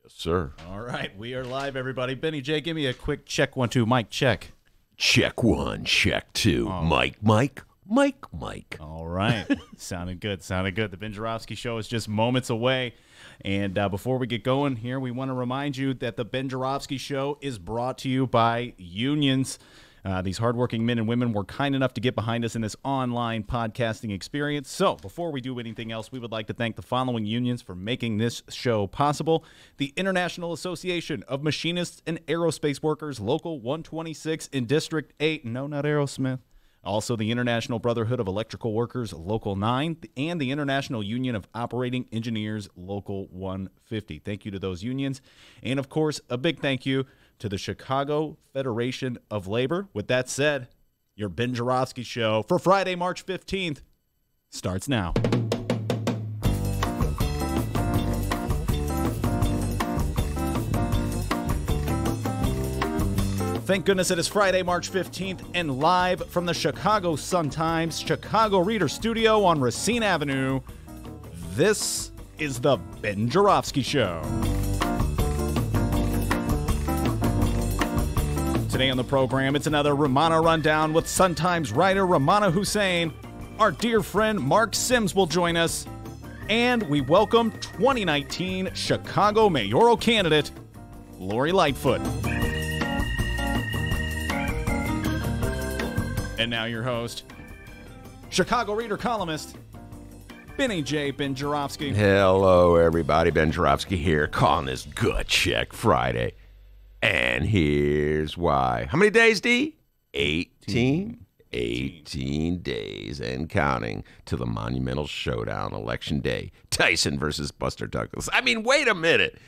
Yes, sir. All right, we are live, everybody. Benny J, give me a quick check. 1, 2, mic check. Check 1, check 2. Mike. All right. Sounded good. The Ben Joravsky Show is just moments away. And before we get going here, we want to remind you that the Ben Joravsky Show is brought to you by unions. These hardworking men and women were kind enough to get behind us in this online podcasting experience. So before we do anything else, we would like to thank the following unions for making this show possible. The International Association of Machinists and Aerospace Workers, Local 126 in District 8. No, not Aerosmith. Also, the International Brotherhood of Electrical Workers, Local 9, and the International Union of Operating Engineers, Local 150. Thank you to those unions. And, of course, a big thank you to the Chicago Federation of Labor. With that said, your Ben Joravsky Show for Friday, March 15th starts now. Thank goodness it is Friday, March 15th, and live from the Chicago Sun-Times Chicago Reader Studio on Racine Avenue, this is the Ben Joravsky Show. Today on the program, it's another Rummana Rundown with Sun-Times writer Romano Hussain. Our dear friend Marc Sims will join us, and we welcome 2019 Chicago mayoral candidate Lori Lightfoot. And now your host, Chicago Reader columnist, Benny J. Ben Joravsky. Hello, everybody. Ben Joravsky here, calling this Gut Check Friday. And here's why. How many days, D? 18 days and counting to the monumental showdown, Election Day. Tyson versus Buster Douglas. I mean, wait a minute.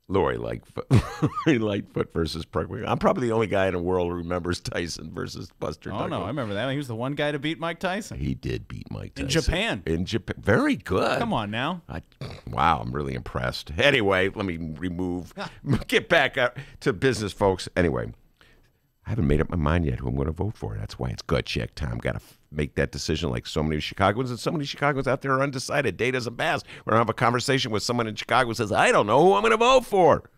Lori Lightfoot versus Preckwinkle. I'm probably the only guy in the world who remembers Tyson versus Buster Douglas. Oh, no, I remember that. He was the one guy to beat Mike Tyson. He did beat Mike Tyson. In Japan. Very good. Come on now. Wow, I'm really impressed. Anyway, let me get back to business, folks. Anyway, I haven't made up my mind yet who I'm going to vote for. That's why it's gut check time. Got to make that decision like so many Chicagoans, and so many Chicagoans out there are undecided. Day doesn't pass. We're going to have a conversation with someone in Chicago who says, I don't know who I'm going to vote for.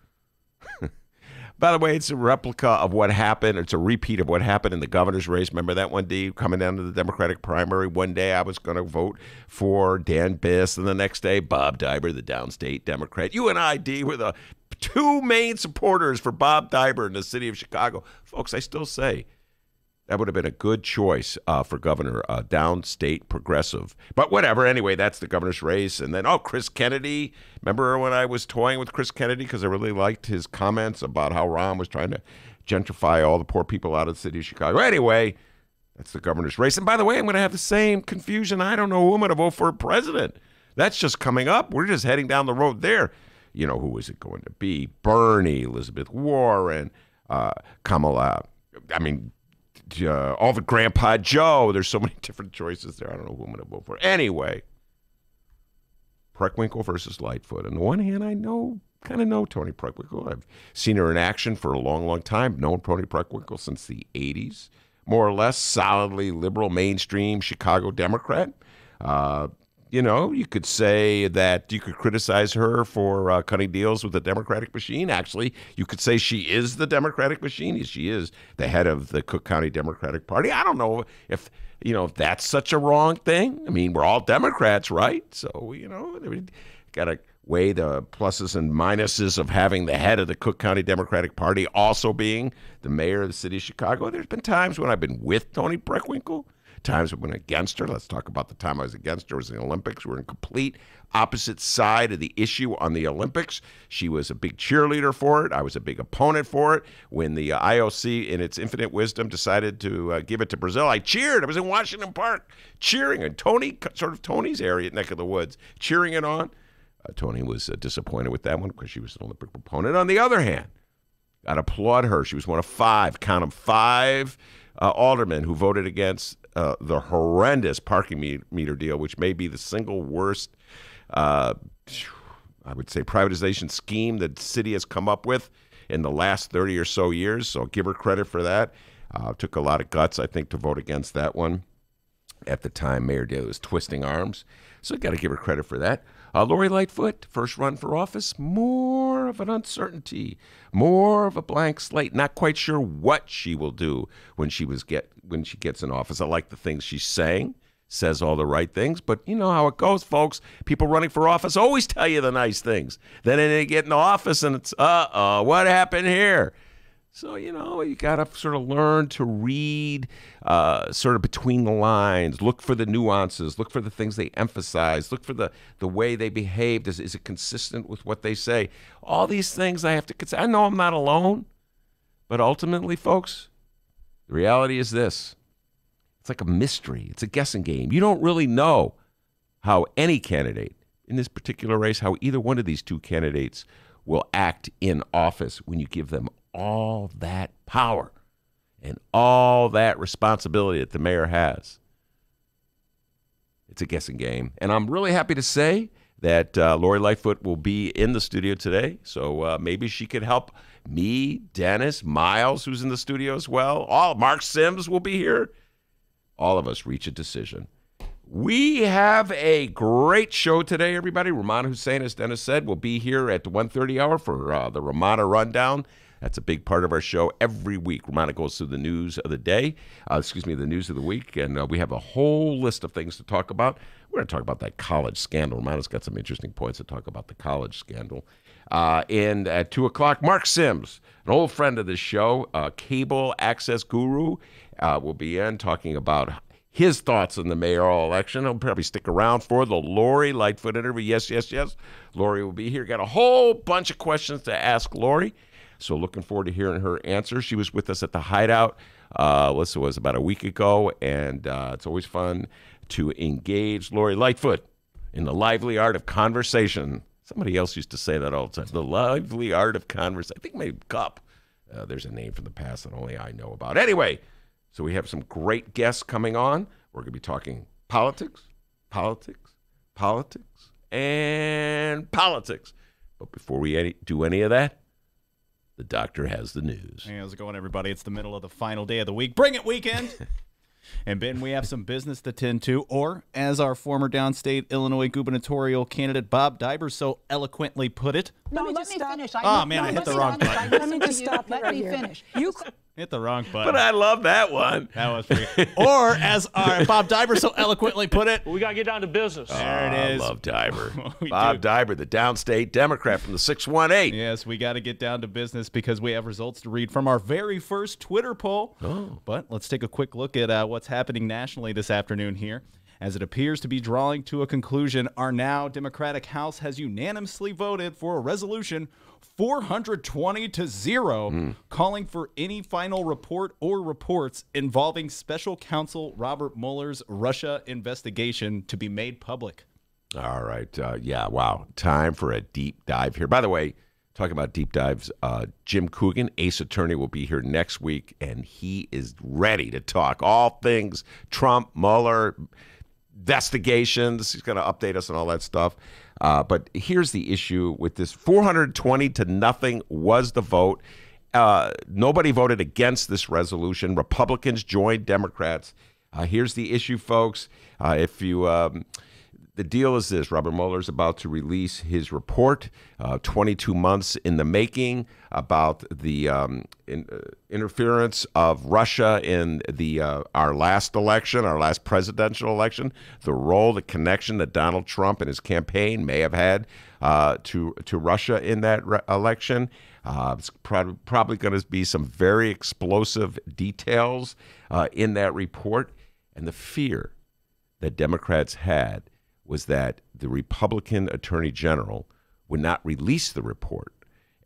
By the way, it's a replica of what happened. It's a repeat of what happened in the governor's race. Remember that one day coming down to the Democratic primary? One day I was going to vote for Dan Biss, and the next day Bob Diber, the downstate Democrat. You and I, D, were the two main supporters for Bob Diber in the city of Chicago. Folks, I still say that would have been a good choice for governor, downstate progressive. But whatever. Anyway, that's the governor's race. And then, Chris Kennedy. Remember when I was toying with Chris Kennedy because I really liked his comments about how Rahm was trying to gentrify all the poor people out of the city of Chicago. Anyway, that's the governor's race. And by the way, I'm going to have the same confusion. I don't know who I'm going to vote for president. That's just coming up. We're just heading down the road there. You know, who is it going to be? Bernie, Elizabeth Warren, Kamala. I mean, all the Grandpa Joe. There's so many different choices there. I don't know who I'm going to vote for. Anyway, Preckwinkle versus Lightfoot. On the one hand, I kind of know Toni Preckwinkle. I've seen her in action for a long, long time. Known Toni Preckwinkle since the 80s. More or less solidly liberal, mainstream Chicago Democrat. You could say that you could criticize her for cutting deals with the Democratic machine. Actually, you could say she is the Democratic machine. She is the head of the Cook County Democratic Party. I don't know if that's such a wrong thing. I mean, we're all Democrats, right? So, we got to weigh the pluses and minuses of having the head of the Cook County Democratic Party also being the mayor of the city of Chicago. There's been times when I've been with Toni Preckwinkle. Times I've been against her. Let's talk about the time I was against her. It was in the Olympics. We're in complete opposite side of the issue on the Olympics. She was a big cheerleader for it. I was a big opponent for it. When the IOC, in its infinite wisdom, decided to give it to Brazil, I cheered. I was in Washington Park cheering, and Tony's area, neck of the woods, cheering it on. Toni was disappointed with that one because she was an Olympic proponent. On the other hand, I'd applaud her. She was one of five aldermen who voted against the horrendous parking meter deal, which may be the single worst, I would say, privatization scheme that the city has come up with in the last 30 or so years. So I'll give her credit for that. Took a lot of guts, I think, to vote against that one. At the time, Mayor Daley was twisting arms. So got to give her credit for that. Lori Lightfoot, first run for office, more of an uncertainty, more of a blank slate. Not quite sure what she will do when she gets in office. I like the things she's saying, says all the right things, but you know how it goes, folks. People running for office always tell you the nice things. Then they get in the office and it's, what happened here? So, you know, you got to sort of learn to read sort of between the lines, look for the nuances, look for the things they emphasize, look for the way they behave. Is it consistent with what they say? All these things I have to consider. I know I'm not alone, but ultimately, folks, the reality is this. It's like a mystery. It's a guessing game. You don't really know how any candidate in this particular race, how either one of these two candidates will act in office when you give them all that power and all that responsibility that the mayor has. It's a guessing game. And I'm really happy to say that Lori Lighfoot will be in the studio today. So maybe she could help me, Dennis, Miles, who's in the studio as well. Marc Sims will be here. All of us reach a decision. We have a great show today, everybody. Rummana Hussain, as Dennis said, will be here at the 1:30 hour for the Rummana Rundown. That's a big part of our show every week. Rummana goes through the news of the day, the news of the week, and we have a whole list of things to talk about. We're going to talk about that college scandal. Rummana's got some interesting points to talk about the college scandal. And at 2 o'clock, Marc Sims, an old friend of the show, cable access guru, will be in talking about his thoughts on the mayoral election. He'll probably stick around for the Lori Lightfoot interview. Yes, yes, yes. Lori will be here. Got a whole bunch of questions to ask Lori. So looking forward to hearing her answer. She was with us at the Hideout, it was about a week ago, and it's always fun to engage Lori Lightfoot in the lively art of conversation. Somebody else used to say that all the time, the lively art of conversation. I think maybe Cup. There's a name from the past that only I know about. Anyway, so we have some great guests coming on. We're going to be talking politics, and politics. But before we do any of that, the doctor has the news. Hey, how's it going, everybody? It's the middle of the final day of the week. Bring it, weekend! And, Ben, we have some business to tend to, or, as our former downstate Illinois gubernatorial candidate Bob Dibers so eloquently put it. No, let me finish. Oh, man, I hit the wrong button. Let me just stop. Let me finish. Hit the wrong button. But I love that one. That was pretty. Or, as our Bob Dibers so eloquently put it. We got to get down to business. There it is. I love Diver. Bob Diver, the downstate Democrat from the 618. Yes, we got to get down to business because we have results to read from our very first Twitter poll. Oh. But let's take a quick look at what's happening nationally this afternoon here. As it appears to be drawing to a conclusion, our now Democratic House has unanimously voted for a resolution 420-0, calling for any final report or reports involving Special Counsel Robert Mueller's Russia investigation to be made public. All right. Yeah, wow. Time for a deep dive here. By the way, talking about deep dives, Jim Coogan, Ace Attorney, will be here next week, and he is ready to talk all things Trump, Mueller, investigations. He's going to update us on all that stuff. But here's the issue with this. 420-0 was the vote. Nobody voted against this resolution. Republicans joined Democrats. Here's the issue, folks. The deal is this. Robert Mueller is about to release his report, 22 months in the making, about the interference of Russia in our last election, our last presidential election, the role, the connection that Donald Trump and his campaign may have had to Russia in that election. It's probably going to be some very explosive details in that report. And the fear that Democrats had was that the Republican Attorney General would not release the report.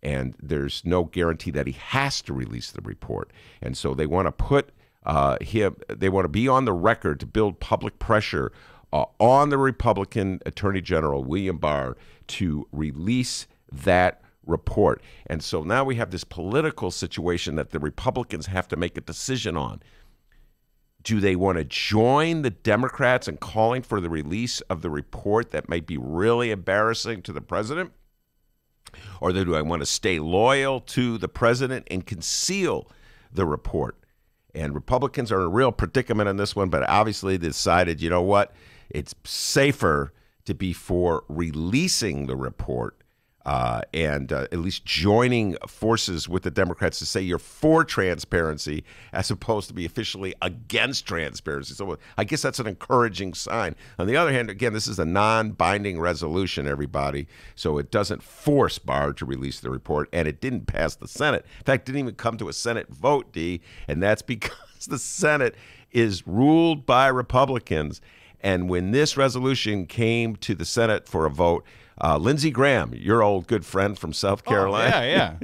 And there's no guarantee that he has to release the report. And so they want to put they want to be on the record to build public pressure on the Republican Attorney General, William Barr, to release that report. And so now we have this political situation that the Republicans have to make a decision on. Do they want to join the Democrats in calling for the release of the report that might be really embarrassing to the president? Or do I want to stay loyal to the president and conceal the report? And Republicans are in a real predicament on this one, but obviously they decided, you know what, it's safer to be for releasing the report and at least joining forces with the Democrats to say you're for transparency as opposed to be officially against transparency. So I guess that's an encouraging sign. On the other hand, again, this is a non-binding resolution, everybody, so it doesn't force Barr to release the report, and it didn't pass the Senate. In fact, it didn't even come to a Senate vote, D, and that's because the Senate is ruled by Republicans. And when this resolution came to the Senate for a vote, Lindsey Graham, your old good friend from South Carolina,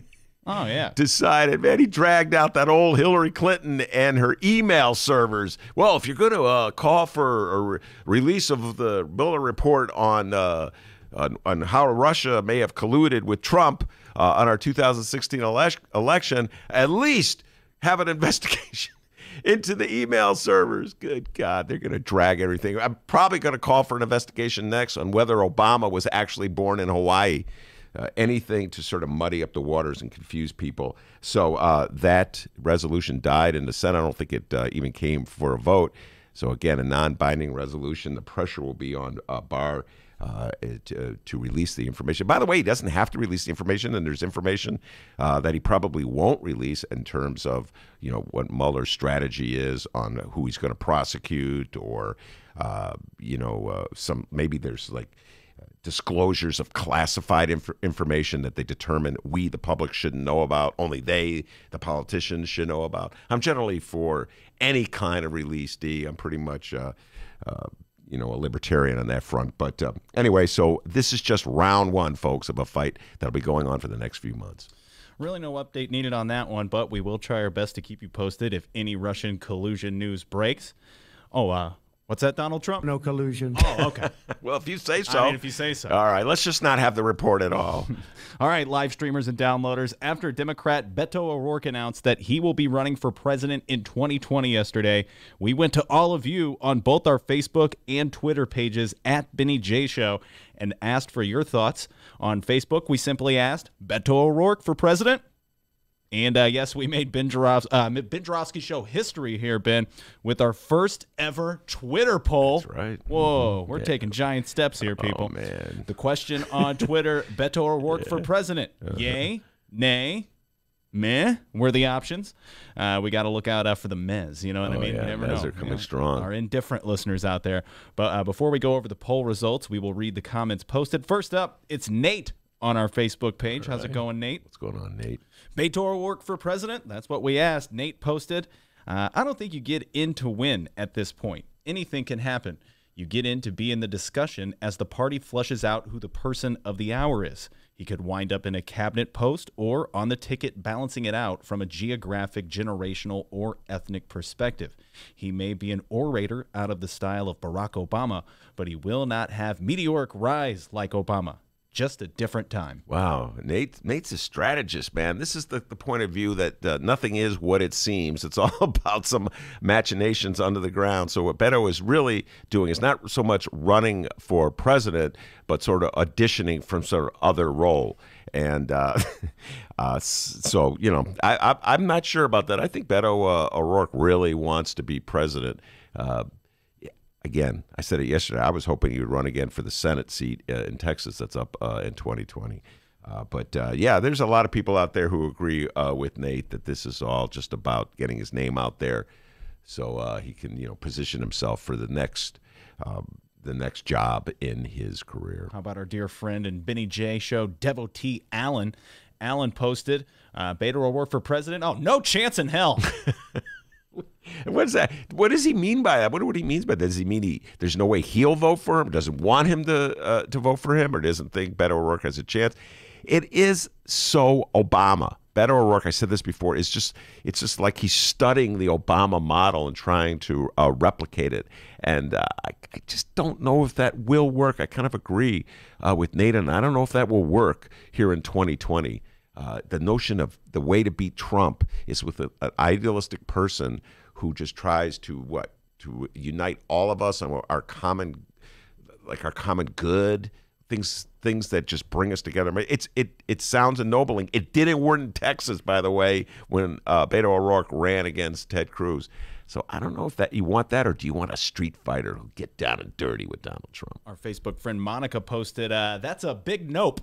decided, man, he dragged out that old Hillary Clinton and her email servers. Well, if you're going to call for a release of the Mueller report on how Russia may have colluded with Trump on our 2016 election, at least have an investigation into the email servers. Good God, they're going to drag everything. I'm probably going to call for an investigation next on whether Obama was actually born in Hawaii. Anything to sort of muddy up the waters and confuse people. So that resolution died in the Senate. I don't think it even came for a vote. So again, a non-binding resolution. The pressure will be on Barr to release the information. By the way, he doesn't have to release the information, and there's information that he probably won't release in terms of, you know, what Mueller's strategy is on who he's going to prosecute, or maybe there's like disclosures of classified information that they determine we, the public, shouldn't know about. Only they, the politicians, should know about. I'm generally for any kind of release, D. I'm pretty much a libertarian on that front. But anyway, so this is just round one, folks, of a fight that'll be going on for the next few months. Really no update needed on that one, but we will try our best to keep you posted if any Russian collusion news breaks. What's that, Donald Trump? No collusion. Oh, okay. Well, if you say so. I mean, if you say so. All right, let's just not have the report at all. All right, live streamers and downloaders. After Democrat Beto O'Rourke announced that he will be running for president in 2020 yesterday, we went to all of you on both our Facebook and Twitter pages at Benny J Show and asked for your thoughts. On Facebook, we simply asked, Beto O'Rourke for president? And yes, we made Ben Joravsky Show history here, Ben, with our first ever Twitter poll. That's right. Whoa, we're taking giant steps here, people. Oh, man. The question on Twitter, Beto O'Rourke for president. Yay, nay, meh were the options. We got to look out for the mehs. You know what I mean? Yeah, you never mehs know. are coming strong. Our indifferent listeners out there. But before we go over the poll results, we will read the comments posted. First up, it's Nate on our Facebook page. How's it going, Nate? What's going on, Nate? Beto O'Rourke for president? That's what we asked. Nate posted, I don't think you get in to win at this point. Anything can happen. You get in to be in the discussion as the party flushes out who the person of the hour is. He could wind up in a cabinet post or on the ticket balancing it out from a geographic, generational, or ethnic perspective. He may be an orator out of the style of Barack Obama, but he will not have meteoric rise like Obama. Just a different time. Wow. Nate's a strategist, man. This is the point of view that nothing is what it seems. It's all about some machinations under the ground. So what Beto is really doing is not so much running for president, but sort of auditioning from some other role. And so, you know, I'm not sure about that. I think Beto O'Rourke really wants to be president. Again, I said it yesterday. I was hoping he would run again for the Senate seat in Texas that's up in 2020. But yeah, there's a lot of people out there who agree with Nate that this is all just about getting his name out there so he can, you know, position himself for the next job in his career. How about our dear friend and Benny J Show devotee, Alan? Alan posted, Beto O'Rourke for president? Oh, no chance in hell. What is that? What does he mean by that? What he means by that? Does he mean there's no way he'll vote for him? Doesn't want him to vote for him, or doesn't think Beto O'Rourke has a chance? It is so Obama. Beto O'Rourke, I said this before, it's just like he's studying the Obama model and trying to replicate it. And I just don't know if that will work. I kind of agree with Nate, and I don't know if that will work here in 2020. The notion of the way to beat Trump is with an idealistic person who just tries to unite all of us on our common good, things that just bring us together. It sounds ennobling. It didn't work in Texas, by the way, when Beto O'Rourke ran against Ted Cruz. So I don't know if that you want that, or do you want a street fighter who'll get down and dirty with Donald Trump? Our Facebook friend Monica posted, "That's a big nope."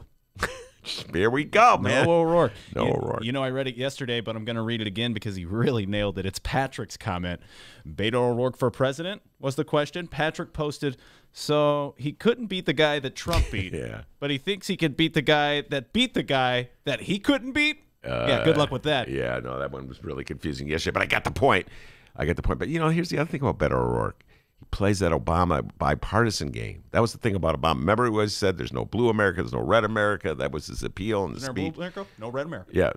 Here we go, man. No O'Rourke. No O'Rourke. You know, I read it yesterday, but I'm going to read it again because he really nailed it. It's Patrick's comment. Beto O'Rourke for president was the question. Patrick posted, so he couldn't beat the guy that Trump beat, Yeah. but he thinks he could beat the guy that he couldn't beat? Yeah, good luck with that. Yeah, no, that one was really confusing yesterday, but I got the point. But, here's the other thing about Beto O'Rourke. He plays that Obama bipartisan game. That was the thing about Obama. Remember, he always said there's no blue America, there's no red America. That was his appeal in the Isn't there speech. blue America? No red America. Yeah.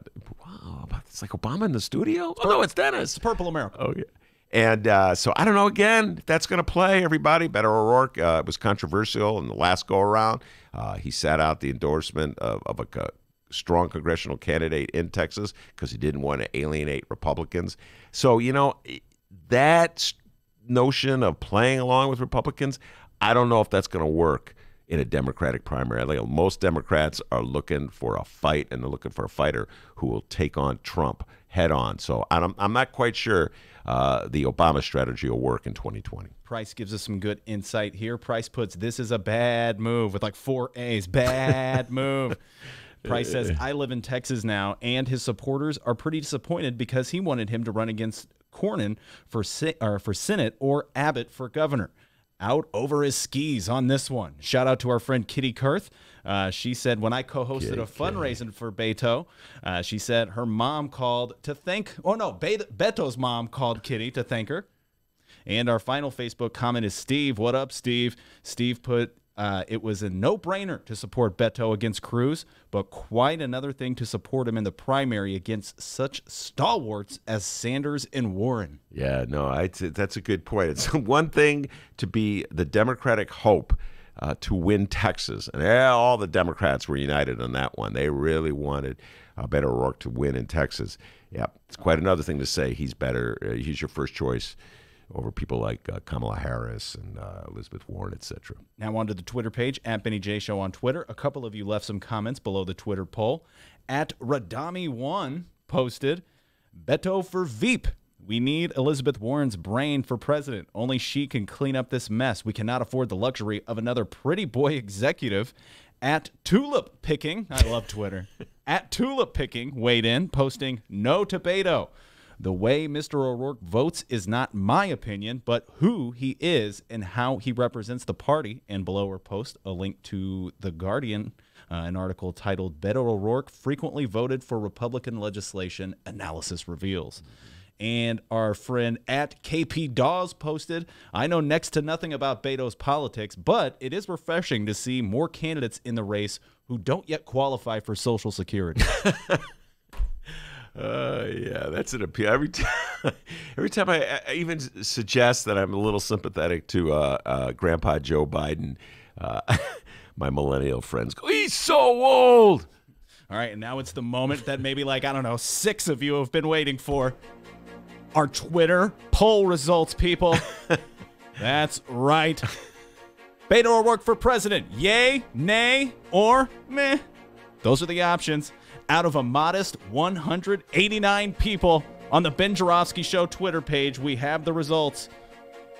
Wow, it's like Obama in the studio? Oh, no, it's Dennis. It's purple America. Oh, yeah. And so I don't know, again, if that's going to play, everybody. Beto O'Rourke was controversial in the last go-around. He sat out the endorsement of a strong congressional candidate in Texas because he didn't want to alienate Republicans. So, that notion of playing along with Republicans, I don't know if that's going to work in a Democratic primary. I think most Democrats are looking for a fight, and they're looking for a fighter who will take on Trump head on. So I'm not quite sure the Obama strategy will work in 2020. Price gives us some good insight here. Price puts, this is a bad move with like 4 A's. Bad move. Price says, I live in Texas now, and his supporters are pretty disappointed because he wanted him to run against Cornyn for Senate or Abbott for governor. Out over his skis on this one. Shout out to our friend Kitty Kurth. She said, when I co-hosted a fundraising for Beto, she said her mom called to thank, Beto's mom called Kitty to thank her. And our final Facebook comment is Steve. What up, Steve? Steve put, it was a no-brainer to support Beto against Cruz, but quite another thing to support him in the primary against such stalwarts as Sanders and Warren. Yeah, no, that's a good point. It's one thing to be the Democratic hope to win Texas, and all the Democrats were united on that one. They really wanted Beto O'Rourke to win in Texas. Yeah, it's quite another thing to say he's better. He's your first choice over people like Kamala Harris and Elizabeth Warren, etc. Now on to the Twitter page, at Benny J Show on Twitter. A couple of you left some comments below the Twitter poll. At Radami1 posted, Beto for Veep. We need Elizabeth Warren's brain for president. Only she can clean up this mess. We cannot afford the luxury of another pretty boy executive. At Tulip Picking, I love Twitter. At Tulip Picking weighed in, posting, no to Beto. The way Mr. O'Rourke votes is not my opinion, but who he is and how he represents the party. And below our post, a link to The Guardian, an article titled Beto O'Rourke Frequently Voted for Republican Legislation, Analysis Reveals. And our friend at KP Dawes posted, I know next to nothing about Beto's politics, but it is refreshing to see more candidates in the race who don't yet qualify for Social Security. Yeah, that's an appeal. Every time I even suggest that I'm a little sympathetic to Grandpa Joe Biden, my millennial friends go, he's so old. All right, and now it's the moment that maybe 6 of you have been waiting for. Our Twitter poll results, people. That's right. Beto O'Rourke for president. Yay, nay, or meh. Those are the options. Out of a modest 189 people on the Ben Joravsky Show Twitter page, we have the results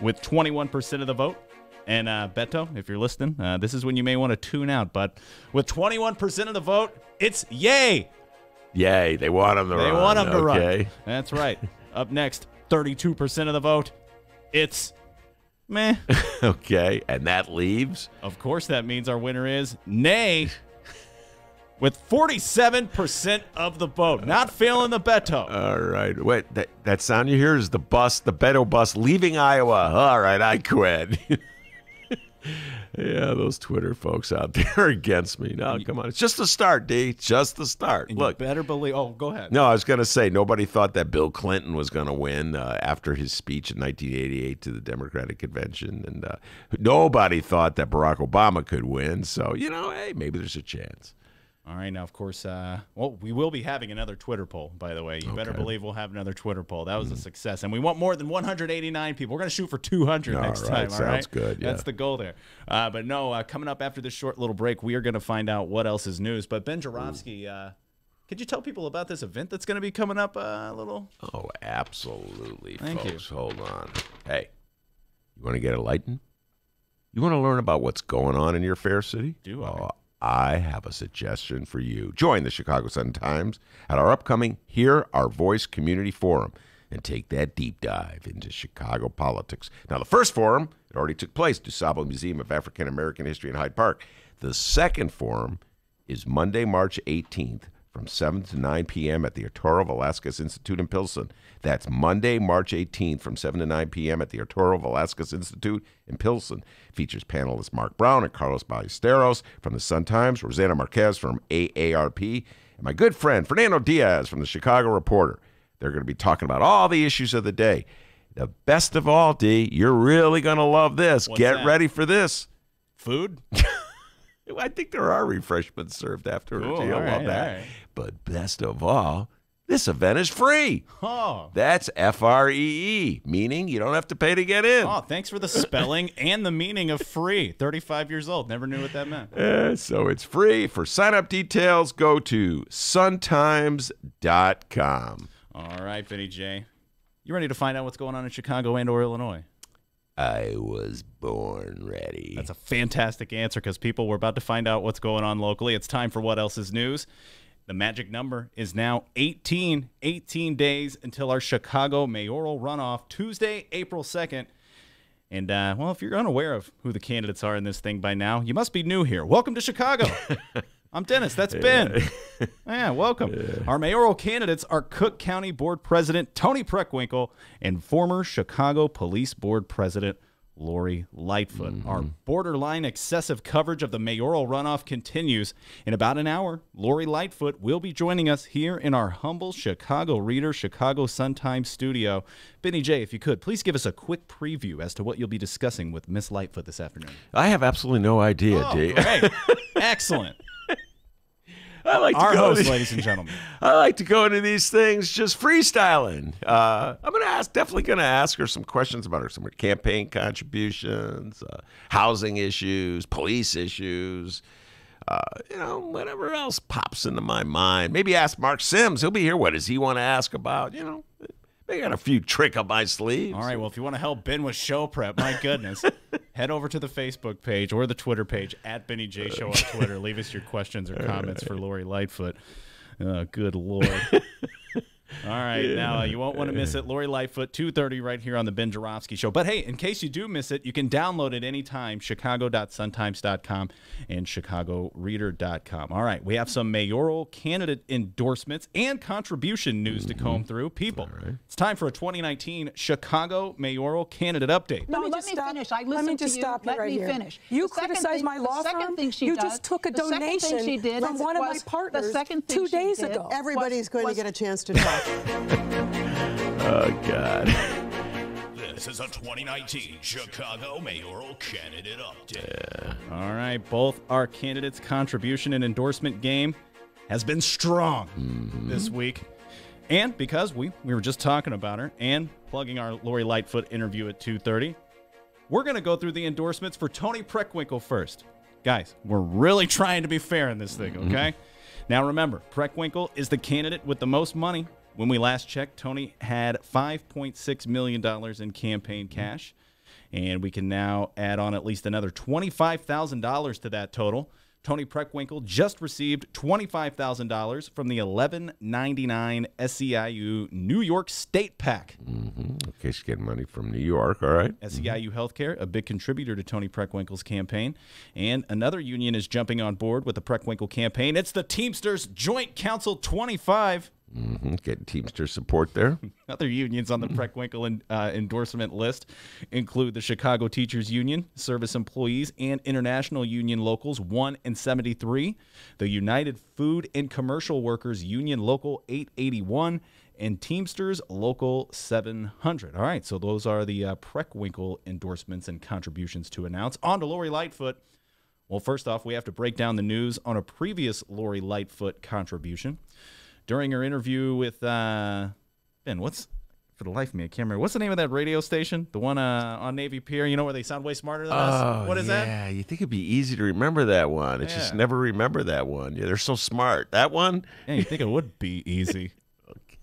with 21% of the vote. And Beto, if you're listening, this is when you may want to tune out. But with 21% of the vote, it's yay. Yay, they want him to run. They want him to run. That's right. Up next, 32% of the vote, it's meh. Okay, and that leaves? Of course, that means our winner is nay. With 47% of the vote. Not feeling the Beto. All right. Wait, that sound you hear is the Beto bus leaving Iowa. All right, I quit. Yeah, those Twitter folks out there are against me. No, come on. It's just the start, D. Just the start. And look. You better believe. Oh, go ahead. No, I was going to say, nobody thought that Bill Clinton was going to win after his speech in 1988 to the Democratic Convention. And nobody thought that Barack Obama could win. So, hey, maybe there's a chance. All right, now, of course, well, we will be having another Twitter poll, by the way. You better believe we'll have another Twitter poll. That was a success. And we want more than 189 people. We're going to shoot for 200 next time, all right? Sounds good, yeah. That's the goal there. But no, coming up after this short little break, we are going to find out what else is news. But Ben Joravsky, could you tell people about this event that's going to be coming up a little? Oh, absolutely, Thank folks. you. Hold on. Hey, you want to get enlightened? You want to learn about what's going on in your fair city? Do I? Oh, I have a suggestion for you. Join the Chicago Sun-Times at our upcoming Hear Our Voice Community Forum and take that deep dive into Chicago politics. Now, the first forum, it already took place at DuSable Museum of African American History in Hyde Park. The second forum is Monday, March 18th from 7 to 9 p.m. at the Arturo Velasquez Institute in Pilsen. That's Monday, March 18th from 7 to 9 p.m. at the Arturo Velasquez Institute in Pilsen. Features panelists Mark Brown and Carlos Ballesteros from the Sun-Times, Rosanna Marquez from AARP, and my good friend Fernando Diaz from the Chicago Reporter. They're going to be talking about all the issues of the day. The best of all, D, you're really going to love this. Get ready for this. Food? I think there are refreshments served afterwards. Cool. You'll love All that. right. But best of all, this event is free. Oh. That's FREE, meaning you don't have to pay to get in. Oh, thanks for the spelling and the meaning of free. 35 years old. Never knew what that meant. So it's free. For sign-up details, go to suntimes.com. All right, Vinny J. You ready to find out what's going on in Chicago and or Illinois? I was born ready. That's a fantastic answer because people were about to find out what's going on locally. It's time for What Else is News. The magic number is now 18 days until our Chicago mayoral runoff, Tuesday, April 2nd. And, well, if you're unaware of who the candidates are in this thing by now, you must be new here. Welcome to Chicago. I'm Dennis. That's Ben. Yeah, welcome. Yeah. Our mayoral candidates are Cook County Board President Tony Preckwinkle and former Chicago Police Board President Lori Lightfoot. Mm-hmm. Our borderline excessive coverage of the mayoral runoff continues. In about an hour, Lori Lightfoot will be joining us here in our humble Chicago Reader, Chicago Sun-Times studio. Benny J, if you could, please give us a quick preview as to what you'll be discussing with Miss Lightfoot this afternoon. I have absolutely no idea, D. Great. Excellent. I like our to go host, ladies and gentlemen. I like to go into these things just freestyling. I'm definitely going to ask her some questions about some campaign contributions, housing issues, police issues, whatever else pops into my mind. Maybe ask Marc Sims. He'll be here. What does he want to ask about? They got a few trick up my sleeves. All right, well, if you want to help Ben with show prep, my goodness, head over to the Facebook page or the Twitter page, at Benny J Show on Twitter. Leave us your questions or comments for Lori Lightfoot. Good Lord. All right, now you won't want to miss it. Lori Lightfoot, 2:30 right here on the Ben Joravsky Show. But hey, in case you do miss it, you can download it anytime, chicago.suntimes.com and chicagoreader.com. All right, we have some mayoral candidate endorsements and contribution news to comb through. People, it's time for a 2019 Chicago mayoral candidate update. No, let me finish. I listened to you. Let me finish. You criticized my law firm. You just took a donation from one of my partners 2 days ago. Everybody's going to get a chance to talk. Oh, God. This is a 2019 Chicago mayoral candidate update. All right, both our candidates' contribution and endorsement game has been strong this week. And because we were just talking about her and plugging our Lori Lightfoot interview at 2:30, we're going to go through the endorsements for Tony Preckwinkle first. Guys, we're really trying to be fair in this thing, okay? Now remember, Preckwinkle is the candidate with the most money. When we last checked, Tony had $5.6 million in campaign cash, and we can now add on at least another $25,000 to that total. Tony Preckwinkle just received $25,000 from the $11.99 SEIU New York State PAC. In case you get money from New York, all right. SEIU Healthcare, a big contributor to Tony Preckwinkle's campaign. And another union is jumping on board with the Preckwinkle campaign. It's the Teamsters Joint Council 25. Getting Teamster support there. Other unions on the Preckwinkle endorsement list include the Chicago Teachers Union, Service Employees, and International Union Locals 1 and 73, the United Food and Commercial Workers Union Local 881, and Teamsters Local 700. All right, so those are the Preckwinkle endorsements and contributions to announce. On to Lori Lightfoot. Well, first off, we have to break down the news on a previous Lori Lightfoot contribution. During her interview with, Ben, for the life of me, I can't remember. What's the name of that radio station? The one on Navy Pier, you know, where they sound way smarter than us? What is that? Yeah, you think it'd be easy to remember that one. It's just never remember that one. Yeah, they're so smart. That one? Yeah, you think it would be easy. Okay.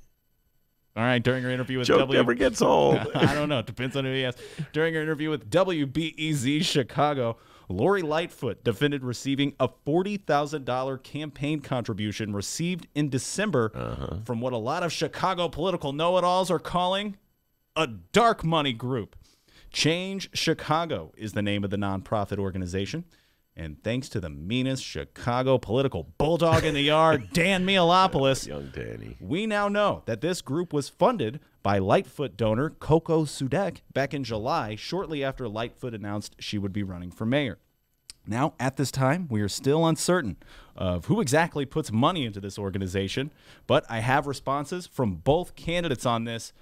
All right, during her interview with Joke never gets old. I don't know. It depends on who you ask. During her interview with WBEZ Chicago, Lori Lightfoot defended receiving a $40,000 campaign contribution received in December from what a lot of Chicago political know-it-alls are calling a dark money group. Change Chicago is the name of the nonprofit organization. And thanks to the meanest Chicago political bulldog in the yard, Dan Mialopoulos, young Danny, we now know that this group was funded by Lightfoot donor Coco Sudek back in July, shortly after Lightfoot announced she would be running for mayor. Now, at this time, we are still uncertain of who exactly puts money into this organization, but I have responses from both candidates on this.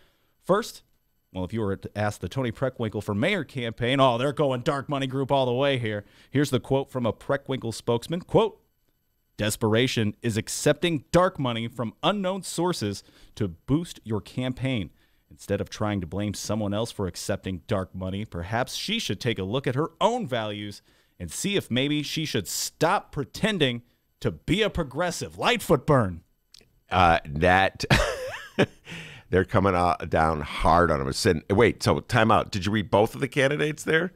First, well, if you were to ask the Tony Preckwinkle for mayor campaign, oh, they're going dark money group all the way here. Here's the quote from a Preckwinkle spokesman, quote, "Desperation is accepting dark money from unknown sources to boost your campaign. Instead of trying to blame someone else for accepting dark money, perhaps she should take a look at her own values and see if maybe she should stop pretending to be a progressive." Lightfoot burn. They're coming down hard on him. Wait, so time out. Did you read both of the candidates there?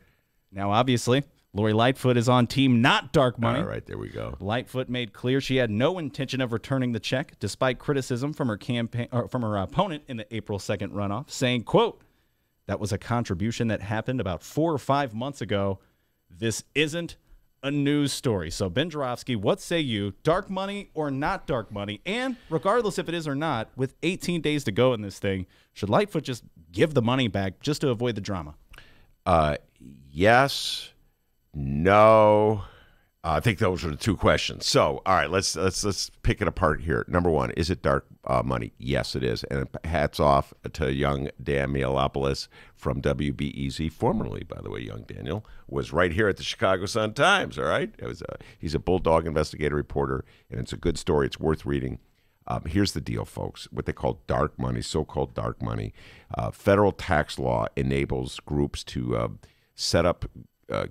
Now, obviously, Lori Lightfoot is on team not dark money. All right, there we go. Lightfoot made clear she had no intention of returning the check, despite criticism from her campaign or from her opponent in the April 2nd runoff, saying, quote, "That was a contribution that happened about 4 or 5 months ago. This isn't a news story." So, Ben Joravsky, what say you? Dark money or not dark money? And regardless if it is or not, with 18 days to go in this thing, should Lightfoot just give the money back just to avoid the drama? Yes, no. I think those are the two questions. So, all right, let's pick it apart here. Number one, is it dark money? Yes, it is. And hats off to young Dan Mialopoulos from WBEZ, formerly, by the way, young Daniel, was right here at the Chicago Sun-Times, all right? He's a Bulldog investigative reporter, and it's a good story. It's worth reading. Here's the deal, folks. What they call dark money, so-called dark money, federal tax law enables groups to set up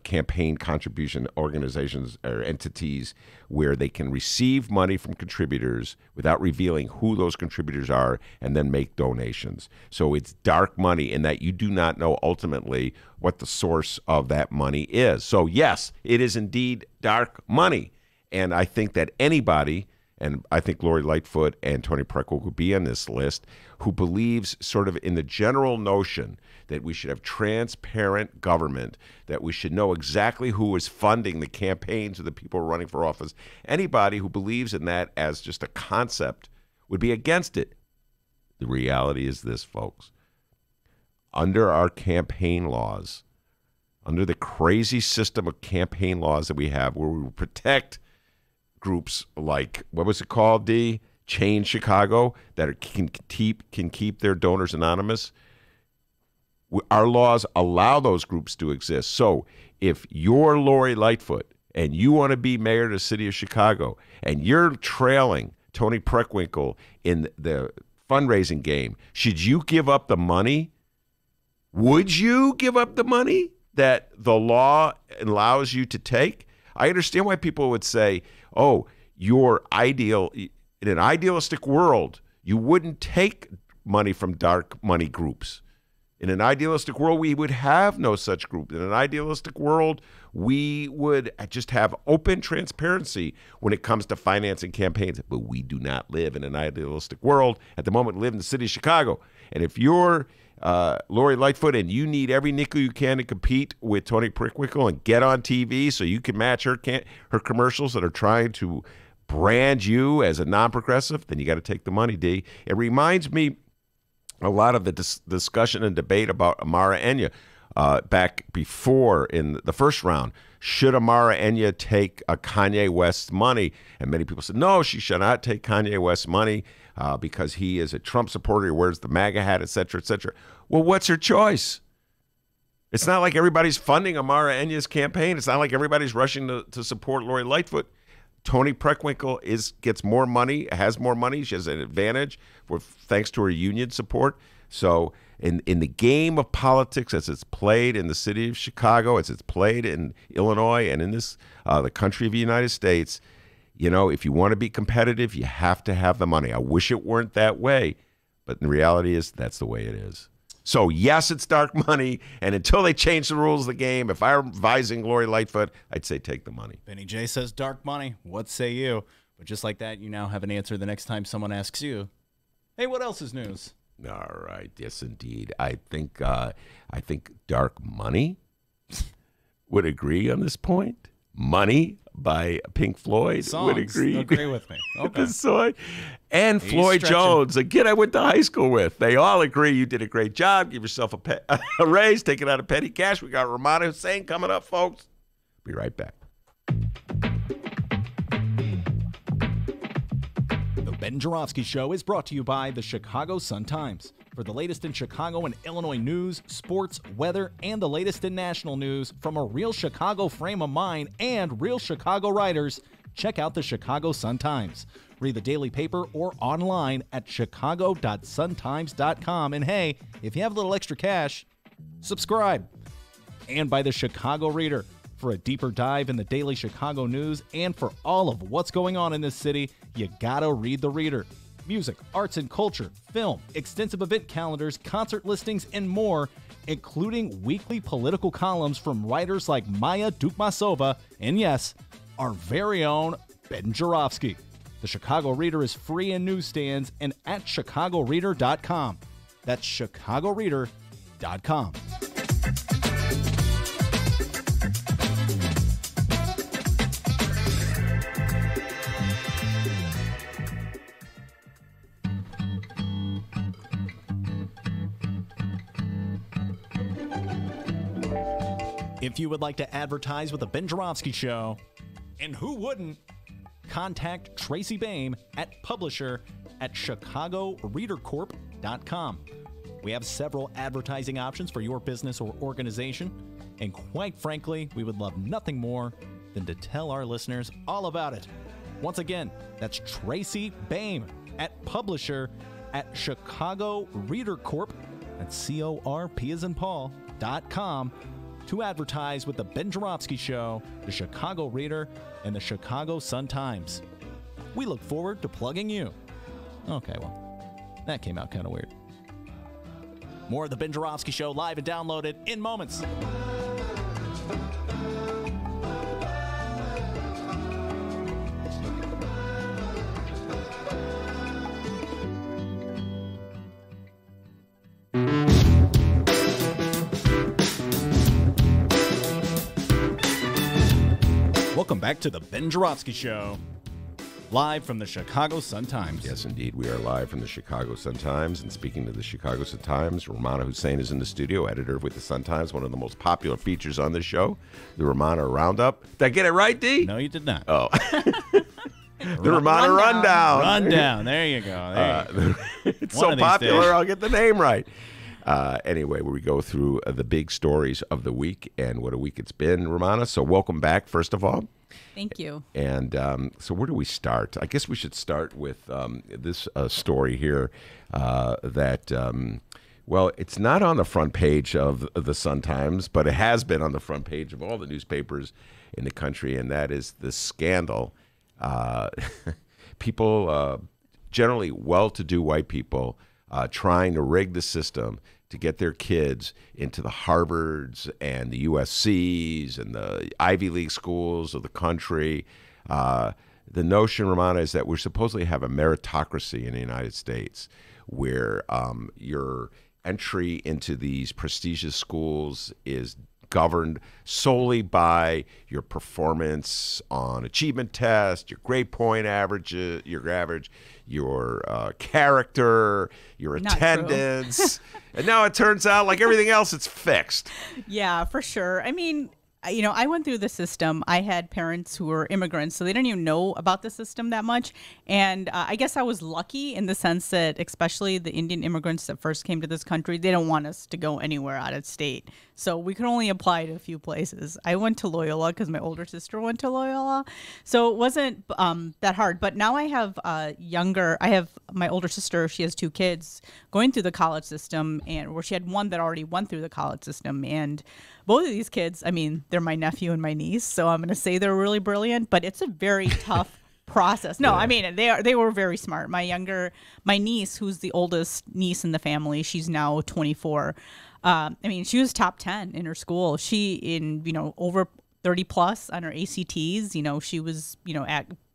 campaign contribution organizations or entities where they can receive money from contributors without revealing who those contributors are and then make donations. So it's dark money in that you do not know ultimately what the source of that money is. So yes, it is indeed dark money. And I think that anybody, and I think Lori Lightfoot and Tony Preckwinkle would be on this list, who believes sort of in the general notion that we should have transparent government, that we should know exactly who is funding the campaigns of the people running for office. Anybody who believes in that as just a concept would be against it. The reality is this, folks. Under our campaign laws, under the crazy system of campaign laws that we have where we protect groups like, what was it called, D? Change Chicago, that can keep their donors anonymous. Our laws allow those groups to exist. So if you're Lori Lightfoot and you want to be mayor of the city of Chicago and you're trailing Tony Preckwinkle in the fundraising game, should you give up the money? Would you give up the money that the law allows you to take? I understand why people would say, oh, you're ideal. In an idealistic world, you wouldn't take money from dark money groups. In an idealistic world, we would have no such group. In an idealistic world, we would just have open transparency when it comes to financing campaigns. But we do not live in an idealistic world. At the moment, we live in the city of Chicago. And if you're Lori Lightfoot and you need every nickel you can to compete with Tony Preckwinkle and get on TV so you can match her commercials that are trying to brand you as a non-progressive, then you got to take the money, D. It reminds me a lot of the discussion and debate about Amara Enya back before in the first round. Should Amara Enya take Kanye West's money? And many people said, no, she should not take Kanye West's money because he is a Trump supporter, he wears the MAGA hat, et cetera, et cetera. Well, what's her choice? It's not like everybody's funding Amara Enya's campaign. It's not like everybody's rushing to support Lori Lightfoot. Toni Preckwinkle gets more money, has more money. She has an advantage thanks to her union support. So in the game of politics, as it's played in the city of Chicago, as it's played in Illinois and in this the country of the United States, if you want to be competitive, you have to have the money. I wish it weren't that way, but the reality is that's the way it is. So, yes, it's dark money, and until they change the rules of the game, if I were advising Lori Lightfoot, I'd say take the money. Benny J says dark money. What say you? But just like that, you now have an answer the next time someone asks you, hey, what else is news? All right. Yes, indeed. I think dark money would agree on this point. Money by Pink Floyd would agree with me. Okay. And he's Floyd stretching. Jones, a kid I went to high school with. They all agree you did a great job. Give yourself a raise. Take it out of petty cash. We got Rummana Hussain coming up, folks. Be right back. The Ben Joravsky Show is brought to you by the Chicago Sun-Times. For the latest in Chicago and Illinois news, sports, weather, and the latest in national news from a real Chicago frame of mind and real Chicago writers, check out the Chicago Sun-Times. Read the daily paper or online at chicago.suntimes.com. And hey, if you have a little extra cash, subscribe. And by the Chicago Reader. For a deeper dive in the daily Chicago news and for all of what's going on in this city, you gotta read the Reader. Music, arts and culture, film, extensive event calendars, concert listings, and more, including weekly political columns from writers like Maya Dukmasova and, yes, our very own Ben Joravsky. The Chicago Reader is free in newsstands and at chicagoreader.com. That's chicagoreader.com. If you would like to advertise with the Ben Joravsky Show, and who wouldn't, contact Tracy Baim at publisher@chicagoreadercorp.com. We have several advertising options for your business or organization, and quite frankly, we would love nothing more than to tell our listeners all about it. Once again, that's Tracy Baim at publisher@chicagoreadercorp, that's C-O-R-P as in Paul.com, to advertise with the Ben Joravsky Show, the Chicago Reader, and the Chicago Sun-Times. We look forward to plugging you. Okay, well, that came out kind of weird. More of the Ben Joravsky Show live and downloaded in moments. Welcome back to the Ben Joravsky Show, live from the Chicago Sun-Times. Yes, indeed. We are live from the Chicago Sun-Times. And speaking of the Chicago Sun-Times, Rummana Hussain is in the studio, editor with the Sun-Times, one of the most popular features on this show, the Rummana Roundup. Did I get it right, D? No, you did not. Oh. The Rummana Rundown. Rundown. There you go. It's so popular, I'll get the name right. Anyway, where we go through the big stories of the week and what a week it's been, Rummana. So welcome back, first of all. Thank you. And so where do we start? I guess we should start with this story here well, it's not on the front page of the Sun-Times, but it has been on the front page of all the newspapers in the country, and that is the scandal. People, generally well-to-do white people, trying to rig the system to get their kids into the Harvards and the USCs and the Ivy League schools of the country. The notion, Rummana, is that we supposedly have a meritocracy in the United States where your entry into these prestigious schools is governed solely by your performance on achievement tests, your grade point average, your character, your attendance. And now it turns out, like everything else, it's fixed. Yeah, for sure. I mean, I went through the system. I had parents who were immigrants, so they didn't even know about the system that much. And I guess I was lucky in the sense that, especially the Indian immigrants that first came to this country, they don't want us to go anywhere out of state. So we could only apply to a few places. I went to Loyola because my older sister went to Loyola. So it wasn't that hard. But now I have I have my older sister, she has 2 kids going through the college system, and where she had one that already went through the college system. And both of these kids, I mean, they're my nephew and my niece, so I'm going to say they're really brilliant, but it's a very tough process. No, I mean, they were very smart. My niece, who's the oldest niece in the family, she's now 24. I mean, she was top 10 in her school. She over 30 plus on her ACTs. She was,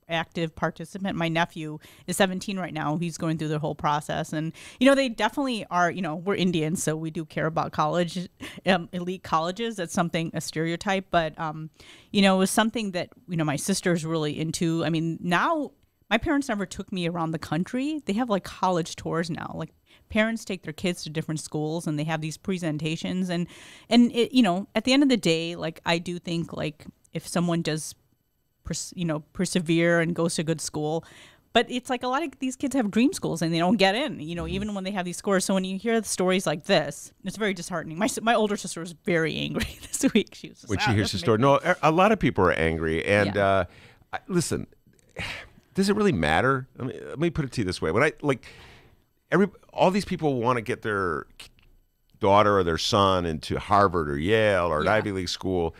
active participant. My nephew is 17 right now. He's going through the whole process. And, they definitely are, we're Indians, so we do care about college, elite colleges. That's a stereotype. But, it was something that, my sister's really into. I mean, now my parents never took me around the country. They have like college tours now. Like parents take their kids to different schools and they have these presentations. And it, at the end of the day, like I do think like if someone does persevere and goes to a good school. But it's like a lot of these kids have dream schools and they don't get in, even when they have these scores. So when you hear the stories like this, it's very disheartening. My older sister was very angry this week. She was just, when she hears the story. No, a lot of people are angry. And listen, does it really matter? Let me put it to you this way. When all these people want to get their daughter or their son into Harvard or Yale or an Ivy League school.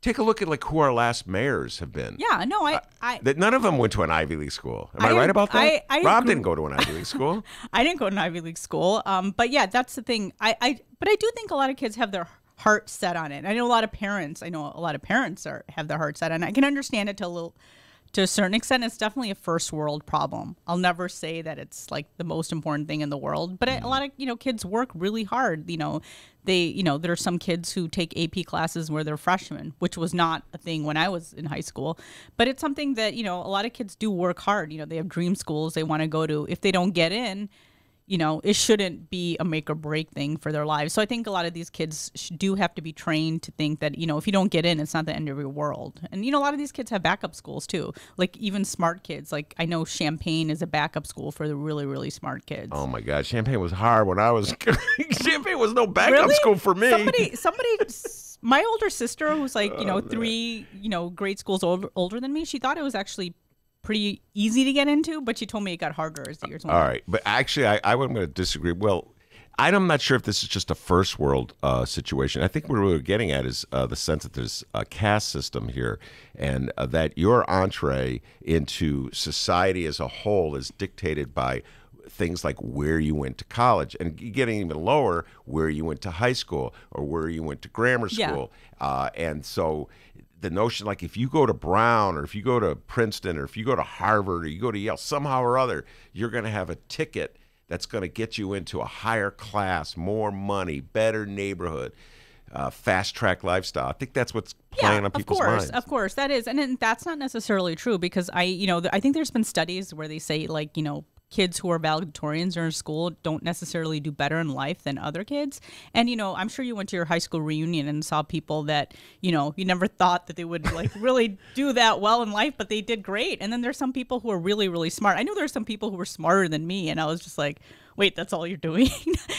Take a look at like who our last mayors have been. Yeah, no, none of them went to an Ivy League school. Am I right about that? Rob didn't go to an Ivy League school. I didn't go to an Ivy League school. But yeah, that's the thing. But I do think a lot of kids have their heart set on it. I know a lot of parents have their heart set on it. I can understand it to a certain extent. It's definitely a first world problem. I'll never say that it's like the most important thing in the world, but a lot of kids work really hard. There are some kids who take AP classes where they're freshmen, which was not a thing when I was in high school, but it's something that, a lot of kids do work hard. They have dream schools they want to go to. If they don't get in, it shouldn't be a make or break thing for their lives. So I think a lot of these kids do have to be trained to think that, if you don't get in, it's not the end of your world. And, a lot of these kids have backup schools too. Like even smart kids. Like I know Champaign is a backup school for the really, really smart kids. Oh my God. Champaign was hard when I was, Champaign was no backup school for me. Somebody, my older sister who's like, 3, grade schools older than me, she thought it was actually pretty easy to get into, but she told me it got harder as the years went on. All right. But actually, I'm going to disagree. Well, I'm not sure if this is just a first world situation. I think what we're getting at is the sense that there's a caste system here and that your entree into society as a whole is dictated by things like where you went to college and getting even lower, where you went to high school or where you went to grammar school. Yeah. And so the notion, like if you go to Brown or if you go to Princeton or if you go to Harvard or you go to Yale, somehow or other, you're going to have a ticket that's going to get you into a higher class, more money, better neighborhood, fast track lifestyle. I think that's what's playing on people's minds. Of course, that is. And that's not necessarily true because I think there's been studies where they say like, kids who are valedictorians in school don't necessarily do better in life than other kids. And, I'm sure you went to your high school reunion and saw people that, you never thought that they would like really do that well in life, but they did great. And then there's some people who are really, really smart. I know there's some people who were smarter than me. And I was just like, wait, that's all you're doing?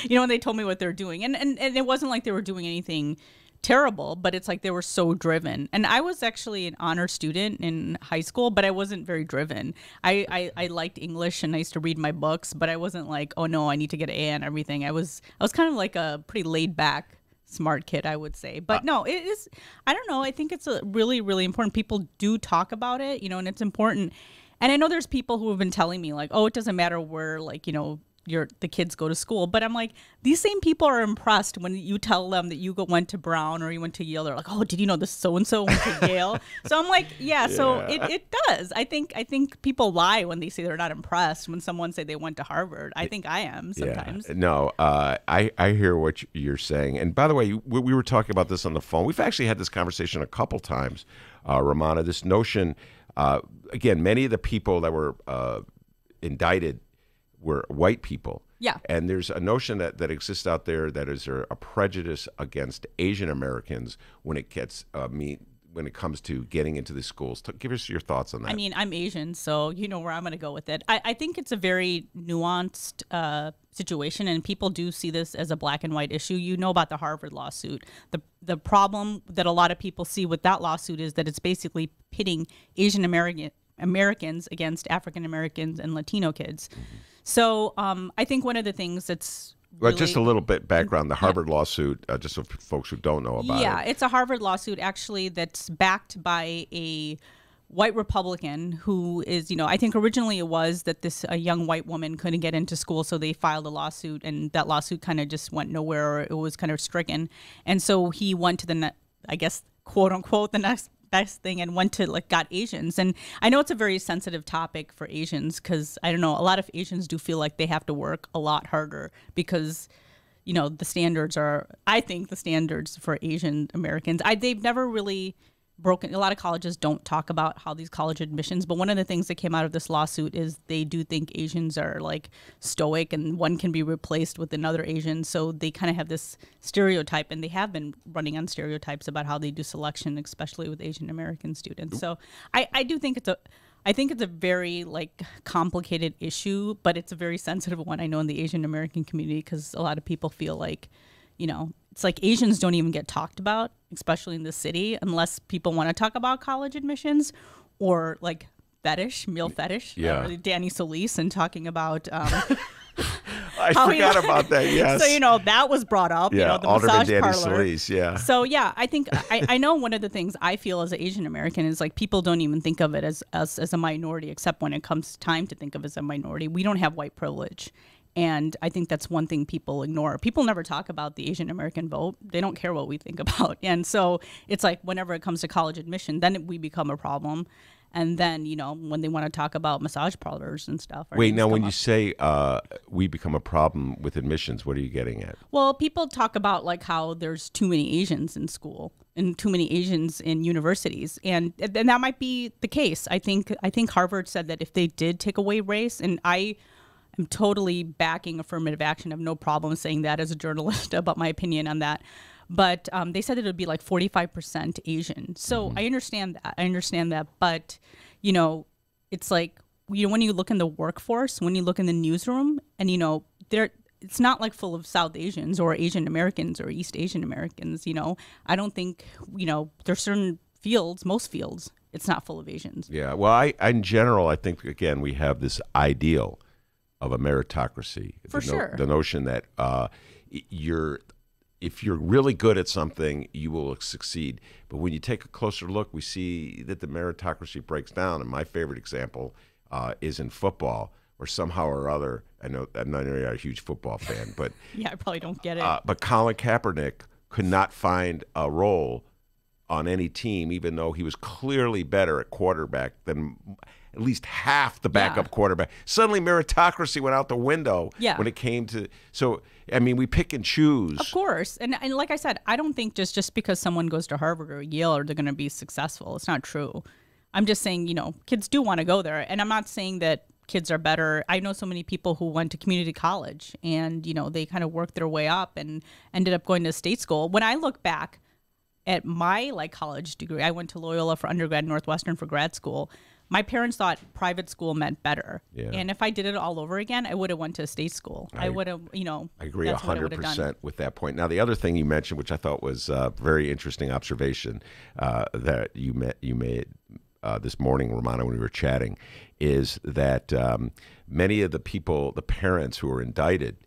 And they told me what they're doing. And it wasn't like they were doing anything terrible, but it's like they were so driven. And I was actually an honor student in high school, but I wasn't very driven. I liked English and I used to read my books, but I wasn't like, oh no, I need to get an A and everything. I was kind of like a pretty laid back smart kid, I would say. But no, it is, I don't know. I think it's a really, really important. People do talk about it, and it's important. And I know there's people who have been telling me like, oh, it doesn't matter where like, the kids go to school, but I'm like, these same people are impressed when you tell them that you went to Brown or you went to Yale. They're like, oh, did you know this so-and-so went to Yale? So I'm like, yeah. So it does. I think people lie when they say they're not impressed. When someone say they went to Harvard, I think I am sometimes. Yeah. No, I hear what you're saying. And by the way, we were talking about this on the phone. We've actually had this conversation a couple times, Rummana. This notion, again, many of the people that were indicted were white people. Yeah. And there's a notion that exists out there that is a prejudice against Asian Americans when it gets when it comes to getting into the schools. Give us your thoughts on that. I mean, I'm Asian, so you know where I'm going to go with it. I think it's a very nuanced situation, and people do see this as a black and white issue. You know about the Harvard lawsuit. The problem that a lot of people see with that lawsuit is that it's basically pitting Asian Americans against African Americans and Latino kids. So I think one of the things that's well, just a little bit background. The Harvard lawsuit, just so folks who don't know about it. Yeah, it's a Harvard lawsuit, actually, that's backed by a white Republican who is, I think originally it was that a young white woman couldn't get into school, so they filed a lawsuit, and that lawsuit kind of just went nowhere, or it was kind of stricken. And so he went to I guess, quote unquote, the next best thing and went to got Asians. And I know it's a very sensitive topic for Asians because I don't know, a lot of Asians do feel like they have to work a lot harder because the standards for Asian Americans, they've never really broken. A lot of colleges don't talk about how these college admissions, but one of the things that came out of this lawsuit is they do think Asians are stoic and one can be replaced with another Asian. So they kind of have this stereotype, and they have been running on stereotypes about how they do selection, especially with Asian American students. So I do think it's a very complicated issue, but it's a very sensitive one, I know, in the Asian American community, because a lot of people feel it's like Asians don't even get talked about, especially in the city, unless people want to talk about college admissions or meal fetish. Yeah. Danny Solis and talking about. I forgot about that. Yes. So that was brought up. Yeah, The Alderman massage Danny parlor. Solis. Yeah. So yeah, I think I know one of the things I feel as an Asian American is people don't even think of it as a minority, except when it comes time to think of it as a minority. We don't have white privilege. And I think that's one thing people ignore. People never talk about the Asian American vote. They don't care what we think about. And so it's whenever it comes to college admission, then we become a problem. And then, when they want to talk about massage parlors and stuff. Wait, now when you say we become a problem with admissions, what are you getting at? Well, people talk about how there's too many Asians in school and too many Asians in universities. And that might be the case. I think Harvard said that if they did take away race, and I'm totally backing affirmative action. I have no problem saying that as a journalist about my opinion on that. But they said it would be 45% Asian. So I understand that. But, it's when you look in the workforce, when you look in the newsroom, and, it's not full of South Asians or Asian Americans or East Asian Americans. I don't think, there's certain fields, most fields, it's not full of Asians. Yeah. Well, in general, I think, again, we have this ideal of a meritocracy. For sure. The notion that if you're really good at something, you will succeed. But when you take a closer look, we see that the meritocracy breaks down. And my favorite example is in football, where somehow or other, I know I'm not a huge football fan, but yeah, I probably don't get it. But Colin Kaepernick could not find a role on any team, even though he was clearly better at quarterback than at least half the backup quarterback. Suddenly meritocracy went out the window when it came to, so, I mean, we pick and choose. Of course. And like I said, I don't think just because someone goes to Harvard or Yale or they're going to be successful. It's not true. I'm just saying, kids do want to go there. And I'm not saying that kids are better. I know so many people who went to community college and, they kind of worked their way up and ended up going to state school. When I look back at my college degree, I went to Loyola for undergrad, Northwestern for grad school. My parents thought private school meant better. Yeah. And if I did it all over again, I would have went to state school. I would have, I agree 100% with that point. Now, the other thing you mentioned, which I thought was a very interesting observation that you made this morning, Romano, when we were chatting, is that many of the parents who were indicted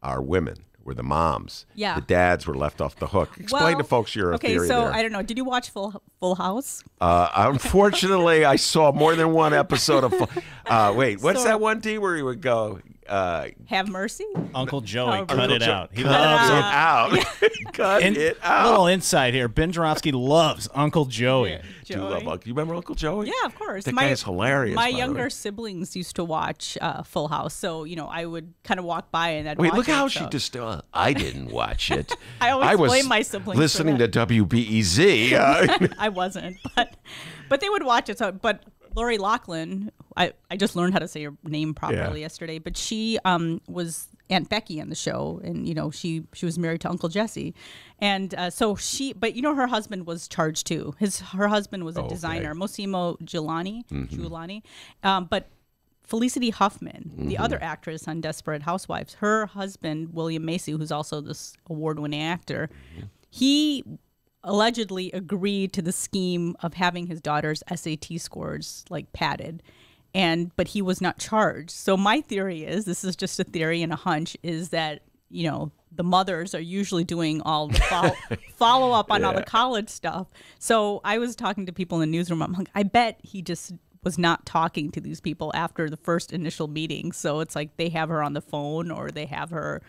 are women. Were the moms. Yeah. The dads were left off the hook. Explain to folks your theory so there. I don't know. Did you watch Full House? Unfortunately, I saw more than one episode of wait, what's that one D where he would go? Have mercy? Uncle Joey, cut it out. He loves it out. Cut it out. Little insight here. Ben Joravsky loves Uncle Joey. Yeah, Do you love Uncle? You remember Uncle Joey? Yeah, of course. That guy is hilarious. My younger siblings used to watch Full House, so I would kind of walk by and I'd wait. watch Look it, how so. she just. I didn't watch it. I always was blame my siblings. Listening to WBEZ. I wasn't, but they would watch it. So, but Lori Loughlin, I just learned how to say her name properly yesterday, but she was Aunt Becky on the show, and she was married to Uncle Jesse, and but her husband was charged too. Her husband was a designer, Massimo Giuliani, but Felicity Huffman, the other actress on Desperate Housewives, her husband William Macy, who's also this award-winning actor, he allegedly agreed to the scheme of having his daughter's SAT scores like padded, but he was not charged. So my theory is, this is just a theory and a hunch, is that the mothers are usually doing all the follow up on all the college stuff. So I was talking to people in the newsroom. I'm like, I bet he just was not talking to these people after the first initial meeting. So it's like they have her on the phone, or they have her,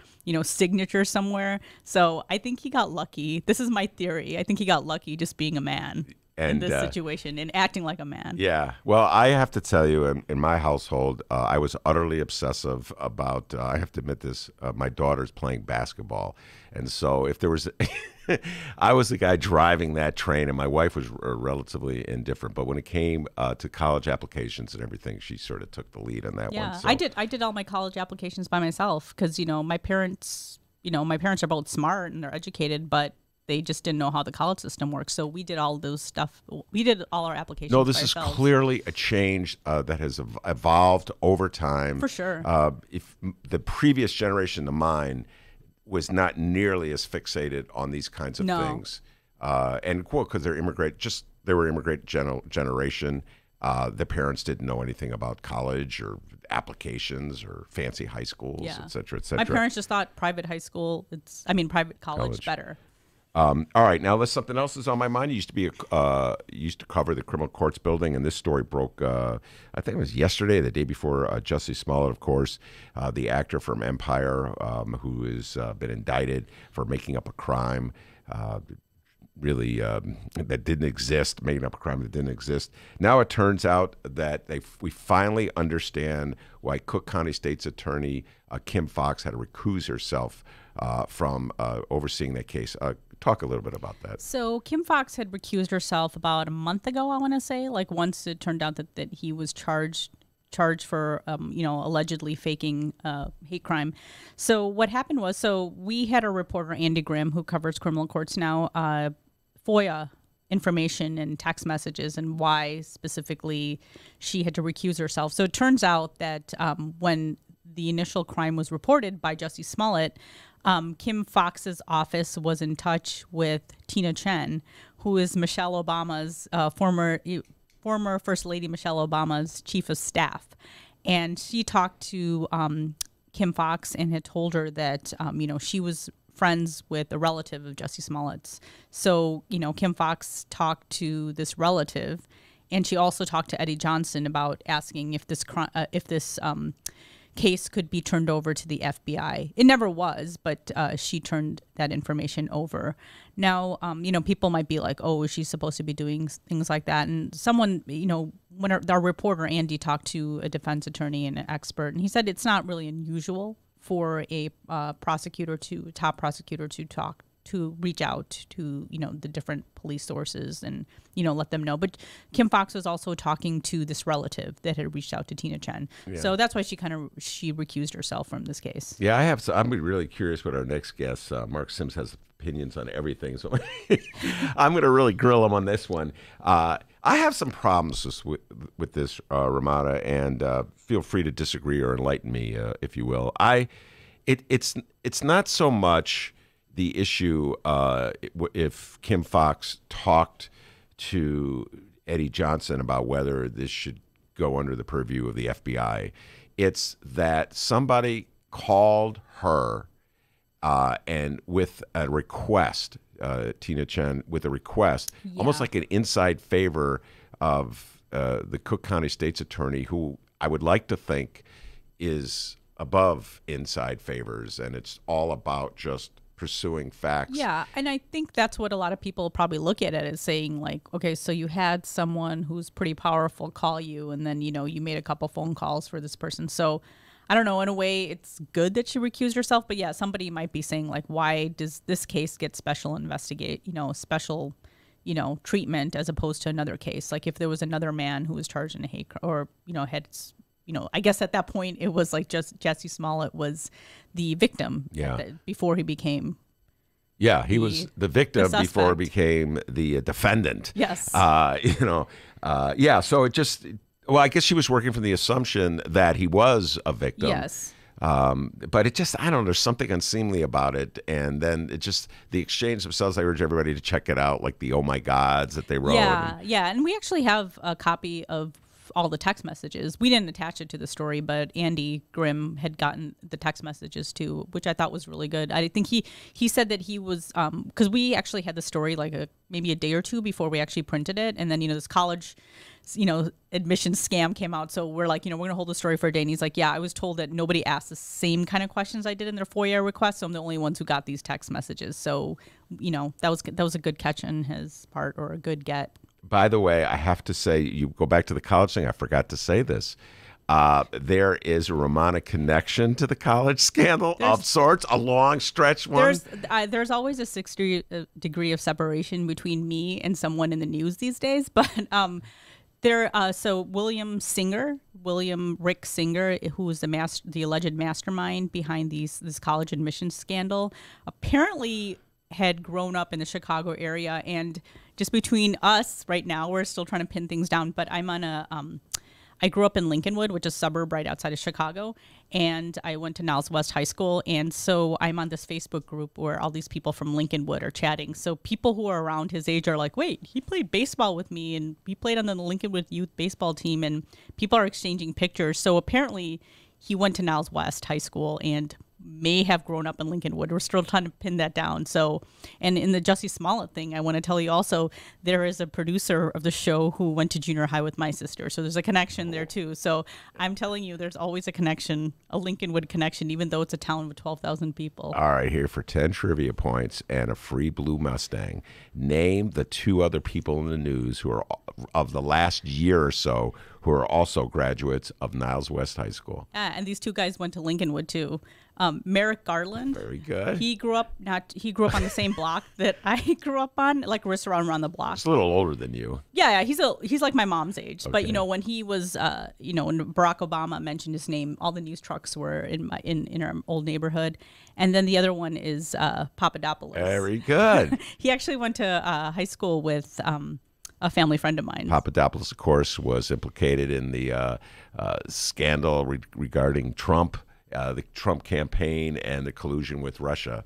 signature somewhere. So I think he got lucky. This is my theory. I think he got lucky just being a man in this situation and acting like a man. Yeah. Well, I have to tell you, in my household, I was utterly obsessive about, I have to admit this, my daughter's playing basketball. And so if there was... I was the guy driving that train, and my wife was relatively indifferent. But when it came to college applications and everything, she sort of took the lead on that one. Yeah, So. I did all my college applications by myself because my parents are both smart and they're educated, but they just didn't know how the college system works. So we did all those stuff. We did all our applications. No, this by is ourselves. clearly a change that has evolved over time. For sure. If the previous generation to mine was not nearly as fixated on these kinds of things, and quote, because they were immigrant generation. The parents didn't know anything about college or applications or fancy high schools, et cetera, et cetera. My parents just thought private private college better. All right, now let's something else is on my mind. Used to cover the criminal courts building, and this story broke. I think it was yesterday, the day before. Jussie Smollett, of course, the actor from Empire, who has been indicted for making up a crime, that didn't exist, making up a crime that didn't exist. Now it turns out that we finally understand why Cook County State's Attorney Kim Foxx had to recuse herself from overseeing that case. Talk a little bit about that. So Kim Foxx had recused herself about a month ago, I want to say, like once it turned out that he was charged for, allegedly faking hate crime. So what happened was, we had a reporter, Andy Grimm, who covers criminal courts now, FOIA information and text messages and why specifically she had to recuse herself. So it turns out that when the initial crime was reported by Jussie Smollett, Kim Foxx's office was in touch with Tina Chen, who is Michelle Obama's former First Lady Michelle Obama's chief of staff. And she talked to Kim Foxx and had told her that, she was friends with a relative of Jussie Smollett's. So, Kim Foxx talked to this relative, and she also talked to Eddie Johnson about asking if this case could be turned over to the FBI. It never was, but she turned that information over. Now, people might be like, oh, is she supposed to be doing things like that? And someone, when our reporter Andy talked to a defense attorney and an expert, and he said it's not really unusual for a top prosecutor to reach out to, the different police sources and, let them know. But Kim Foxx was also talking to this relative that had reached out to Tina Chen. Yeah. So that's why she recused herself from this case. Yeah, I'm really curious what our next guest, Marc Sims, has opinions on everything. So I'm going to really grill him on this one. I have some problems with this, Rummana, and feel free to disagree or enlighten me, if you will. It's not so much the issue if Kim Foxx talked to Eddie Johnson about whether this should go under the purview of the FBI. It's that somebody called her and with a request, Tina Chen, with a request, almost like an inside favor of the Cook County State's Attorney, who I would like to think is above inside favors, and it's all about just pursuing facts. Yeah, and I think that's what a lot of people probably look at it as saying, like, okay, so you had someone who's pretty powerful call you, and then, you made a couple phone calls for this person. So I don't know, in a way, it's good that she recused herself, but yeah, somebody might be saying, like, why does this case get special treatment as opposed to another case. Like if there was another man who was charged in a hate crime or, I guess at that point it was like just Jesse Smollett was the victim before he became. Yeah, he was the victim before he became the defendant. Yes. Yeah, so it just, well, I guess she was working from the assumption that he was a victim. Yes. But it just, I don't know, there's something unseemly about it. And then it just, the exchange themselves, I urge everybody to check it out, like the oh my gods that they wrote. Yeah, and we actually have a copy of all the text messages. We didn't attach it to the story, but Andy Grimm had gotten the text messages too, which I thought was really good. I think he said that he was, because we actually had the story like maybe a day or two before we actually printed it. And then, this college admission scam came out. So we're like, we're going to hold the story for a day. And he's like, yeah, I was told that nobody asked the same kind of questions I did in their FOIA request. So I'm the only ones who got these text messages. So, that was a good catch on his part, or a good get. By the way, I have to say, you go back to the college thing. I forgot to say this. There is a Rummana connection to the college scandal of sorts, a long stretch one. There's always a 6-degree of separation between me and someone in the news these days. But so William Rick Singer, who was the alleged mastermind behind this college admissions scandal, apparently had grown up in the Chicago area. And just between us right now, we're still trying to pin things down, but I'm on I grew up in Lincolnwood, which is a suburb right outside of Chicago, and I went to Niles West High School, and so I'm on this Facebook group where all these people from Lincolnwood are chatting. So people who are around his age are like, wait, he played baseball with me, and he played on the Lincolnwood youth baseball team, and people are exchanging pictures. So apparently he went to Niles West High School and may have grown up in Lincolnwood. We're still trying to pin that down. So, and in the Jussie Smollett thing, I want to tell you also, there is a producer of the show who went to junior high with my sister. So there's a connection there too. So I'm telling you, there's always a connection, a Lincolnwood connection, even though it's a town with 12,000 people. All right, here for 10 trivia points and a free blue Mustang. Name the 2 other people in the news who are of the last year or so who are also graduates of Niles West High School. And these 2 guys went to Lincolnwood too. Merrick Garland. Very good. He grew up on the same block that I grew up on, like around the block. He's a little older than you. Yeah, he's like my mom's age. Okay. But when he was when Barack Obama mentioned his name, all the news trucks were in our old neighborhood. And then the other one is Papadopoulos. Very good. He actually went to high school with a family friend of mine. Papadopoulos, of course, was implicated in the scandal regarding Trump. The Trump campaign and the collusion with Russia.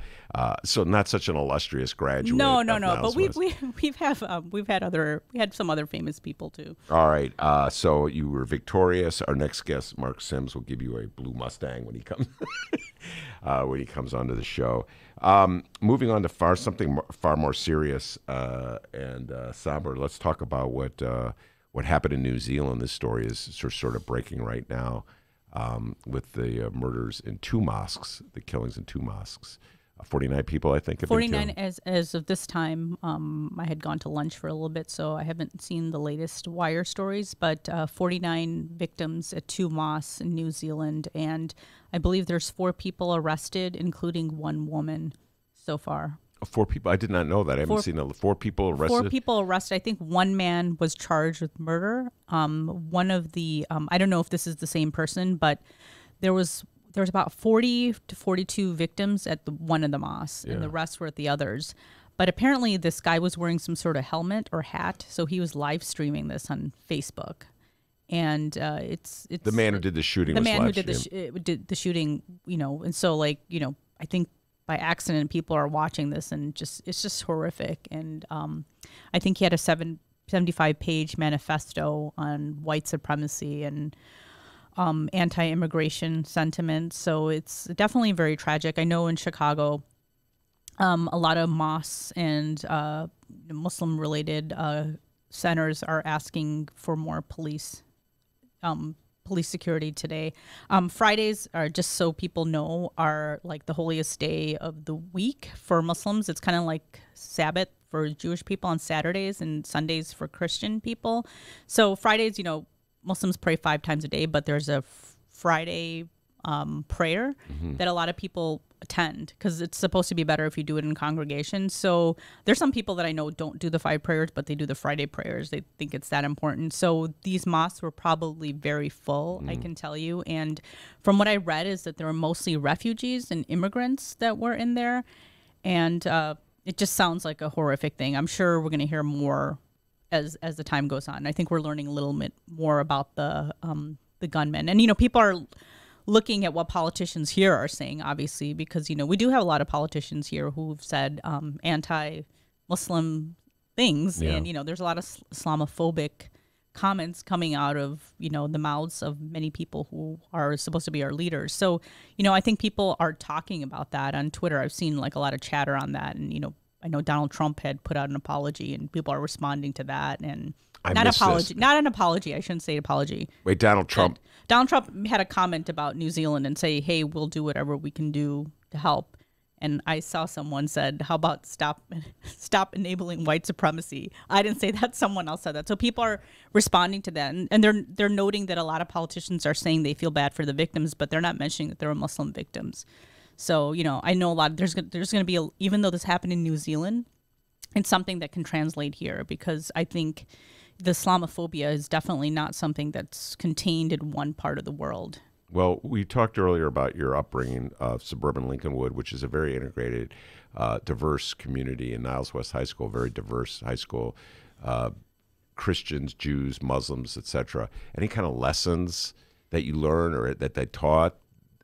So not such an illustrious graduate. No. But we had some other famous people too. All right. So you were victorious. Our next guest, Marc Sims, will give you a blue Mustang when he comes onto the show. Moving on to something far more serious and somber. Let's talk about what happened in New Zealand. This story is sort of breaking right now. With the murders in 2 mosques, the killings in 2 mosques. 49 people, I think, have 49 been killed. as of this time. I had gone to lunch for a little bit, so I haven't seen the latest wire stories, but 49 victims at 2 mosques in New Zealand, and I believe there's 4 people arrested, including 1 woman so far. 4 people? I did not know that. I haven't seen 4 people arrested. 4 people arrested. I think 1 man was charged with murder. One of the I don't know if this is the same person, but there was about 40 to 42 victims at one of the mosques, and the rest were at the others. But apparently, this guy was wearing some sort of helmet or hat, so he was live streaming this on Facebook. And it's the man who did the shooting. The was man live who did the shooting. And so I think. By accident, people are watching this, and it's just horrific. And I think he had a 75-page manifesto on white supremacy and anti-immigration sentiment. So it's definitely very tragic. I know in Chicago, a lot of mosques and Muslim-related centers are asking for more police security today. Fridays are, just so people know, are like the holiest day of the week for Muslims. It's kind of like Sabbath for Jewish people on Saturdays, and Sundays for Christian people. So Fridays, Muslims pray 5 times a day, but there's a Friday prayer that a lot of people attend, because it's supposed to be better if you do it in congregation. So there's some people that I know don't do the 5 prayers, but they do the Friday prayers. They think it's that important. So these mosques were probably very full, I can tell you. And from what I read is that there were mostly refugees and immigrants that were in there. And it just sounds like a horrific thing. I'm sure we're going to hear more as the time goes on. I think we're learning a little bit more about the gunmen. And, people are looking at what politicians here are saying, obviously, because, we do have a lot of politicians here who've said anti-Muslim things. Yeah. And, there's a lot of Islamophobic comments coming out of, the mouths of many people who are supposed to be our leaders. So, I think people are talking about that on Twitter. I've seen like a lot of chatter on that. And, I know Donald Trump had put out an apology and people are responding to that. And not an apology. I shouldn't say apology. Wait, Donald Trump had a comment about New Zealand and say, hey, we'll do whatever we can do to help. And I saw someone said, how about stop enabling white supremacy? I didn't say that. Someone else said that. So people are responding to that. And they're noting that a lot of politicians are saying they feel bad for the victims, but they're not mentioning that there were Muslim victims. So, I know a lot. There's going to be, even though this happened in New Zealand, it's something that can translate here, because I think the Islamophobia is definitely not something that's contained in one part of the world. Well, we talked earlier about your upbringing of suburban Lincolnwood, which is a very integrated, diverse community in Niles West High School, very diverse high school, Christians, Jews, Muslims, etc. Any kind of lessons that you learned or that they taught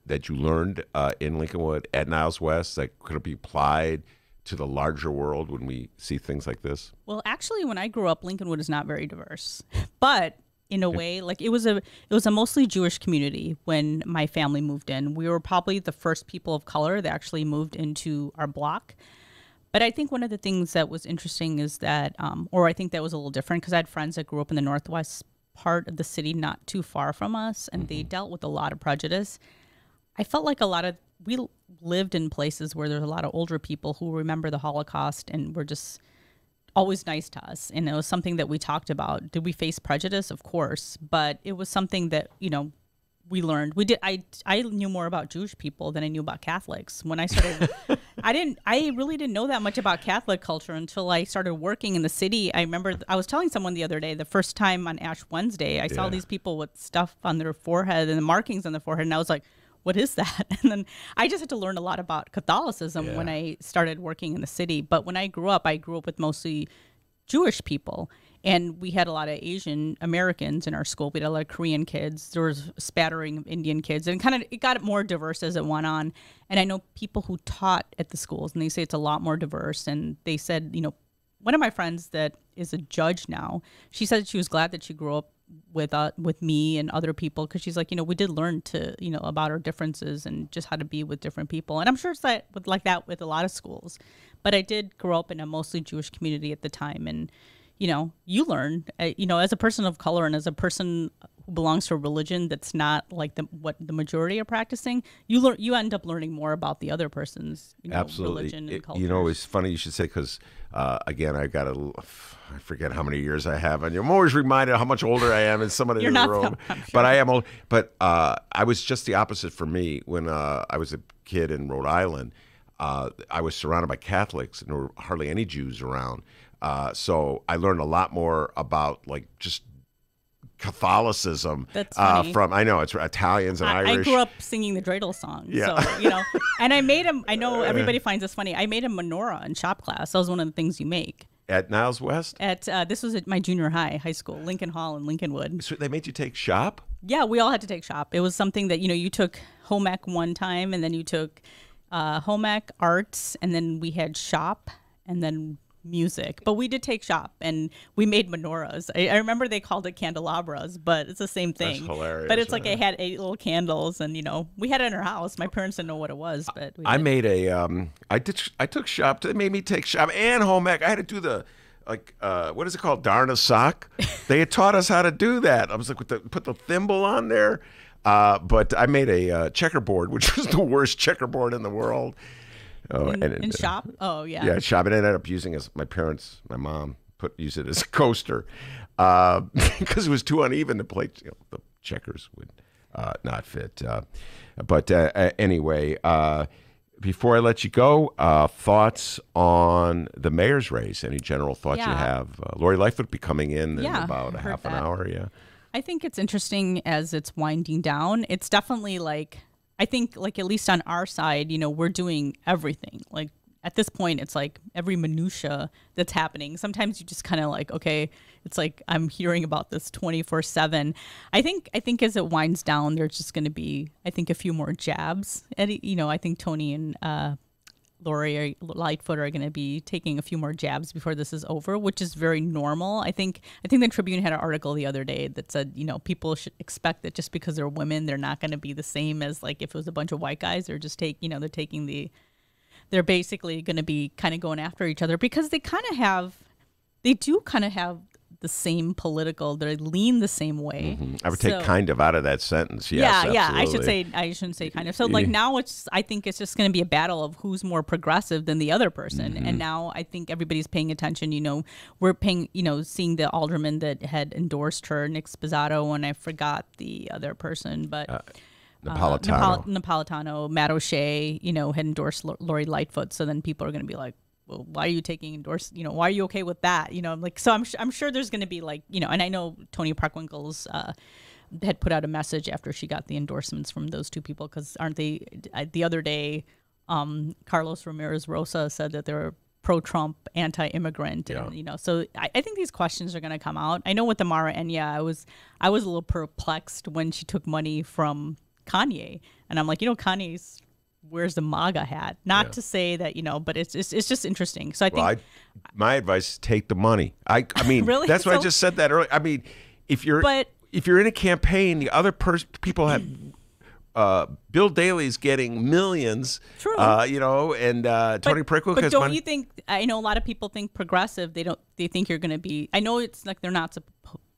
that you learned in Lincolnwood at Niles West that could be applied to the larger world when we see things like this? Well, actually, when I grew up, Lincolnwood is not very diverse, but in a way, like it was a mostly Jewish community when my family moved in. We were probably the first people of color that actually moved into our block. But I think one of the things that was interesting is that, or I think that was a little different, because I had friends that grew up in the northwest part of the city, not too far from us, and they dealt with a lot of prejudice. I felt like we lived in places where there's a lot of older people who remember the Holocaust and were just always nice to us. And it was something that we talked about. Did we face prejudice? Of course. But it was something that, we learned. I knew more about Jewish people than I knew about Catholics. When I started, I really didn't know that much about Catholic culture until I started working in the city. I remember I was telling someone the other day, the first time on Ash Wednesday, I saw these people with stuff on their forehead and the markings on the forehead. And I was like, what is that? And then I just had to learn a lot about Catholicism when I started working in the city. But when I grew up with mostly Jewish people. And we had a lot of Asian Americans in our school. We had a lot of Korean kids. There was a spattering of Indian kids. And it got more diverse as it went on. And I know people who taught at the schools, and they say it's a lot more diverse. And they said, one of my friends that is a judge now, she said she was glad that she grew up with me and other people, because she's like, we did learn to, about our differences and just how to be with different people. And I'm sure it's like that with a lot of schools. But I did grow up in a mostly Jewish community at the time. And, you learn, as a person of color and as a person who belongs to a religion that's not like what the majority are practicing, you end up learning more about the other person's religion and culture. It's funny you should say, because again, I forget how many years I have, and I'm always reminded how much older I am in somebody in the room. Sure. But I am old. But I was just the opposite for me when I was a kid in Rhode Island. I was surrounded by Catholics, and there were hardly any Jews around. So I learned a lot more about just Catholicism. That's funny. I know it's Italians and Irish. I grew up singing the dreidel song. Yeah. So, and I made him, I know everybody finds this funny. I made a menorah in shop class. That was one of the things you make. At Niles West? This was at my junior high school, Lincoln Hall in Lincolnwood. So they made you take shop? Yeah, we all had to take shop. It was something that, you took home ec one time, and then you took home ec, arts, and then we had shop, and then music. But we did take shop, and we made menorahs. I remember they called it candelabras, but it's the same thing. That's hilarious. But it's like I had 8 little candles, and we had it in our house. My parents didn't know what it was, but I made I took shop. They made me take shop and home ec. I had to do the what is it called? Darn a sock. They had taught us how to do that. I was like, put the thimble on there. But I made a checkerboard, which was the worst checkerboard in the world. Oh, in shop? Oh, yeah. Yeah, shop. And I ended up using my mom used it as a coaster because it was too uneven to play the checkers with. not fit. But anyway, before I let you go, thoughts on the mayor's race? Any general thoughts you have? Lori Lighfoot will be coming in about a half an hour. Yeah. I think it's interesting as it's winding down. It's definitely like, I think like at least on our side, you know, we're doing everything. Like at this point, it's like every minutia that's happening. Sometimes you just kind of like, okay, it's like I'm hearing about this 24/7. I think as it winds down, there's just going to be, I think, a few more jabs. And, you know, I think Tony and Lori Lightfoot are going to be taking a few more jabs before this is over, which is very normal. I think the Tribune had an article the other day that said, you know, people should expect that just because they're women, they're not going to be the same as like if it was a bunch of white guys. They're just they're basically going to be kind of going after each other because they do kind of have the same they lean the same way. I would take kind of out of that sentence. Yes, yeah. I shouldn't say kind of. So like now I think it's just going to be a battle of who's more progressive than the other person. And now I think everybody's paying attention. You know, we're paying, you know, seeing the alderman that had endorsed her, Nick Spizzato, and I forgot the other person, but Napolitano, Matt O'Shea, you know, had endorsed Lori Lightfoot. So then people are going to be like, well, why are you why are you okay with that? You know, like, so I'm sure there's going to be like, you know, and I know Tony Preckwinkle's had put out a message after she got the endorsements from those two people, because aren't they, the other day, Carlos Ramirez Rosa said that they're pro-Trump, anti-immigrant, and, you know, so I think these questions are going to come out. I know with the Mara Enya, I was a little perplexed when she took money from Kanye, and I'm like, you know, Kanye's wears the MAGA hat. Not to say that, you know, but it's just interesting. So I think my advice is take the money. I mean, really? That's what I just said that earlier. I mean, if you're in a campaign, the other people have Bill Daley's getting millions. True. You know, and Tony Preckwinkle has money. But don't you think? I know a lot of people think progressive. They think you're going to be. I know it's like they're not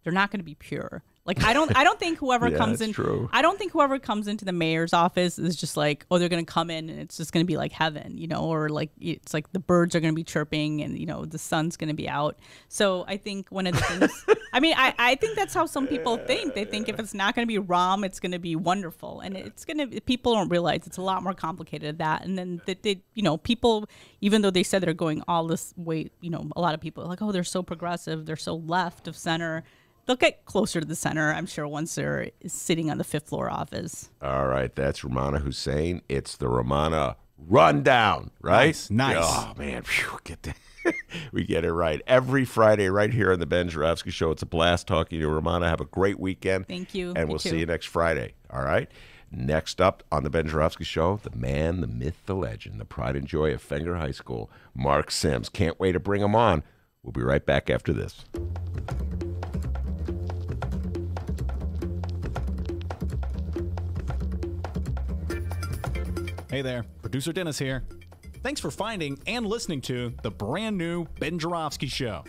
going to be pure. Like I don't think whoever comes in. True. I don't think whoever comes into the mayor's office is just like, oh, they're going to come in and it's just going to be like heaven, you know, or like it's like the birds are going to be chirping and, you know, the sun's going to be out. So I think one of the things, I mean, I think that's how some people think. They think if it's not going to be Rom, it's going to be wonderful, and people don't realize it's a lot more complicated than that. And then they, you know, people, even though they said they're going all this way, you know, a lot of people are like, oh, they're so progressive, they're so left of center. They'll get closer to the center, I'm sure, once they're sitting on the 5th floor office. All right, that's Rummana Hussain. It's the Rummana Rundown, right? Nice. Oh, man, get that. We get it right. Every Friday right here on the Ben Joravsky Show. It's a blast talking to Rummana. Have a great weekend. Thank you. And we'll see you next Friday, all right? Next up on the Ben Joravsky Show, the man, the myth, the legend, the pride and joy of Fenger High School, Marc Sims. Can't wait to bring him on. We'll be right back after this. Hey there, producer Dennis here. Thanks for finding and listening to the brand new Ben Joravsky Show.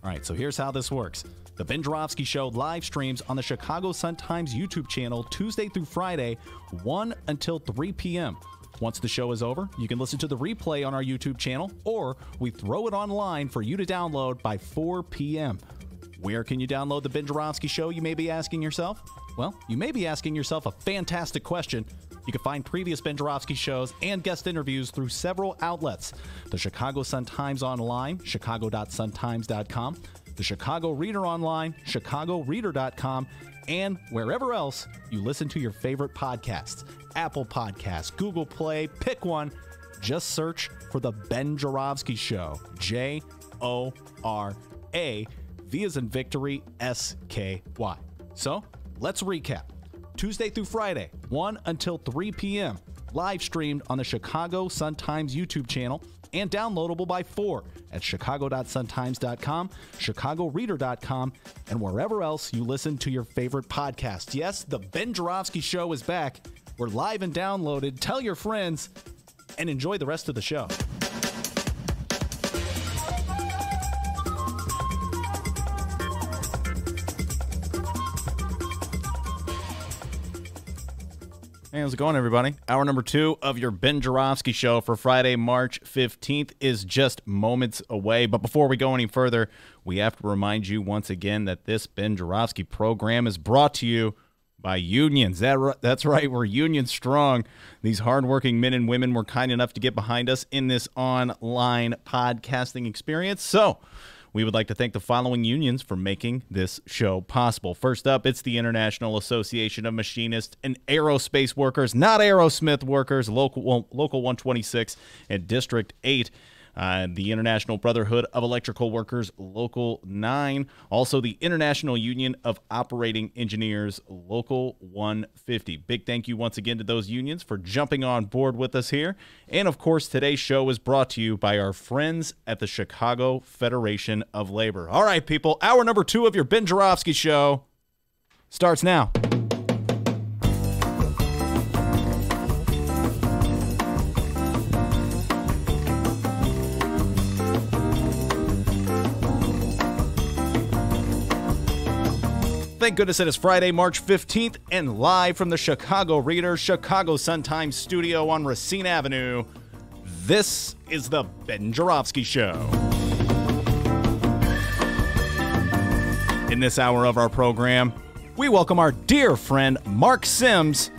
All right, so here's how this works. The Ben Joravsky Show live streams on the Chicago Sun-Times YouTube channel Tuesday through Friday, 1 until 3 p.m. Once the show is over, you can listen to the replay on our YouTube channel, or we throw it online for you to download by 4 p.m. Where can you download the Ben Joravsky Show, you may be asking yourself? Well, you may be asking yourself a fantastic question. You can find previous Ben Joravsky shows and guest interviews through several outlets. The Chicago Sun-Times Online, chicago.suntimes.com, the Chicago Reader Online, chicagoreader.com, and wherever else you listen to your favorite podcasts. Apple Podcasts, Google Play, pick one. Just search for The Ben Joravsky Show. J-O-R-A, V as in victory, S-K-Y. So, let's recap. Tuesday through Friday, 1 until 3 p.m. Live streamed on the Chicago Sun-Times YouTube channel and downloadable by 4 at chicago.suntimes.com, chicagoreader.com, and wherever else you listen to your favorite podcast. Yes, the Ben Joravsky Show is back. We're live and downloaded. Tell your friends and enjoy the rest of the show. Hey, how's it going, everybody? Hour number 2 of your Ben Joravsky Show for Friday, March 15th is just moments away. But before we go any further, we have to remind you once again that this Ben Joravsky program is brought to you by unions. That's right. We're union strong. These hardworking men and women were kind enough to get behind us in this online podcasting experience. So we would like to thank the following unions for making this show possible. First up, it's the International Association of Machinists and Aerospace Workers, not Aerosmith workers, Local 126 and District 8. The International Brotherhood of Electrical Workers, Local 9. Also, the International Union of Operating Engineers, Local 150. Big thank you once again to those unions for jumping on board with us here. And, of course, today's show is brought to you by our friends at the Chicago Federation of Labor. All right, people, hour number 2 of your Ben Joravsky Show starts now. Thank goodness it is Friday, March 15th, and live from the Chicago Reader, Chicago Sun-Times studio on Racine Avenue, this is the Ben Joravsky Show. In this hour of our program, we welcome our dear friend, Marc Sims,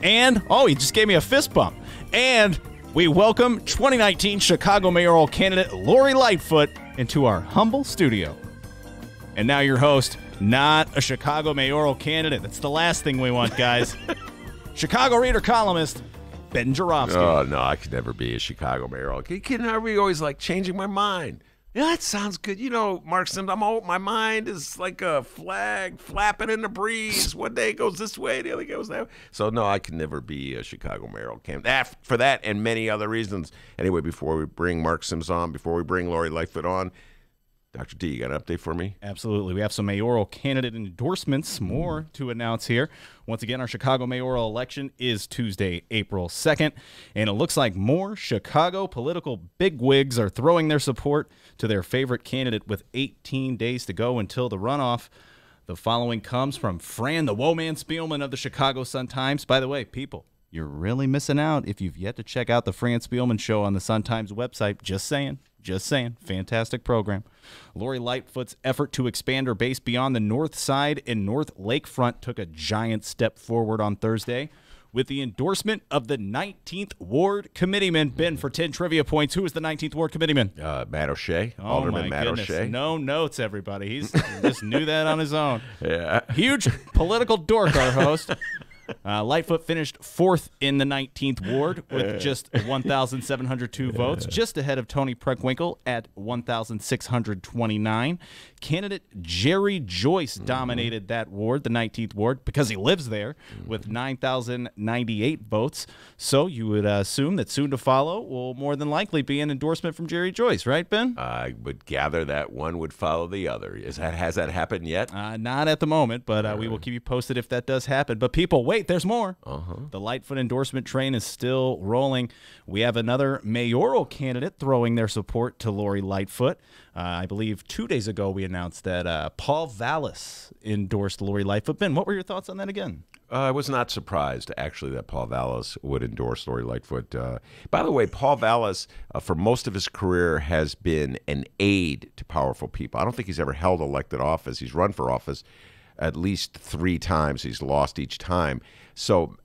and, oh, he just gave me a fist bump, and we welcome 2019 Chicago mayoral candidate Lori Lightfoot into our humble studio. And now your host, not a Chicago mayoral candidate. That's the last thing we want, guys. Chicago Reader columnist, Ben Joravsky. Oh, no, I could never be a Chicago mayoral. Are we always like changing my mind? Yeah, that sounds good. You know, Marc Sims, my mind is like a flag flapping in the breeze. One day it goes this way, the other goes that way. So, no, I could never be a Chicago mayoral candidate. For that and many other reasons. Anyway, before we bring Marc Sims on, before we bring Lori Lighfoot on, Dr. D, you got an update for me? Absolutely. We have some mayoral candidate endorsements, more to announce here. Once again, our Chicago mayoral election is Tuesday, April 2nd, and it looks like more Chicago political bigwigs are throwing their support to their favorite candidate with 18 days to go until the runoff. The following comes from Fran, the Woman Spielman of the Chicago Sun-Times. By the way, people, you're really missing out if you've yet to check out the Fran Spielman Show on the Sun-Times website. Just saying. Fantastic program. Lori Lightfoot's effort to expand her base beyond the North Side and North Lakefront took a giant step forward on Thursday with the endorsement of the 19th Ward Committeeman. Ben, for 10 trivia points, who is the 19th Ward Committeeman? Matt O'Shea. Alderman Matt O'Shea. No notes, everybody. He just knew that on his own. Yeah. Huge political dork, our host. Lightfoot finished 4th in the 19th Ward with just 1,702 votes, just ahead of Tony Preckwinkle at 1,629. Candidate Jerry Joyce dominated that ward, the 19th Ward, because he lives there, with 9,098 votes. So you would assume that soon to follow will more than likely be an endorsement from Jerry Joyce, right, Ben? I would gather that one would follow the other. Has that happened yet? Not at the moment, but we will keep you posted if that does happen. But people, wait, there's more. The Lightfoot endorsement train is still rolling. We have another mayoral candidate throwing their support to Lori Lightfoot. I believe 2 days ago we announced that Paul Vallis endorsed Lori Lightfoot. Ben, what were your thoughts on that again? I was not surprised, actually, that Paul Vallis would endorse Lori Lightfoot. By the way, Paul Vallis, for most of his career, has been an aide to powerful people. I don't think he's ever held elected office. He's run for office at least 3 times. He's lost each time. So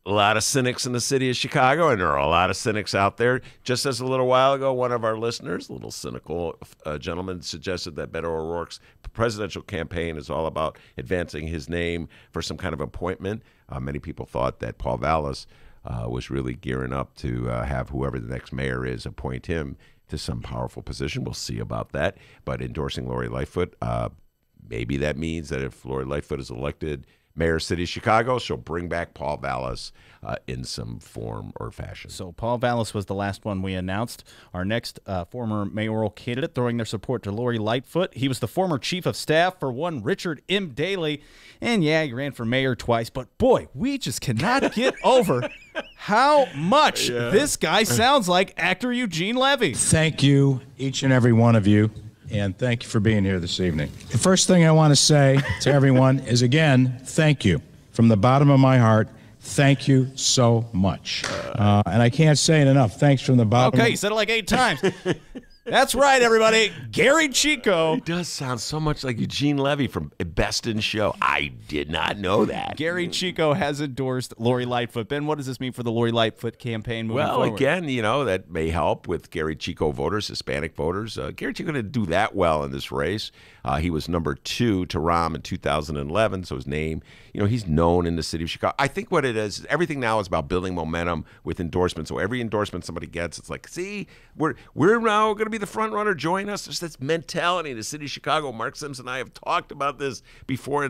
a lot of cynics in the city of Chicago, and there are a lot of cynics out there. Just as a little while ago, one of our listeners, a little cynical gentleman, suggested that Beto O'Rourke's presidential campaign is all about advancing his name for some kind of appointment. Many people thought that Paul Vallis was really gearing up to have whoever the next mayor is appoint him to some powerful position. We'll see about that. But endorsing Lori Lightfoot, maybe that means that if Lori Lightfoot is elected mayor of the city of Chicago, she'll bring back Paul Vallis in some form or fashion. So Paul Vallis was the last one we announced. Our next former mayoral candidate throwing their support to Lori Lightfoot. He was the former chief of staff for one Richard M. Daley. And yeah, he ran for mayor twice. But boy, we just cannot get over how much this guy sounds like actor Eugene Levy. Thank you, each and every one of you. And thank you for being here this evening. The first thing I want to say to everyone is, again, thank you. From the bottom of my heart, thank you so much. And I can't say it enough. Thanks from the bottom. Okay, you said it like 8 times. That's right, everybody. Gary Chico. He does sound so much like Eugene Levy from Best in Show. I did not know that. Gary Chico has endorsed Lori Lightfoot. Ben, what does this mean for the Lori Lightfoot campaign moving forward? Well, again, that may help with Gary Chico voters, Hispanic voters. Gary Chico didn't do that well in this race. He was number 2 to Rahm in 2011, so his name, he's known in the city of Chicago. I think what it is, everything now is about building momentum with endorsements. So every endorsement somebody gets, it's like, see, we're now going to be the front runner. Join us. There's this mentality in the city of Chicago. Marc Sims and I have talked about this before.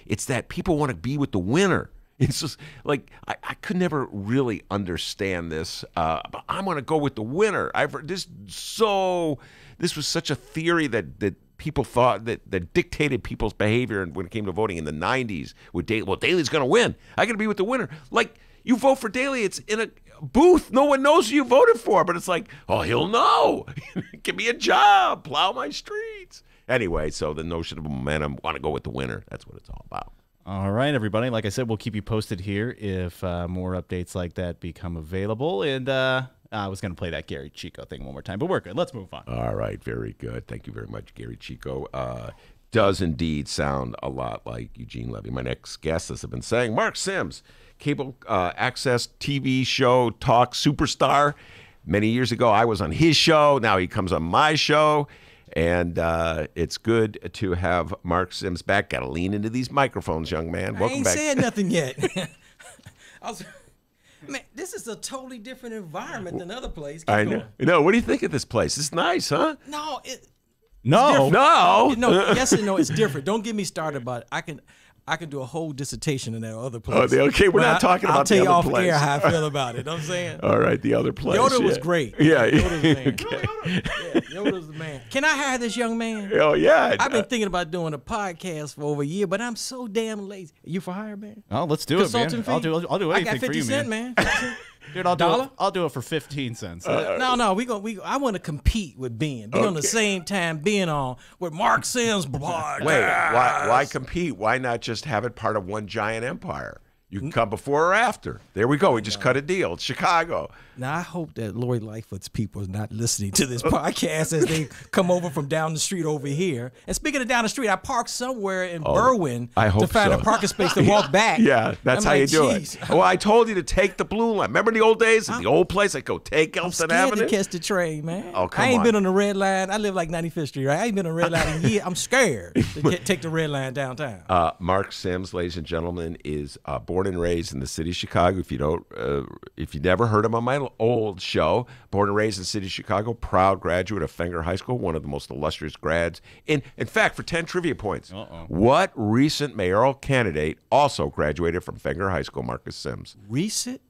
It's that people want to be with the winner. It's just like I could never really understand this, but I'm going to go with the winner. I've heard this was such a theory that people thought that dictated people's behavior when it came to voting in the 90s. With Daley's going to win. I got to be with the winner. Like, you vote for Daley, it's in a booth. No one knows who you voted for, but it's like, oh, he'll know. Give me a job. Plow my streets. Anyway, so the notion of momentum, want to go with the winner. That's what it's all about. All right, everybody. Like I said, we'll keep you posted here if more updates like that become available. And I was going to play that Gary Chico thing one more time, but we're good. Let's move on. All right, very good. Thank you very much, Gary Chico. Does indeed sound a lot like Eugene Levy. My next guest, as I've been saying, Marc Sims, cable access TV show talk superstar. Many years ago, I was on his show. Now he comes on my show. And it's good to have Marc Sims back. Got to lean into these microphones, young man. Welcome back. I ain't said nothing yet. Man, this is a totally different environment than other places. I know. What do you think of this place? It's nice, huh? No. No. Yes and no. It's different. Don't get me started about it. I can do a whole dissertation in that other place. Oh, okay. We're not talking about the other place. I'll tell you off air how I feel about it. I'm saying. All right, the other place. Yoda was great. Yeah. Yoda's the man. Okay. Yoda's the man. Can I hire this young man? Oh, yeah. I've been thinking about doing a podcast for over a year, but I'm so damn lazy. You for hire, man? Oh, let's do it, man. I'll do anything for you, man. I got 50 cents, man. Dude, I'll do it for 15 cents. No, I want to compete with Ben. Be on the same time being on with Marc Sims. Wait, why compete? Why not just have it part of one giant empire? You can come before or after. There we go. We just cut a deal. It's Chicago. Now, I hope that Lori Lightfoot's people is not listening to this podcast as they come over from down the street over here. And speaking of down the street, I parked somewhere in Berwyn to find a parking space to walk back. Yeah, that's how you do it. Well, I told you to take the blue line. Remember the old days at the old place? I go take Elson Avenue. I'm scared to catch the train, man. Oh, come on. I ain't been on the red line. I live like 95th Street, right? I ain't been on the red line in years. I'm scared to take the red line downtown. Marc Sims, ladies and gentlemen, is born and raised in the city of Chicago. If you never heard him on my old show, born and raised in the city of Chicago, proud graduate of Fenger High School, one of the most illustrious grads. In fact, for 10 trivia points, what recent mayoral candidate also graduated from Fenger High School, Marcus Sims? Recent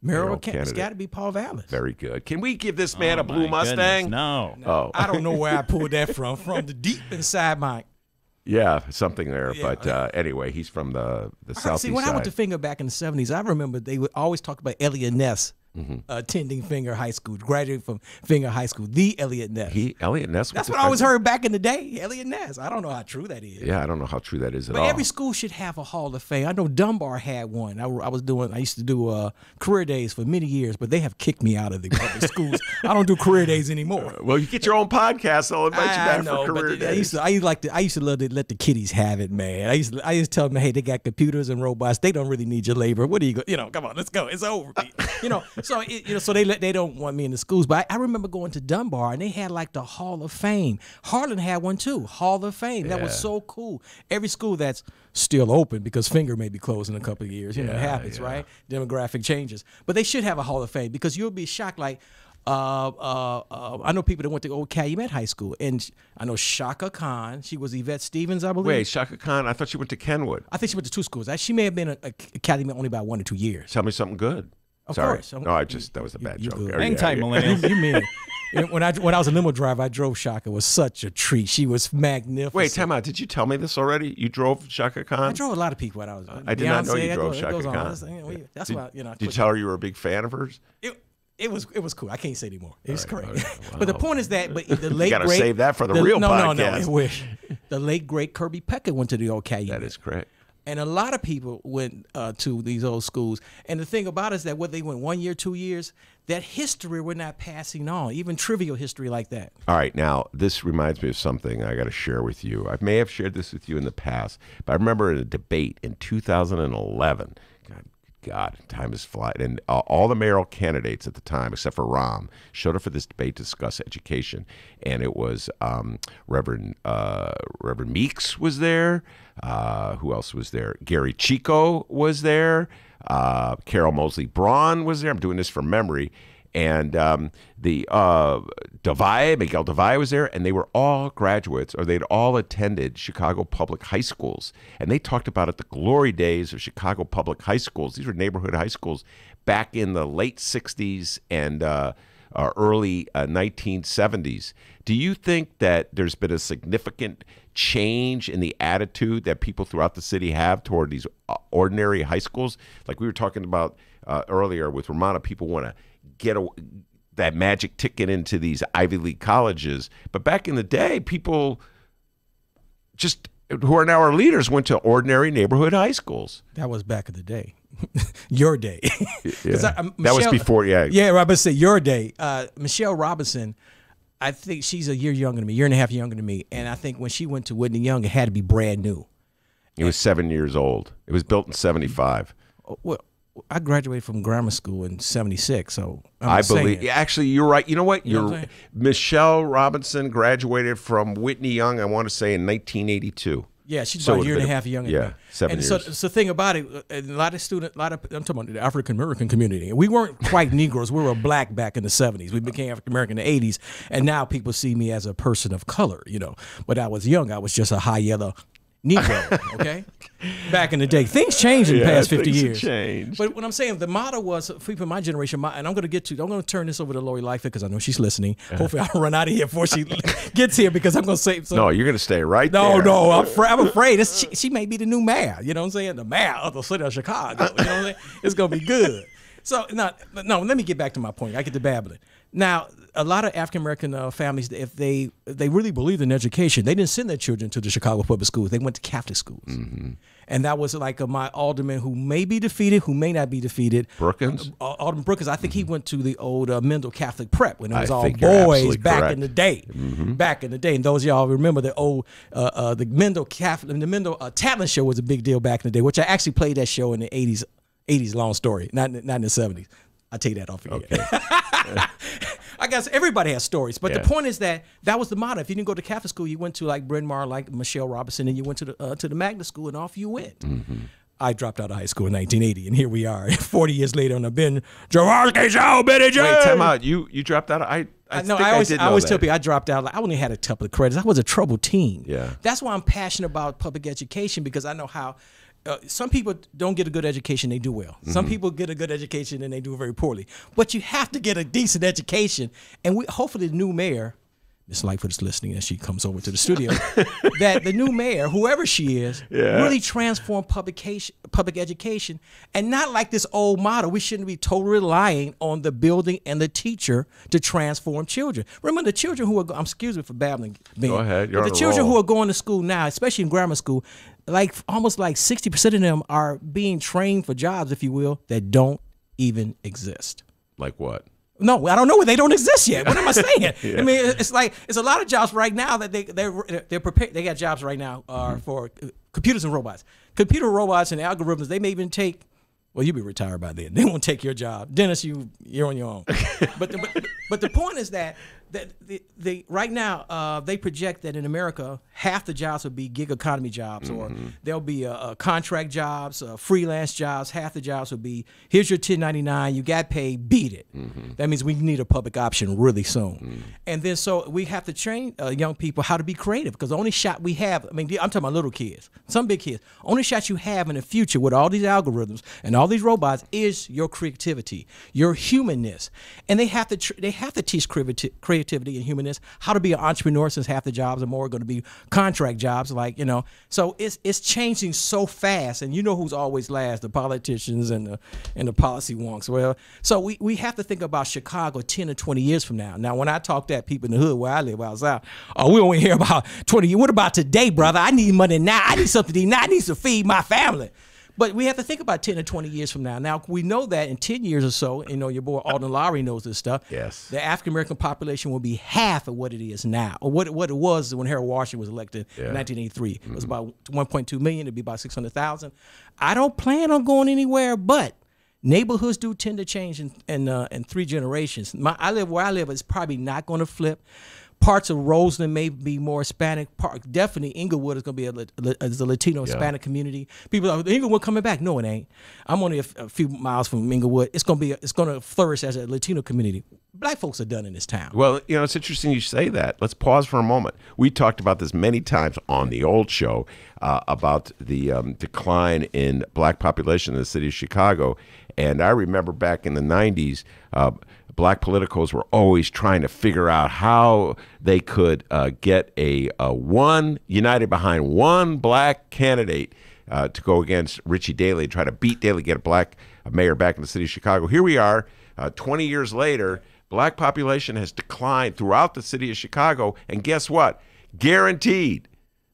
mayoral candidate? It's got to be Paul Vallis. Very good. Can we give this man a blue Mustang? Goodness, no. Oh. I don't know where I pulled that from the deep inside my... Yeah, something there. Yeah. But anyway, he's from the southeast side. When I went to Fenger back in the 70s, I remember they would always talk about Elliot Ness attending Fenger High School, graduating from Fenger High School, the Elliot Ness. Elliot Ness? That's what I always heard back in the day, Elliot Ness. I don't know how true that is. Yeah, I don't know how true that is at all. But every school should have a Hall of Fame. I know Dunbar had one. I used to do career days for many years, but they have kicked me out of the public schools. I don't do career days anymore. Well, you get your own podcast. I'll invite you back for career days. I used to love to let the kiddies have it, man. I used to tell them, hey, they got computers and robots. They don't really need your labor. What do you go? Come on, let's go. It's over. So they don't want me in the schools. But I remember going to Dunbar and they had like the Hall of Fame. Harlan had one too, Hall of Fame. Yeah. That was so cool. Every school that's still open because Fenger may be closed in a couple of years. It happens, right? Demographic changes. But they should have a Hall of Fame because you'll be shocked. Like I know people that went to Old Calumet High School, and I know Shaka Khan. She was Yvette Stevens, I believe. Wait, Shaka Khan? I thought she went to Kenwood. I think she went to 2 schools. She may have been at Calumet only about 1 or 2 years. Tell me something good. Of Sorry. course. No, that was a bad joke. Hang tight, millennials. You mean it. When I was a limo driver, I drove Shaka. It was such a treat. She was magnificent. Wait, time out. Did you tell me this already? You drove Shaka Khan? I drove a lot of people when I was. I did not know you drove Shaka Khan. That's why Did you tell her you were a big fan of hers? It was cool. I can't say anymore. It was great. Right. Wow. But the point is that, the late you gotta save that for the real podcast. No. I wish. The late great Kirby Peckett went to the Old Calumet. That is correct. And a lot of people went to these old schools. And the thing about it is that whether they went 1 year, 2 years, that history we're not passing on, even trivial history like that. All right, now this reminds me of something I got to share with you. I may have shared this with you in the past, but I remember in a debate in 2011. God, time is flying. And all the mayoral candidates at the time, except for Rahm, showed up for this debate to discuss education. And it was Reverend Meeks was there. Who else was there? Gary Chico was there. Carol Mosley Braun was there. I'm doing this from memory. And Miguel Devay was there, and they were all graduates, or they'd all attended Chicago public high schools. And they talked about it, the glory days of Chicago public high schools. These were neighborhood high schools back in the late 60s and early 1970s. Do you think that there's been a significant change in the attitude that people throughout the city have toward these ordinary high schools? Like we were talking about earlier with Romano, people want to get that magic ticket into these Ivy League colleges. But back in the day, people just who are now our leaders went to ordinary neighborhood high schools. That was back in the day. Your day. Yeah. That was before, yeah. Yeah, I would say your day. Michelle Robinson, I think she's a year younger than me, year and a half younger than me. And I think when she went to Whitney Young, it had to be brand new. It was 7 years old. It was built in 75. Well, I graduated from grammar school in 76, so I believe. Actually, you're right. You know what? Michelle Robinson graduated from Whitney Young, I want to say, in 1982. Yeah, she's about a year and a half younger than me. 7 years. So the thing about it, a lot of I'm talking about the African American community. We weren't quite Negroes. We were black back in the 70s. We became African American in the 80s, and now people see me as a person of color, you know. But I was young. I was just a high yellow Negro, okay? Back in the day. Things changed in the past 50 years. Changed. But what I'm saying, the motto was, for people in my generation, and I'm going to turn this over to Lori Lighfoot because I know she's listening. Hopefully I don't run out of here before she gets here because I'm going to say something. No, you're going to stay right there. No, I'm afraid. She may be the new mayor, you know what I'm saying? The mayor of the city of Chicago, you know what I'm saying? It's going to be good. So, no, let me get back to my point. I get to babbling. Now, a lot of African-American families, if they really believed in education, they didn't send their children to the Chicago public schools. They went to Catholic schools. Mm-hmm. And that was like my alderman who may be defeated, who may not be defeated. Brookins? Alderman Brookins. I think he went to the old Mendel Catholic Prep when it was all boys back in the day. Mm-hmm. Back in the day. And those of y'all remember the old, the Mendel Catholic, the Mendel talent show was a big deal back in the day, which I actually played that show in the 80s, long story, not in the 70s. I'll take that off again. Okay. I guess everybody has stories, but the point is that was the motto. If you didn't go to Catholic school, you went to like Bryn Mawr, like Michelle Robinson, and you went to the magnet school, and off you went. Mm-hmm. I dropped out of high school in 1980, and here we are, 40 years later on the Ben Joravsky Show, Benny J. Wait, time out. You dropped out. I always tell people I dropped out. Like, I only had a couple of credits. I was a troubled teen. Yeah. That's why I'm passionate about public education, because I know how. Some people don't get a good education, they do well. Mm-hmm. Some people get a good education and they do very poorly. But you have to get a decent education. And hopefully the new mayor, Ms. Lightfoot is listening as she comes over to the studio, that the new mayor, whoever she is, really transform public education. And not like this old model. We shouldn't be totally relying on the building and the teacher to transform children. Remember, the children who are, excuse me for babbling. Go ahead. The children who are going to school now, especially in grammar school, almost 60% of them are being trained for jobs, if you will, that don't even exist. Like what? No, I don't know. They don't exist yet. What am I saying? I mean, it's a lot of jobs right now that they're prepared. They got jobs right now for computers and robots. Computer robots and algorithms. They may even take. Well, you'll be retired by then. They won't take your job, Dennis. You're on your own. But the point is that right now they project that in America half the jobs will be gig economy jobs, or there'll be contract jobs, freelance jobs. Half the jobs will be, here's your 1099, you got paid, beat it. That means we need a public option really soon. And then so we have to train young people how to be creative, because the only shot we have, I mean, I'm talking about little kids, some big kids, only shot you have in the future with all these algorithms and all these robots is your creativity, your humanness. And they have to teach creativity creativity and humanness, how to be an entrepreneur, since half the jobs are more going to be contract jobs, like, you know. So it's changing so fast, and you know who's always last? The politicians and the policy wonks. Well, so we have to think about Chicago 10 or 20 years from now. Now, when I talk to that people in the hood where I live, outside, oh, we only hear about 20 years. What about today, brother? I need money now. I need something to eat now. I need to feed my family. But we have to think about 10 or 20 years from now. Now, we know that in 10 years or so, you know, your boy Alden Lowry knows this stuff. Yes. The African-American population will be half of what it is now, or what it was when Harold Washington was elected in 1983. It was about 1.2 million. It'd be about 600,000. I don't plan on going anywhere, but neighborhoods do tend to change in 3 generations. Where I live, it's probably not going to flip. Parts of Roseland may be more Hispanic. Definitely Inglewood is going to be a Latino Hispanic community. People are, Inglewood coming back. No, it ain't. I'm only a few miles from Inglewood. It's going to flourish as a Latino community. Black folks are done in this town. Well, you know, it's interesting you say that. Let's pause for a moment. We talked about this many times on the old show about the decline in black population in the city of Chicago. And I remember back in the 90s, black politicos were always trying to figure out how they could get united behind one black candidate to go against Richie Daley and try to beat Daley, get a black mayor back in the city of Chicago. Here we are, 20 years later, black population has declined throughout the city of Chicago, and guess what? Guaranteed,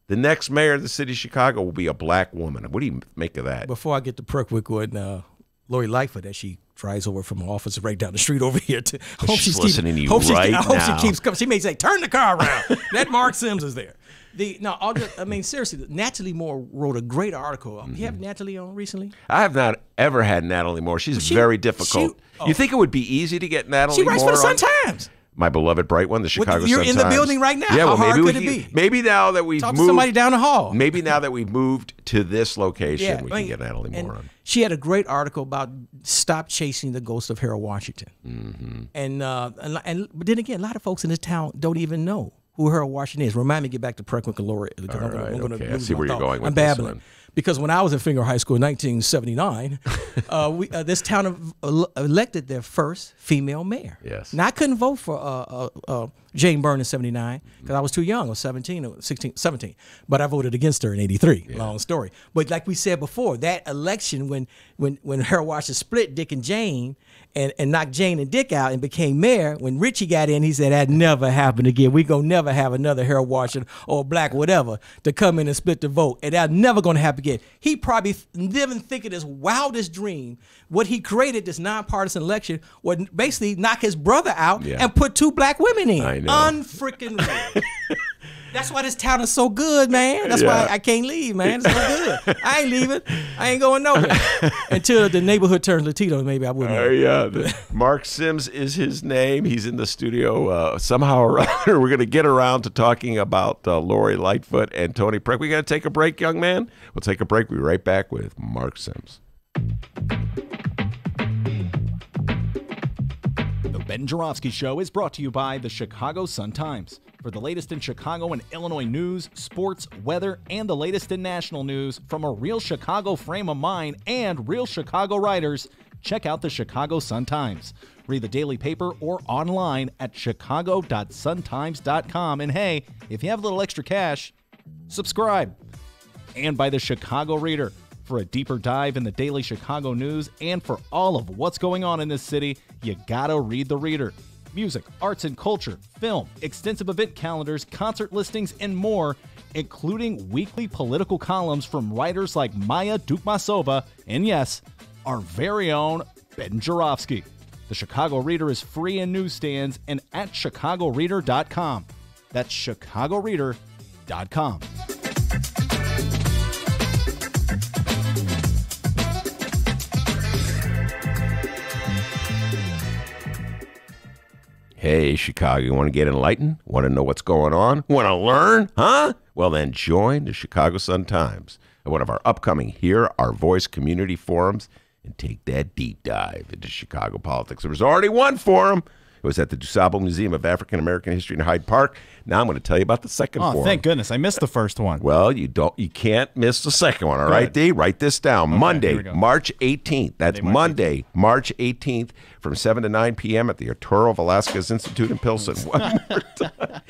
the next mayor of the city of Chicago will be a black woman. What do you make of that? Before I get to Perkwick and Lori Lighfoot, as she drives over from her office right down the street over here. She's listening to you right now. I hope she keeps coming. She may say, turn the car around. That Marc Sims is there. Seriously, Natalie Moore wrote a great article. You have Natalie on recently? I have not ever had Natalie Moore. She's very difficult. You think it would be easy to get Natalie Moore? She writes for the Sun-Times. My beloved bright one, the Chicago Sun-Times. You're in the building right now. Yeah, well, How hard could it be? Maybe now that we've Talk moved, to somebody down the hall. Maybe now that we've moved to this location, we can get Natalie Moore on. She had a great article about stop chasing the ghost of Harold Washington. But then again, a lot of folks in this town don't even know who Harold Washington is. Remind me to get back to Perkwick and Lori. All right, okay. I see where you're going with I'm this babbling. one. Because when I was in Finger High School in 1979, this town elected their first female mayor. Yes. Now, I couldn't vote for Jane Byrne in 79 because I was too young. I was 17 or 16, 17. But I voted against her in 83. Yeah. Long story. But like we said before, that election when Harold Washington split Dick and Jane and knocked Jane and Dick out and became mayor, when Richie got in, he said, that never happened again. We're going to never have another Harold Washington or black whatever to come in and split the vote. And that's never going to happen again. He probably didn't think of his wildest dream. What he created, this nonpartisan election, was basically knock his brother out and put 2 black women in. I know. Unfreaking real. That's why this town is so good, man. That's why I can't leave, man. It's so good. I ain't leaving. I ain't going nowhere. Until the neighborhood turns Latino, maybe I wouldn't. Marc Sims is his name. He's in the studio somehow or other. We're going to get around to talking about Lori Lightfoot and Tony Preck. We got to take a break, young man. We'll take a break. We'll be right back with Marc Sims. The Ben Joravsky Show is brought to you by the Chicago Sun-Times. For the latest in Chicago and Illinois news, sports, weather, and the latest in national news from a real Chicago frame of mind and real Chicago writers, check out the Chicago Sun-Times. Read the daily paper or online at chicago.suntimes.com. And hey, if you have a little extra cash, subscribe. And by the Chicago Reader. For a deeper dive in the daily Chicago news and for all of what's going on in this city, you gotta read the Reader. Music, arts and culture, film, extensive event calendars, concert listings, and more, including weekly political columns from writers like Maya Dukmasova and, yes, our very own Ben Joravsky. The Chicago Reader is free in newsstands and at chicagoreader.com. That's chicagoreader.com. Hey, Chicago, you want to get enlightened? Want to know what's going on? Want to learn? Huh? Well, then join the Chicago Sun-Times at one of our upcoming Hear Our Voice community forums and take that deep dive into Chicago politics. There's already one forum. It was at the DuSable Museum of African American History in Hyde Park. Now I'm going to tell you about the second forum. Oh, thank goodness. I missed the first one. Well, you can't miss the second one, all right, D? Write this down. Okay, Monday, here we go. March 18th. That's Monday, March 18th from 7 to 9 p.m. at the Arturo Velasquez Institute in Pilsen. One more time.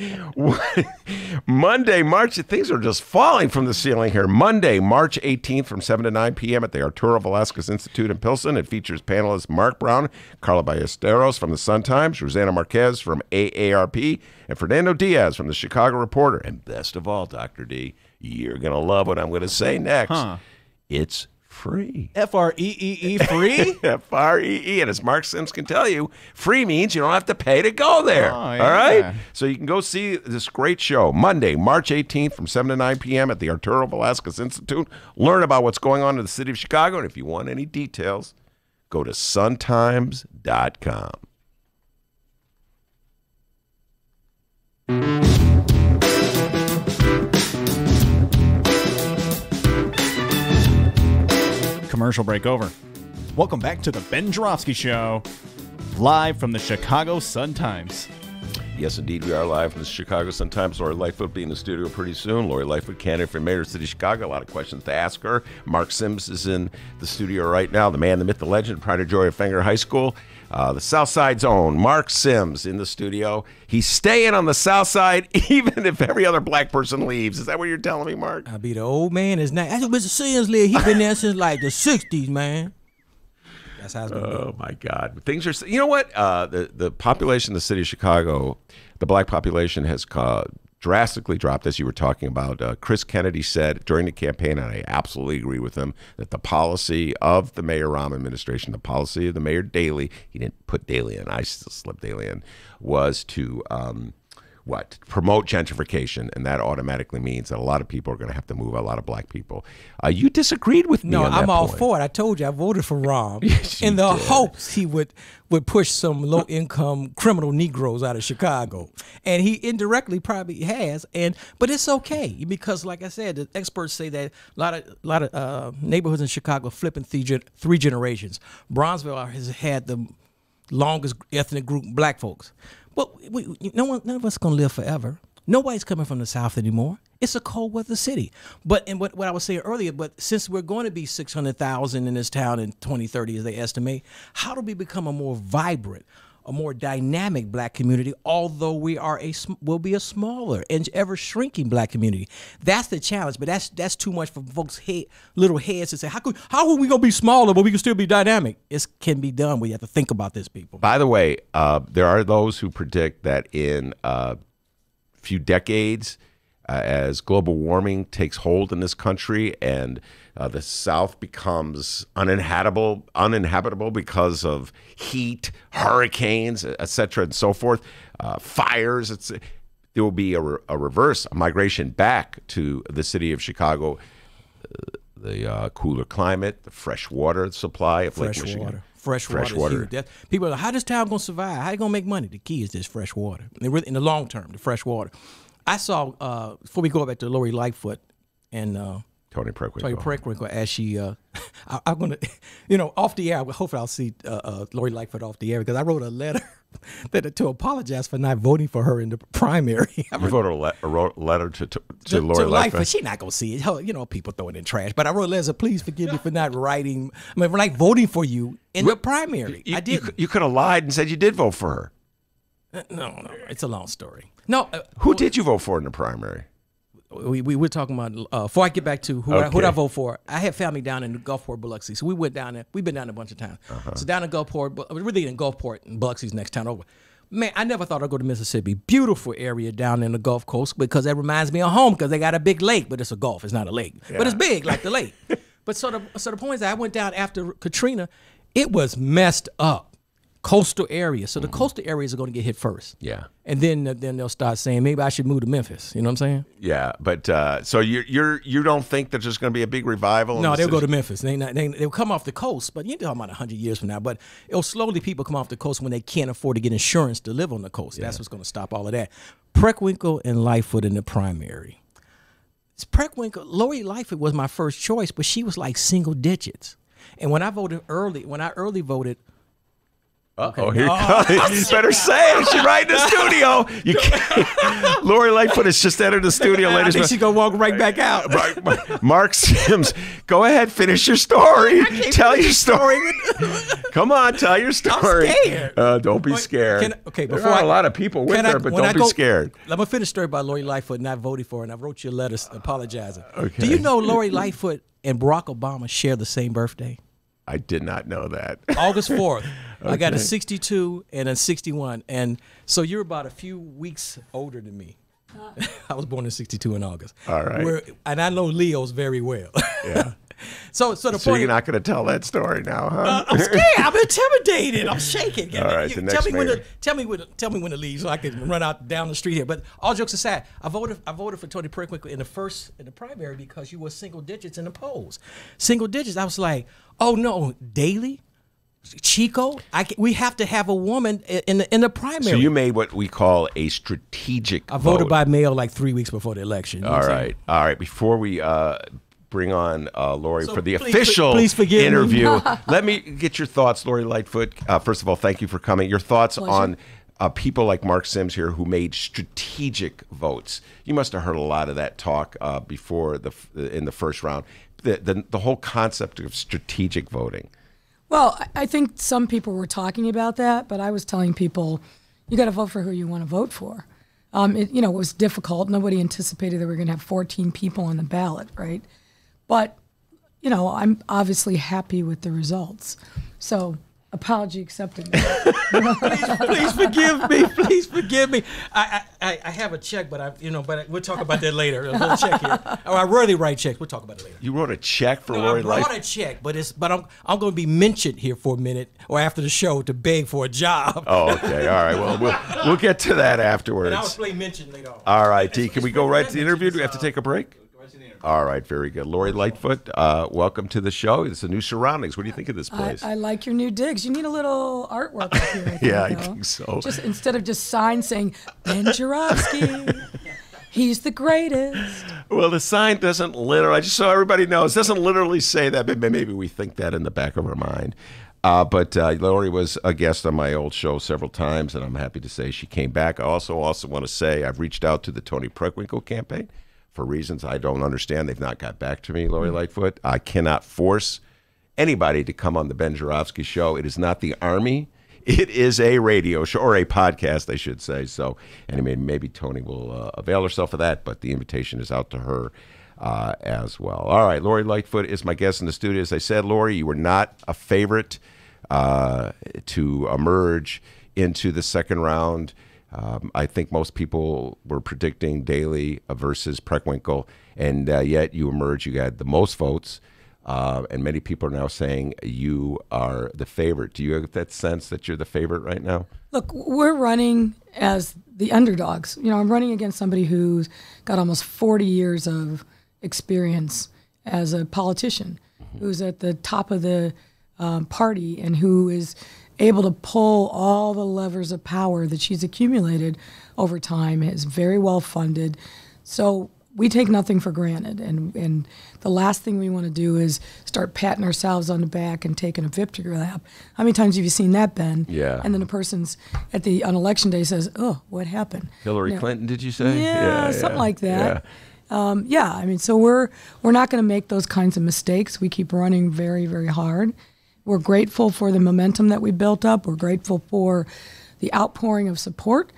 Monday, March, things are just falling from the ceiling here. Monday, March 18th from 7 to 9 p.m. at the Arturo Velasquez Institute in Pilsen. It features panelists Mark Brown, Carla Ballesteros from the Sun-Times, Rosanna Marquez from AARP, and Fernando Diaz from the Chicago Reporter. And best of all, Dr. D, you're going to love what I'm going to say next. It's free. F-R-E-E-E, free? F-R-E-E. And as Marc Sims can tell you, free means you don't have to pay to go there. Oh, yeah. All right? So you can go see this great show Monday, March 18th from 7 to 9 p.m. at the Arturo Velasquez Institute. Learn about what's going on in the city of Chicago. And if you want any details, go to suntimes.com. Commercial break over. Welcome back to the Ben Joravsky Show, live from the Chicago Sun-Times. Yes, indeed, we are live from the Chicago Sun-Times. Lori Lighfoot will be in the studio pretty soon. Lori Lighfoot, candidate for Mayor of the City of Chicago. A lot of questions to ask her. Marc Sims is in the studio right now. The man, the myth, the legend, pride and joy of Fenger High School. The South Side's own Marc Sims in the studio. He's staying on the South Side even if every other black person leaves. Is that what you're telling me, Marc? I'll be the old man. That's Mr. Sims live. He been there since like the 60s, man. That's how it's going to Oh, my God. Things are, you know what? The population in the city of Chicago, the black population has drastically dropped, as you were talking about. Chris Kennedy said during the campaign, and I absolutely agree with him, that the policy of the Mayor Rahm administration, the policy of the Mayor Daley, he didn't put Daley in, I still slipped Daley in, was to promote gentrification, and that automatically means that a lot of people are going to have to move, a lot of black people. You disagreed with me No, on that I'm all point. for it. I told you I voted for Rahm Yes, in you the did. hopes he would push some low-income criminal Negroes out of Chicago. And he indirectly probably has, but it's okay because, like I said, the experts say that a lot of neighborhoods in Chicago are flipping three generations. Bronzeville has had the longest ethnic group, black folks. But none of us going to live forever. Nobody's coming from the South anymore. It's a cold weather city. But what I was saying earlier, but since we're going to be 600,000 in this town in 2030, as they estimate, how do we become a more vibrant, a more dynamic black community, although will be a smaller and ever shrinking black community? That's the challenge, but that's too much for folks' little heads to say, how are we going to be smaller but we can still be dynamic? It can be done. We have to think about this, people. By the way, there are those who predict that in a few decades, as global warming takes hold in this country and the South becomes uninhabitable because of heat, hurricanes, et cetera, and so forth, fires, there will be a reverse, a migration back to the city of Chicago, the cooler climate, the fresh water supply of Lake Michigan. Fresh water is huge. People are like, how this town going to survive? How you going to make money? The key is this fresh water. In the long term, the fresh water. I saw, before we go back to Lori Lightfoot and Tony Preckwinkle, as she, I'm going to, off the air, hopefully I'll see Lori Lightfoot off the air because I wrote a letter to apologize for not voting for her in the primary. You wrote a letter to Lori Lightfoot. She's not going to see it. People throw it in trash. But I wrote a letter, please forgive me for not voting for you in the primary. I did. You could have lied and said you did vote for her. No, it's a long story. No, who did you vote for in the primary? We were talking about before I get back to who I vote for. I had family down in Gulfport, Biloxi, so we went down there. We've been down there a bunch of times. So down in Gulfport, but really in Gulfport, and Biloxi's next town over. Man, I never thought I'd go to Mississippi. Beautiful area down in the Gulf Coast because that reminds me of home because they got a big lake, but it's a Gulf. It's not a lake, but it's big like the lake. But so the point is, I went down after Katrina. It was messed up. Coastal areas. So the coastal areas are going to get hit first. Yeah. And then they'll start saying, maybe I should move to Memphis. You know what I'm saying? Yeah. But so you don't think that there's going to be a big revival? No, they'll go to Memphis. They'll come off the coast, but you're talking about 100 years from now. But it'll slowly people come off the coast when they can't afford to get insurance to live on the coast. Yeah. That's what's going to stop all of that. Preckwinkle and Lightfoot in the primary. Lori Lighfoot was my first choice, but she was like single digits. And when I early voted, Uh-oh, here comes. Better say it. She's right in the studio. You can't. Lori Lighfoot has just entered the studio, ladies. I think she's going to walk right back out. Marc Sims, go ahead, finish your story. Tell your story. Come on, tell your story. I'm scared. Don't be scared. Before there are a lot of people with her, but don't be scared. Let me finish the story about Lori Lighfoot not voting for her, and I wrote you a letter apologizing. Okay. Do you know Lori Lighfoot and Barack Obama share the same birthday? I did not know that. August 4th. I got a 62 and a 61. And so you're about a few weeks older than me. I was born in 62 in August. All right. And I know Leos very well. Yeah. So you're not going to tell that story now, huh? I'm scared. I'm intimidated. I'm shaking. All right. Tell me when to leave so I can run out down the street here. But all jokes aside, I voted for Tony Preckwinkle in the primary because you were single digits in the polls. Single digits. I was like, oh no, Daley, Chico. We have to have a woman in the primary. So you made what we call a strategic vote. I voted by mail like 3 weeks before the election. All right. Before we bring on Lori for the official interview. Let me get your thoughts, Lori Lightfoot. First of all, thank you for coming. Your thoughts on people like Marc Sims here who made strategic votes. You must have heard a lot of that talk before in the first round. The whole concept of strategic voting. Well, I think some people were talking about that, but I was telling people, you got to vote for who you want to vote for. It was difficult. Nobody anticipated that we were going to have 14 people on the ballot, right? But, I'm obviously happy with the results. So, apology accepted. Please forgive me. Please forgive me. I have a check, but we'll talk about that later. A little check here. I rarely write checks. We'll talk about it later. You wrote a check for Lori Lighfoot? I wrote a check, but I'm going to be mentioned here for a minute or after the show to beg for a job. Oh, okay. All right. Well, we'll get to that afterwards. And I'll explain mention later on. All right, T. Can we go right to the interview? Do we have to take a break? All right, very good. Lori Lightfoot, welcome to the show. It's a new surroundings. What do you think of this place? I like your new digs. You need a little artwork up here. I think so. Just instead of just signs saying Ben Joravsky, he's the greatest. Well, the sign doesn't literally, just so everybody knows, doesn't literally say that, but maybe we think that in the back of our mind. But Lori was a guest on my old show several times, and I'm happy to say she came back. I also want to say I've reached out to the Tony Preckwinkle campaign. For reasons I don't understand, they've not got back to me, Lori Lightfoot. I cannot force anybody to come on the Ben Joravsky Show. It is not the Army. It is a radio show, or a podcast, I should say. So anyway, maybe Tony will avail herself of that, but the invitation is out to her as well. All right, Lori Lightfoot is my guest in the studio. As I said, Lori, you were not a favorite to emerge into the second round. I think most people were predicting Daley versus Preckwinkle, and yet you emerged. You had the most votes, and many people are now saying you are the favorite. Do you have that sense that you're the favorite right now? Look, we're running as the underdogs. I'm running against somebody who's got almost 40 years of experience as a politician, who's at the top of the party and who is able to pull all the levers of power that she's accumulated over time, is very well funded. So we take nothing for granted. And the last thing we want to do is start patting ourselves on the back and taking a victory lap. How many times have you seen that, Ben? Yeah. And then the person's on election day says, oh, what happened? Hillary Clinton, did you say? Yeah, something like that. Yeah. So we're not going to make those kinds of mistakes. We keep running very, very hard. We're grateful for the momentum that we built up. We're grateful for the outpouring of support.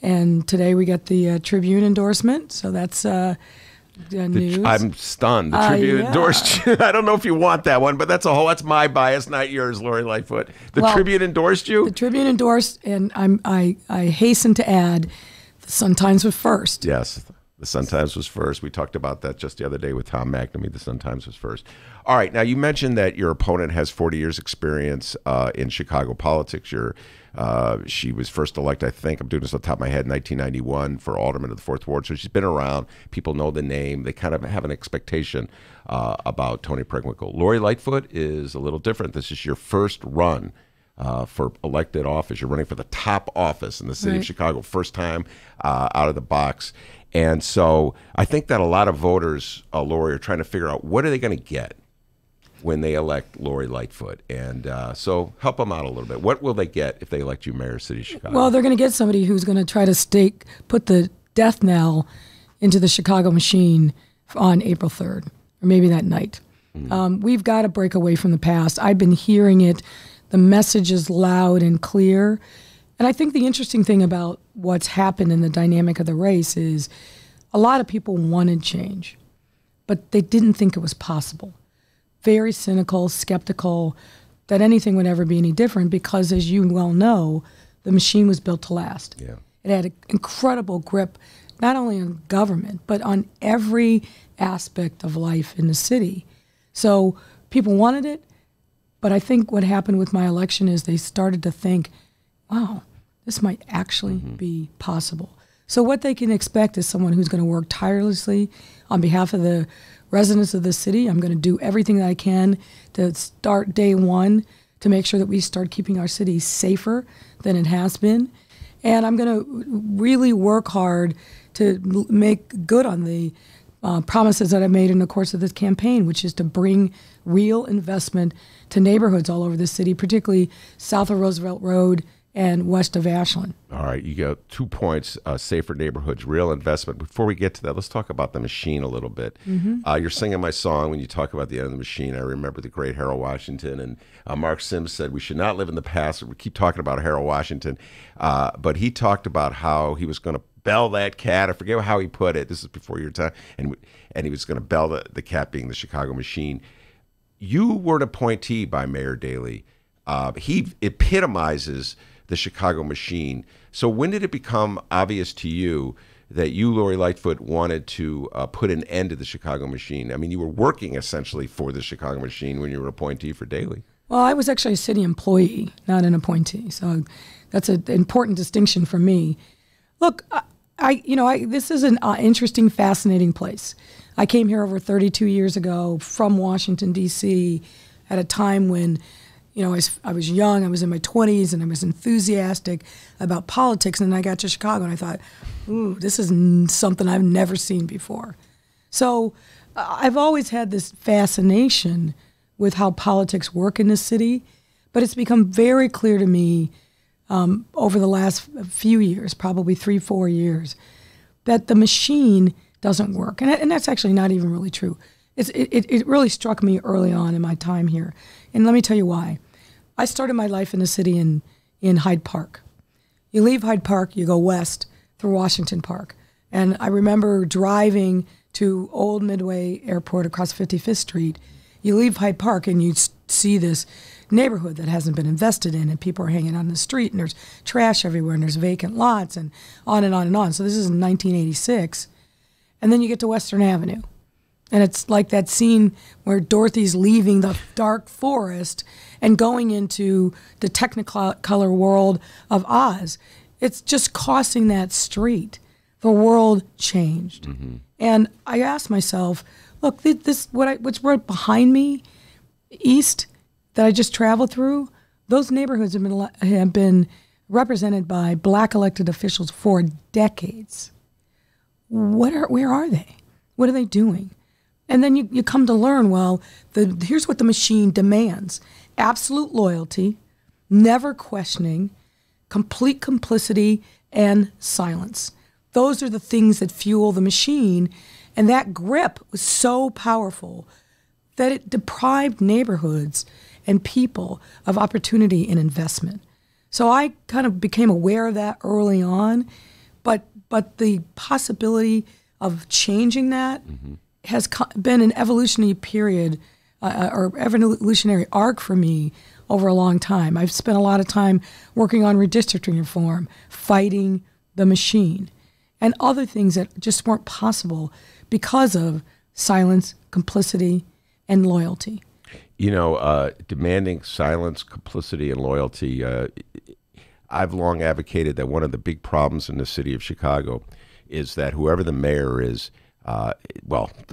And today we got the Tribune endorsement, so that's news. I'm stunned. The Tribune endorsed you. I don't know if you want that one, but that's my bias, not yours, Lori Lightfoot. Tribune endorsed you? The Tribune endorsed, and I hasten to add, the Sun-Times was first. Yes, the Sun-Times was first. We talked about that just the other day with Tom McNamee. The Sun-Times was first. All right. Now, you mentioned that your opponent has 40 years experience in Chicago politics. She was first elected, I think, I'm doing this off the top of my head, 1991 for alderman of the 4th Ward. So she's been around. People know the name. They kind of have an expectation about Tony Preckwinkle. Lori Lightfoot is a little different. This is your first run for elected office. You're running for the top office in the city of Chicago, first time out of the box. And so I think that a lot of voters, Lori, are trying to figure out, what are they going to get? when they elect Lori Lightfoot. And so help them out a little bit. What will they get if they elect you mayor of the city of Chicago? Well, they're going to get somebody who's going to try to put the death knell into the Chicago machine on April 3rd, or maybe that night. We've got to break away from the past. I've been hearing it. The message is loud and clear. And I think the interesting thing about what's happened in the dynamic of the race is a lot of people wanted change, but they didn't think it was possible. Very cynical, skeptical that anything would ever be any different because, as you well know, the machine was built to last. Yeah. It had an incredible grip, not only on government, but on every aspect of life in the city. So people wanted it, but I think what happened with my election is they started to think, wow, this might actually be possible. So what they can expect is someone who's going to work tirelessly on behalf of the residents of the city. I'm going to do everything that I can to start day one to make sure that we start keeping our city safer than it has been. And I'm going to really work hard to make good on the promises that I made in the course of this campaign, which is to bring real investment to neighborhoods all over the city, particularly south of Roosevelt Road and west of Ashland. All right, you got 2 points, safer neighborhoods, real investment. Before we get to that, let's talk about the machine a little bit. You're singing my song when you talk about the end of the machine. I remember the great Harold Washington, and Marc Sims said we should not live in the past. We keep talking about Harold Washington, but he talked about how he was going to bell that cat. I forget how he put it. This is before your time. And he was going to bell the cat, being the Chicago machine. You were an appointee by Mayor Daley. He epitomizes the Chicago machine. So when did it become obvious to you that you, Lori Lightfoot, wanted to put an end to the Chicago machine? I mean, you were working essentially for the Chicago machine when you were an appointee for Daley. Well, I was actually a city employee, not an appointee. So that's an important distinction for me. Look, this is an interesting, fascinating place. I came here over 32 years ago from Washington, D.C. at a time when, I was young, I was in my 20s, and I was enthusiastic about politics. And then I got to Chicago, and I thought, ooh, this is something I've never seen before. So I've always had this fascination with how politics work in this city, but it's become very clear to me over the last few years, probably 3-4 years, that the machine doesn't work. And that's actually not even really true. It really struck me early on in my time here. And let me tell you why. I started my life in the city in Hyde Park. You leave Hyde Park, you go west through Washington Park. And I remember driving to Old Midway Airport across 55th Street. You leave Hyde Park and you see this neighborhood that hasn't been invested in, and people are hanging out on the street, and there's trash everywhere, and there's vacant lots, and on and on and on. So this is in 1986. And then you get to Western Avenue. And it's like that scene where Dorothy's leaving the dark forest and going into the Technicolor world of Oz. It's just crossing that street. The world changed. And I asked myself, look, what's right behind me, east, that I just traveled through, those neighborhoods have been represented by black elected officials for decades. Where are they? What are they doing? And then you come to learn, well, here's what the machine demands. Absolute loyalty, never questioning, complete complicity, and silence. Those are the things that fuel the machine. And that grip was so powerful that it deprived neighborhoods and people of opportunity and investment. So I kind of became aware of that early on, but the possibility of changing that has been an evolutionary period or evolutionary arc for me over a long time. I've spent a lot of time working on redistricting reform, fighting the machine, and other things that just weren't possible because of silence, complicity, and loyalty. Demanding silence, complicity, and loyalty. I've long advocated that one of the big problems in the city of Chicago is that whoever the mayor is,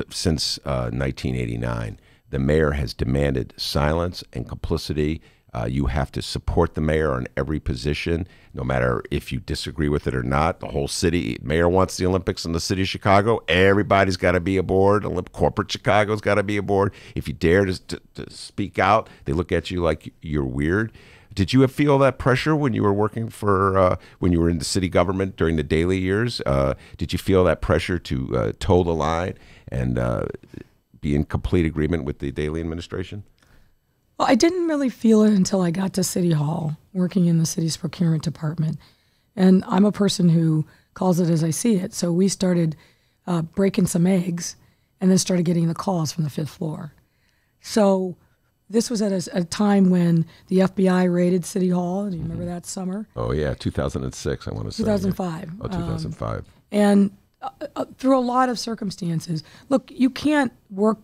since 1989, the mayor has demanded silence and complicity You have to support the mayor on every position, no matter if you disagree with it or not. The whole city, mayor wants the Olympics in the city of Chicago. Everybody's got to be aboard. Corporate Chicago's got to be aboard. If you dare to speak out, they look at you like you're weird. Did you feel that pressure when you were working for, when you were in the city government during the Daley years? Did you feel that pressure to toe the line and be in complete agreement with the Daley administration? Well, I didn't really feel it until I got to City Hall, working in the city's procurement department. And I'm a person who calls it as I see it. So we started breaking some eggs and then started getting the calls from the 5th floor. So this was at a time when the FBI raided City Hall. Do you remember that summer? Oh, yeah, 2006, I want to say. 2005. Oh, 2005. And through a lot of circumstances, look, you can't work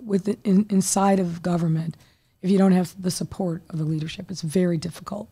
inside of government if you don't have the support of the leadership. It's very difficult.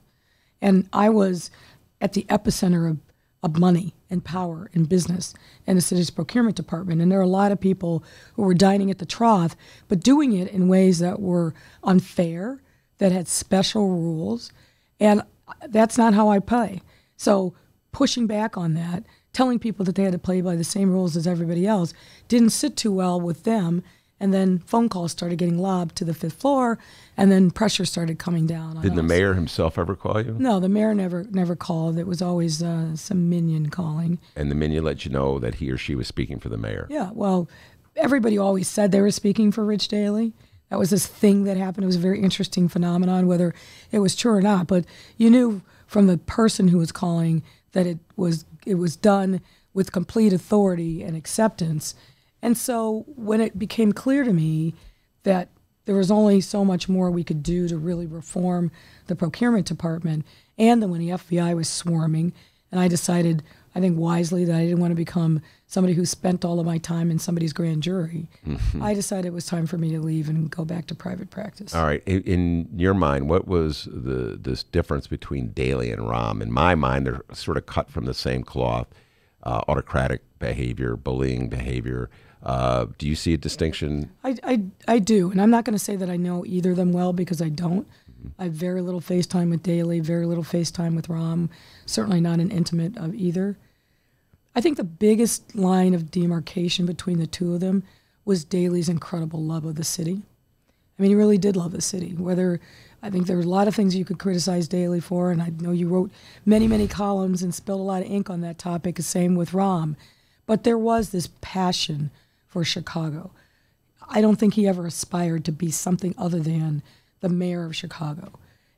And I was at the epicenter of money and power in business in the city's procurement department. And there are a lot of people who were dining at the trough, but doing it in ways that were unfair, that had special rules. And that's not how I play. So pushing back on that, telling people that they had to play by the same rules as everybody else, didn't sit too well with them. And then phone calls started getting lobbed to the 5th floor, and then pressure started coming down on Did the us. mayor himself ever call you? No, the mayor never called. It was always some minion calling. And the minion let you know that he or she was speaking for the mayor? Yeah, well, everybody always said they were speaking for Rich Daley. That was this thing that happened. It was a very interesting phenomenon, whether it was true or not. But you knew from the person who was calling that it was done with complete authority and acceptance. And so when it became clear to me that there was only so much more we could do to really reform the procurement department, and then when the FBI was swarming, and I decided, I think wisely, that I didn't want to become somebody who spent all of my time in somebody's grand jury, I decided it was time for me to leave and go back to private practice. All right. In your mind, what was this difference between Daley and Rahm? In my mind, they're sort of cut from the same cloth. Autocratic behavior, bullying behavior. Do you see a distinction? I do, and I'm not going to say that I know either of them well, because I don't. I have very little face time with Daley, very little face time with Rahm, certainly not an intimate of either. I think the biggest line of demarcation between the two of them was Daley's incredible love of the city. I mean, he really did love the city. I think there were a lot of things you could criticize Daley for, and I know you wrote many, many columns and spilled a lot of ink on that topic, the same with Rahm. But there was this passion for Chicago. I don't think he ever aspired to be something other than the mayor of Chicago.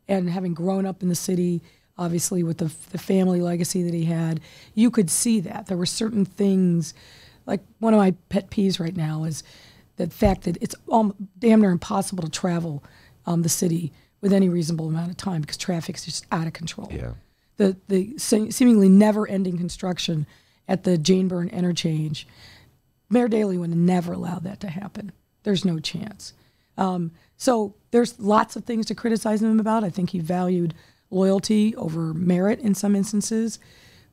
And having grown up in the city, obviously with the family legacy that he had, you could see that. There were certain things, like one of my pet peeves right now is the fact that it's damn near impossible to travel the city with any reasonable amount of time because traffic is just out of control. Yeah. The seemingly never-ending construction at the Jane Byrne interchange, Mayor Daley would never allow that to happen. There's no chance. So there's lots of things to criticize him about. I think he valued loyalty over merit in some instances,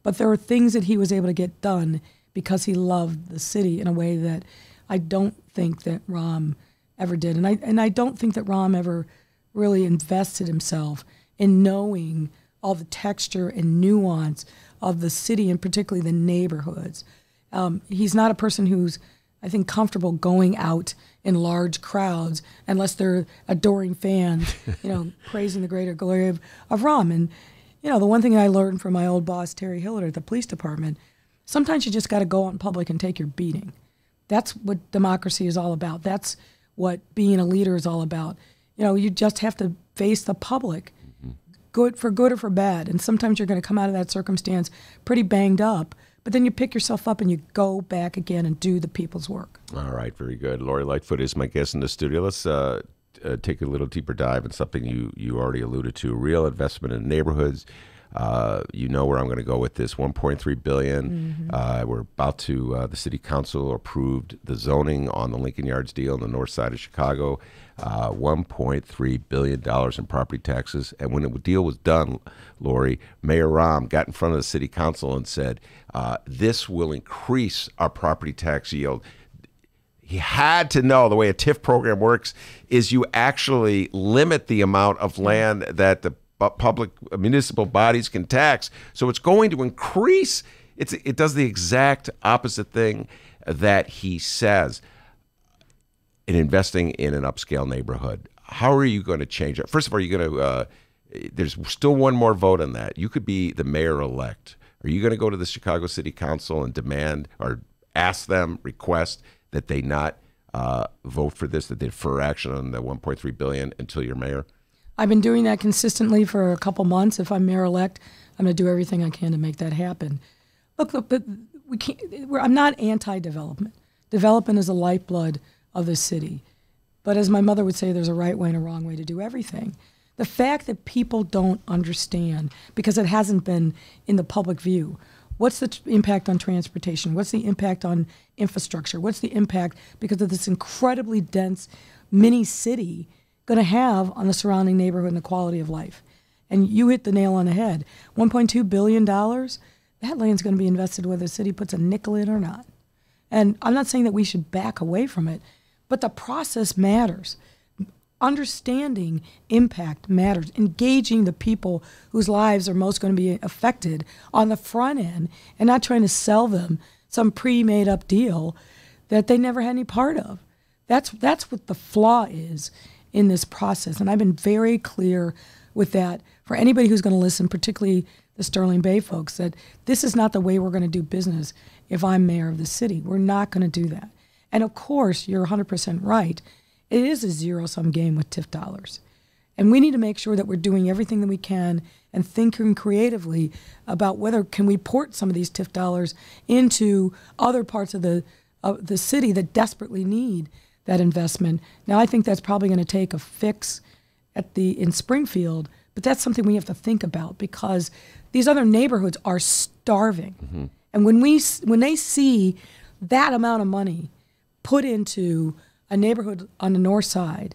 but there are things that he was able to get done because he loved the city in a way that I don't think that Rahm ever did. And I don't think that Rahm ever really invested himself in knowing all the texture and nuance of the city and particularly the neighborhoods. He's not a person who's, I think, comfortable going out in large crowds unless they're adoring fans, praising the greater glory of Rahm. And, the one thing I learned from my old boss, Terry Hillard at the police department, sometimes you just got to go out in public and take your beating. That's what democracy is all about. That's what being a leader is all about. You just have to face the public, good or for bad. And sometimes you're going to come out of that circumstance pretty banged up, but then you pick yourself up and you go back again and do the people's work. All right, very good. Lori Lightfoot is my guest in the studio. Let's take a little deeper dive in something you already alluded to, real investment in neighborhoods. You know where I'm going to go with this, $1.3 billion. We're about to, the city council approved the zoning on the Lincoln Yards deal on the north side of Chicago, $1.3 billion in property taxes. And when the deal was done, Lori, Mayor Rahm got in front of the city council and said, this will increase our property tax yield. he had to know the way a TIF program works is you actually limit the amount of land that the public municipal bodies can tax. So it's going to increase. It does the exact opposite thing that he says in investing in an upscale neighborhood. How are you going to change it? First of all, you're going to there's still one more vote on that. You could be the mayor-elect. Are you going to go to the Chicago City Council and demand or ask them, request that they not vote for this, that they defer action on the $1.3 billion until you're mayor? I've been doing that consistently for a couple months. If I'm mayor-elect, I'm going to do everything I can to make that happen. Look, but we can't. I'm not anti-development. Development is the lifeblood of the city. But as my mother would say, there's a right way and a wrong way to do everything. The fact that people don't understand, because it hasn't been in the public view, what's the impact on transportation? What's the impact on infrastructure? What's the impact, because of this incredibly dense mini city, going to have on the surrounding neighborhood and the quality of life? And you hit the nail on the head. $1.2 billion, that land's going to be invested whether the city puts a nickel in or not. And I'm not saying that we should back away from it, but the process matters. Understanding impact matters. Engaging the people whose lives are most going to be affected on the front end and not trying to sell them some pre-made up deal that they never had any part of. That's what the flaw is in this process. And I've been very clear with that for anybody who's going to listen, particularly the Sterling Bay folks, that this is not the way we're going to do business if I'm mayor of the city. We're not going to do that. And of course, you're 100% right. It is a zero-sum game with TIF dollars. And we need to make sure that we're doing everything that we can and thinking creatively about whether can we port some of these TIF dollars into other parts of the city that desperately need that investment. Now, I think that's probably going to take a fix in Springfield, but that's something we have to think about because these other neighborhoods are starving. Mm-hmm. And when they see that amount of money put into a neighborhood on the north side,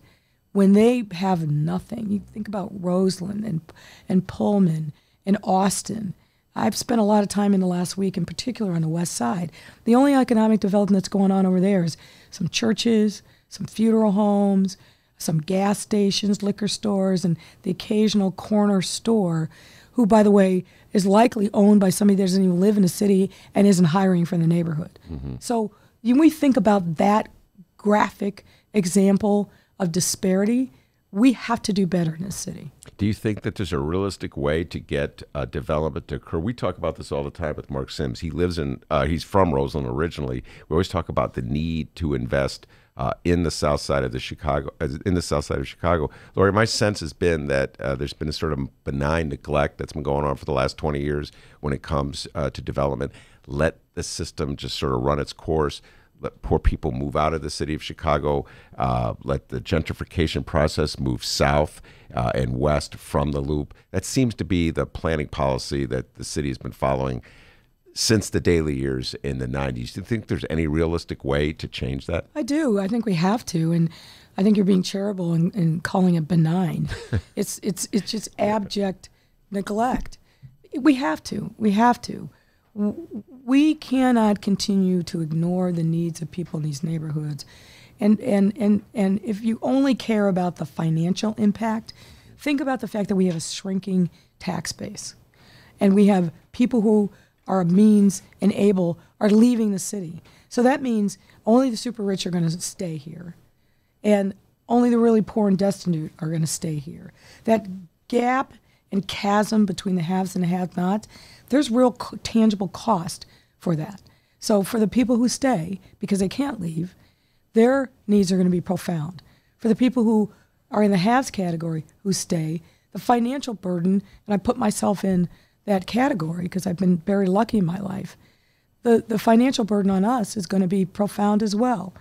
when they have nothing, you think about Roseland and Pullman and Austin. I've spent a lot of time in the last week, in particular on the west side. The only economic development that's going on over there is some churches, some funeral homes, some gas stations, liquor stores, and the occasional corner store, who, by the way, is likely owned by somebody that doesn't even live in the city and isn't hiring for the neighborhood. Mm-hmm. So when we think about that graphic example of disparity, we have to do better in this city. Do you think that there's a realistic way to get development to occur? We talk about this all the time with Marc Sims. He lives he's from Roseland originally. We always talk about the need to invest in the south side of Chicago. Lori, my sense has been that there's been a sort of benign neglect that's been going on for the last 20 years when it comes to development. Let the system just sort of run its course. Let poor people move out of the city of Chicago. Let the gentrification process move south and west from the loop. That seems to be the planning policy that the city has been following since the Daley years in the 90s. Do you think there's any realistic way to change that? I do. I think we have to. And I think you're being charitable in calling it benign. It's just abject neglect. We have to. We have to. We cannot continue to ignore the needs of people in these neighborhoods. And if you only care about the financial impact, think about the fact that we have a shrinking tax base. And we have people who are means and able are leaving the city. So that means only the super rich are going to stay here. And only the really poor and destitute are going to stay here. That gap and chasm between the haves and the have-nots, there's real tangible cost for that. So for the people who stay, because they can't leave, their needs are going to be profound. For the people who are in the haves category who stay, the financial burden, and I put myself in that category because I've been very lucky in my life, the financial burden on us is going to be profound as well.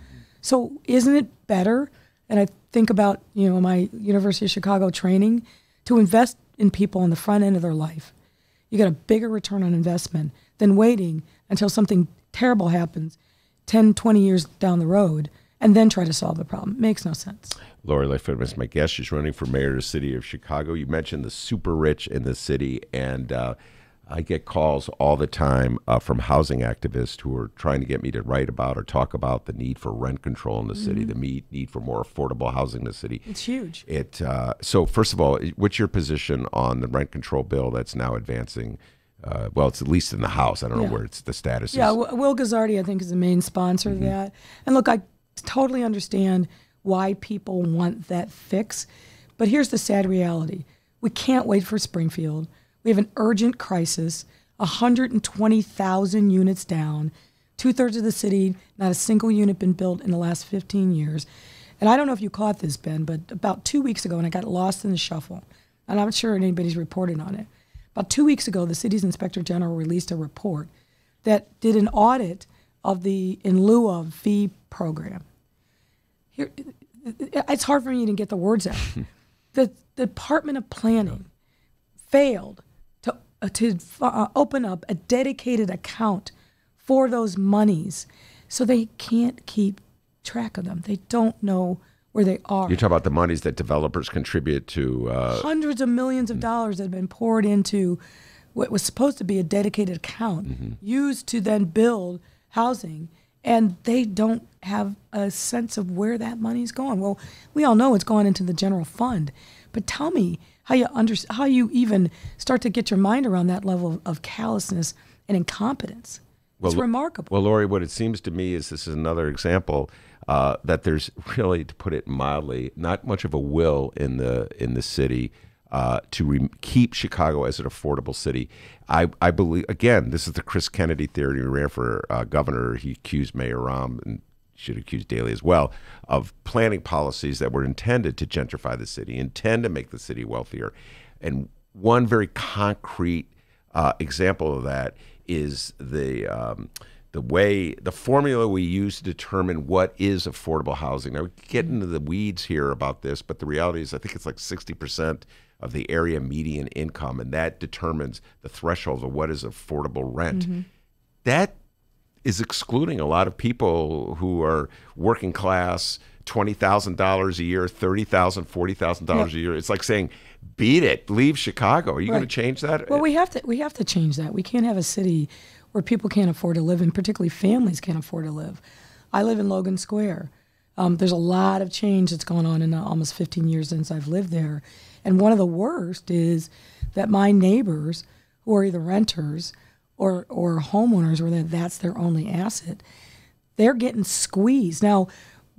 So isn't it better, and I think about my University of Chicago training, to invest in people on the front end of their life? You get a bigger return on investment than waiting until something terrible happens 10, 20 years down the road and then try to solve the problem. It makes no sense. Lori Lighfoot is my guest. She's running for mayor of the city of Chicago. You mentioned the super rich in the city, and I get calls all the time from housing activists who are trying to get me to write about or talk about the need for rent control in the city, the need for more affordable housing in the city. It's huge. So first of all, what's your position on the rent control bill that's now advancing? Well, it's at least in the House. I don't know where the status is. Yeah, Will Guzzardi, I think, is the main sponsor of that. And look, I totally understand why people want that fix. But here's the sad reality. We can't wait for Springfield. We have an urgent crisis, 120,000 units down, 2/3 of the city, not a single unit been built in the last 15 years. And I don't know if you caught this, Ben, but about 2 weeks ago, and I got lost in the shuffle, and I'm not sure anybody's reported on it. About 2 weeks ago, the city's inspector general released a report that did an audit of the in lieu of fee program. Here, it's hard for me to get the words out. The Department of Planning failed to open up a dedicated account for those monies, so they can't keep track of them. They don't know where they are. You're talking about the monies that developers contribute to... Hundreds of millions of dollars that have been poured into what was supposed to be a dedicated account, used to then build housing, and they don't have a sense of where that money's going. Well, we all know it's going into the general fund, but tell me how you even start to get your mind around that level of callousness and incompetence. It's remarkable. Well, Lori, what it seems to me is this is another example that there's really, to put it mildly, not much of a will in the city to keep Chicago as an affordable city. I believe, again, this is the Chris Kennedy theory. He ran for governor. He accused Mayoral, and should accuse Daley as well, of planning policies that were intended to gentrify the city, intend to make the city wealthier. And one very concrete example of that is the formula we use to determine what is affordable housing. Now, we get into the weeds here about this, but the reality is I think it's like 60% of the area median income, and that determines the threshold of what is affordable rent. That is excluding a lot of people who are working class, $20,000 a year, $30,000, $40,000 a year. It's like saying, beat it, leave Chicago. Are you going to change that? Well, we have to change that. We can't have a city where people can't afford to live, and particularly families can't afford to live. I live in Logan Square. There's a lot of change that's gone on in the almost 15 years since I've lived there. And one of the worst is that my neighbors, who are either renters or homeowners, where that's their only asset, they're getting squeezed. Now,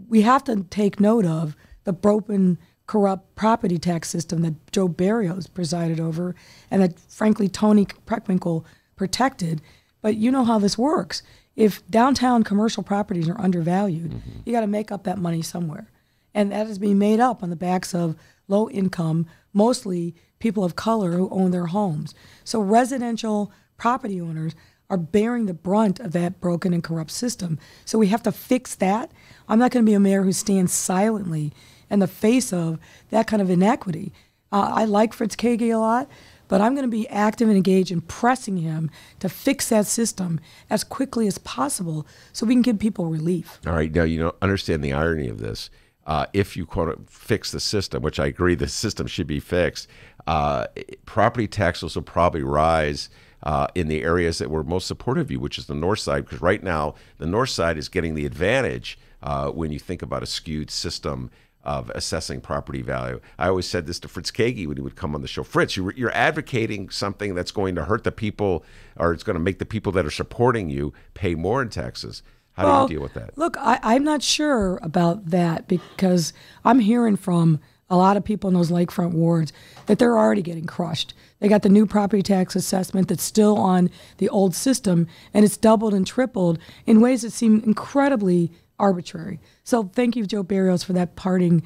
we have to take note of the broken, corrupt property tax system that Joe Barrios presided over and that, frankly, Tony Preckwinkle protected. But you know how this works. If downtown commercial properties are undervalued, you got to make up that money somewhere. And that is being made up on the backs of low income, mostly people of color who own their homes. So residential property owners are bearing the brunt of that broken and corrupt system. So we have to fix that. I'm not going to be a mayor who stands silently in the face of that kind of inequity. I like Fritz Kage a lot, but I'm going to be active and engaged in pressing him to fix that system as quickly as possible so we can give people relief. All right. Now, understand the irony of this. If you, quote, fix the system, which I agree the system should be fixed, property taxes will probably rise in the areas that were most supportive of you, which is the north side, because right now the north side is getting the advantage when you think about a skewed system of assessing property value. I always said this to Fritz Kage when he would come on the show. Fritz, you're advocating something that's going to hurt the people, or it's going to make the people that are supporting you pay more in taxes. How do you deal with that? Look, I'm not sure about that, because I'm hearing from a lot of people in those lakefront wards that they're already getting crushed. They got the new property tax assessment that's still on the old system, and it's doubled and tripled in ways that seem incredibly arbitrary. So thank you, Joe Barrios, for that parting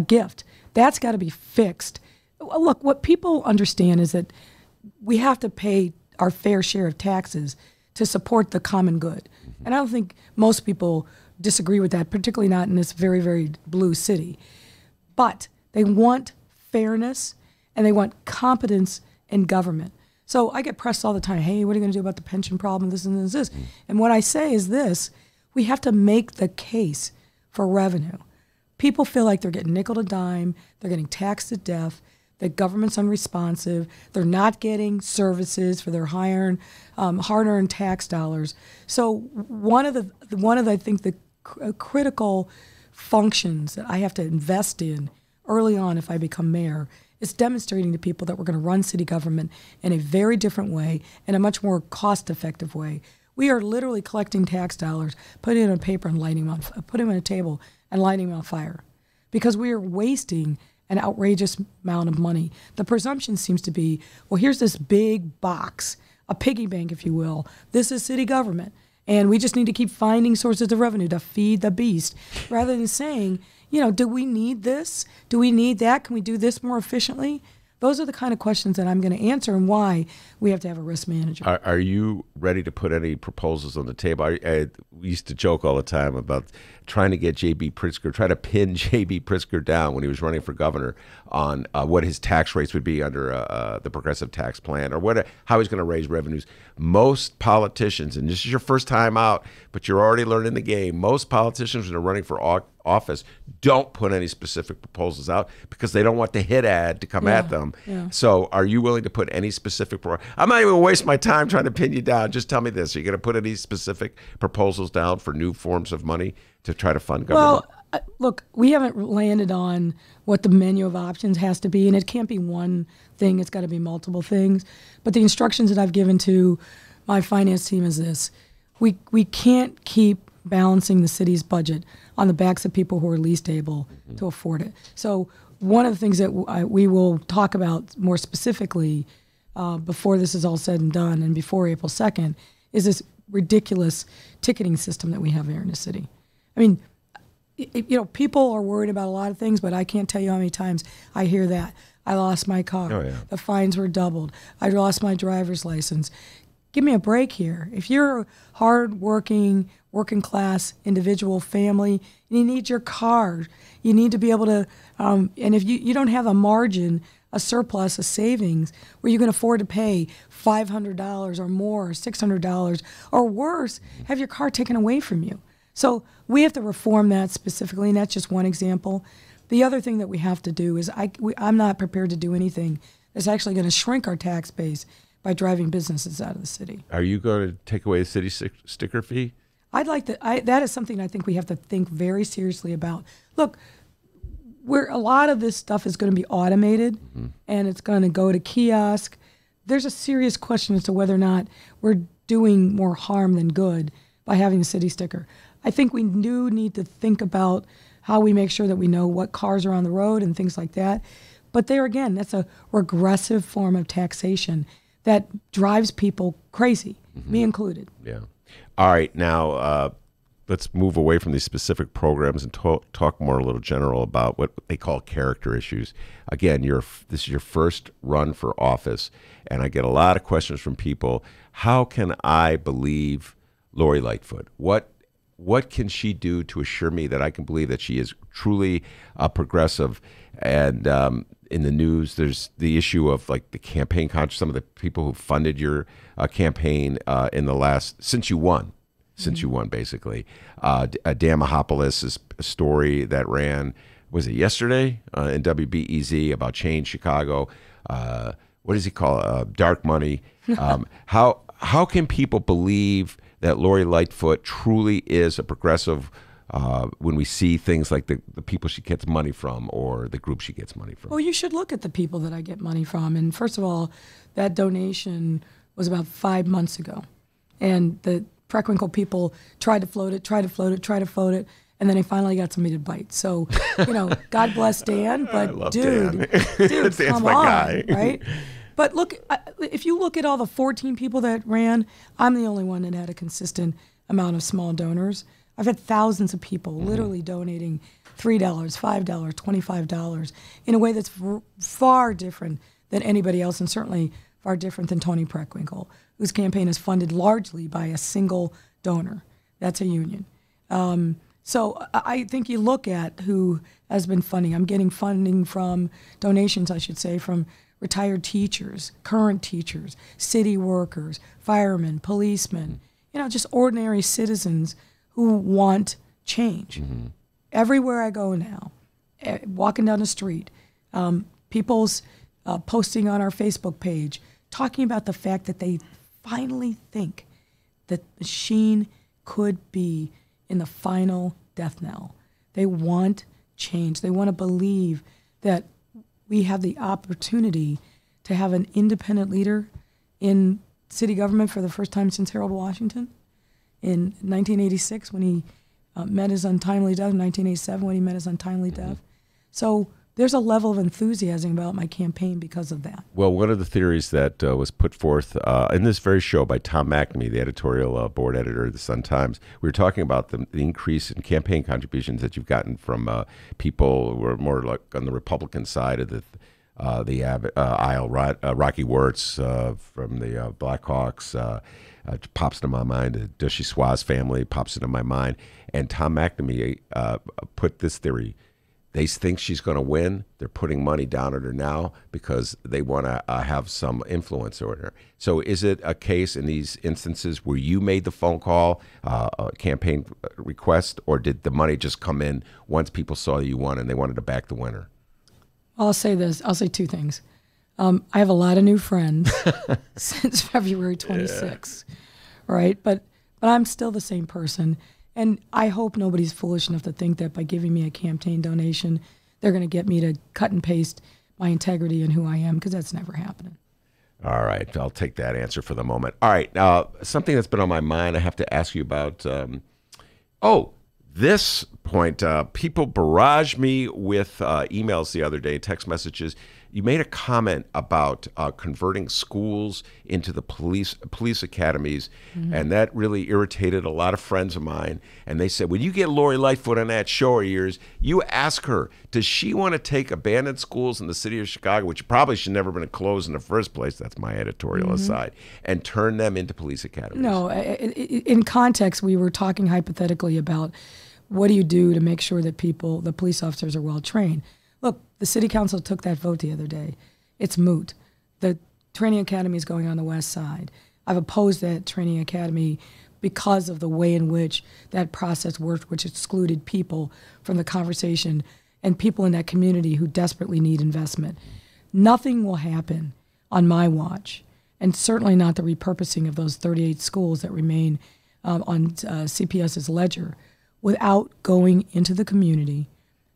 gift. That's got to be fixed. Look, what people understand is that we have to pay our fair share of taxes to support the common good. And I don't think most people disagree with that, particularly not in this very, very blue city. But they want fairness and they want competence in government. So I get pressed all the time, hey, what are you going to do about the pension problem, this and this? And what I say is this: we have to make the case for revenue. People feel like they're getting nickel to dime, they're getting taxed to death. that government's unresponsive. They're not getting services for their hard-earned tax dollars. So one of the I think the critical functions that I have to invest in early on if I become mayor is demonstrating to people that we're going to run city government in a very different way, in a much more cost-effective way. We are literally collecting tax dollars, putting it on paper and lighting them on, putting them on a table and lighting them on fire, because we are wasting an outrageous amount of money. The presumption seems to be, well, here's this big box, a piggy bank, if you will. This is city government, and we just need to keep finding sources of revenue to feed the beast, rather than saying, do we need this? Do we need that? Can we do this more efficiently? Those are the kind of questions that I'm going to answer, and why we have to have a risk manager. Are you ready to put any proposals on the table? We used to joke all the time about trying to get J.B. Pritzker, try to pin J.B. Pritzker down when he was running for governor on what his tax rates would be under the progressive tax plan, or how he's going to raise revenues. Most politicians, and this is your first time out, but you're already learning the game, most politicians that are running for office don't put any specific proposals out because they don't want the hit ad to come at them. Yeah. So are you willing to put any specific I'm not even going to waste my time trying to pin you down. Just tell me this. Are you going to put any specific proposals down for new forms of money to try to fund government? Well, look, we haven't landed on what the menu of options has to be, and it can't be one thing. It's got to be multiple things. But the instructions that I've given to my finance team is this. We can't keep balancing the city's budget on the backs of people who are least able to afford it. So one of the things that we will talk about more specifically before this is all said and done and before April 2nd is this ridiculous ticketing system that we have here in the city. I mean, people are worried about a lot of things, but I can't tell you how many times I hear that. I lost my car. Oh, yeah. The fines were doubled. I lost my driver's license. Give me a break here. If you're a hard-working, working-class individual family, you need your car. You need to be able to, and if you don't have a margin, a surplus, a savings, where you can afford to pay $500 or more, or $600, or worse, have your car taken away from you. So we have to reform that specifically, and that's just one example. The other thing that we have to do is I'm not prepared to do anything that's actually going to shrink our tax base by driving businesses out of the city. Are you going to take away the city sticker fee? I'd like to. That is something I think we have to think very seriously about. Look, a lot of this stuff is going to be automated, and it's going to go to kiosk. There's a serious question as to whether or not we're doing more harm than good by having a city sticker. I think we do need to think about how we make sure that we know what cars are on the road and things like that. But there again, that's a regressive form of taxation that drives people crazy, me included. Yeah. All right. Now, let's move away from these specific programs and talk more a little general about what they call character issues. Again, this is your first run for office, and I get a lot of questions from people. How can I believe Lori Lightfoot? What can she do to assure me that I can believe that she is truly progressive? And in the news, there's the issue of like the campaign some of the people who funded your campaign since you won, basically. Dan Mahopoulos' story that ran, was it yesterday in WBEZ about Change Chicago? What does he call it? Dark money. How can people believe that Lori Lightfoot truly is a progressive when we see things like the people she gets money from or the group she gets money from? Well, you should look at the people that I get money from. And first of all, that donation was about 5 months ago. And the Preckwinkle people tried to float it, and then they finally got somebody to bite. So, God bless Dan, but dude, Dan's come my on, guy. right? But look, if you look at all the 14 people that ran, I'm the only one that had a consistent amount of small donors. I've had thousands of people literally donating $3, $5, $25 in a way that's far different than anybody else, and certainly far different than Tony Preckwinkle, whose campaign is funded largely by a single donor. That's a union. So I think you look at who has been funding. I'm getting funding from donations, I should say, from retired teachers, current teachers, city workers, firemen, policemen, just ordinary citizens who want change. Everywhere I go now, walking down the street, people's posting on our Facebook page, talking about the fact that they finally think that the machine could be in the final death knell. They want change. They want to believe that we have the opportunity to have an independent leader in city government for the first time since Harold Washington in 1986 when he met his untimely death, in 1987 when he met his untimely death. So there's a level of enthusiasm about my campaign because of that. Well, one of the theories that was put forth in this very show by Tom McNamee, the editorial board editor of the Sun-Times, we were talking about the increase in campaign contributions that you've gotten from people who are more like on the Republican side of the aisle. Rocky Wirtz from the Blackhawks pops into my mind. The Duchessois family pops into my mind. And Tom McNamee put this theory. They think she's going to win. They're putting money down at her now because they want to have some influence over her. So is it a case in these instances where you made the phone call, a campaign request, or did the money just come in once people saw you won and they wanted to back the winner? I'll say this. I'll say two things. I have a lot of new friends since February 26th, right? But I'm still the same person. And I hope nobody's foolish enough to think that by giving me a campaign donation, they're going to get me to cut and paste my integrity and who I am, because that's never happening. All right. I'll take that answer for the moment. All right. Something that's been on my mind I have to ask you about. This point, people barraged me with emails the other day, text messages. You made a comment about converting schools into the police academies, and that really irritated a lot of friends of mine. And they said, when you get Lori Lighfoot on that show of yours, you ask her, does she want to take abandoned schools in the city of Chicago, which probably should never have been closed in the first place, that's my editorial aside, and turn them into police academies? No, in context, we were talking hypothetically about what do you do to make sure that the police officers are well trained. Look, the city council took that vote the other day. It's moot. The training academy is going on the west side. I've opposed that training academy because of the way in which that process worked, which excluded people from the conversation and people in that community who desperately need investment. Nothing will happen on my watch, and certainly not the repurposing of those 38 schools that remain on CPS's ledger, without going into the community,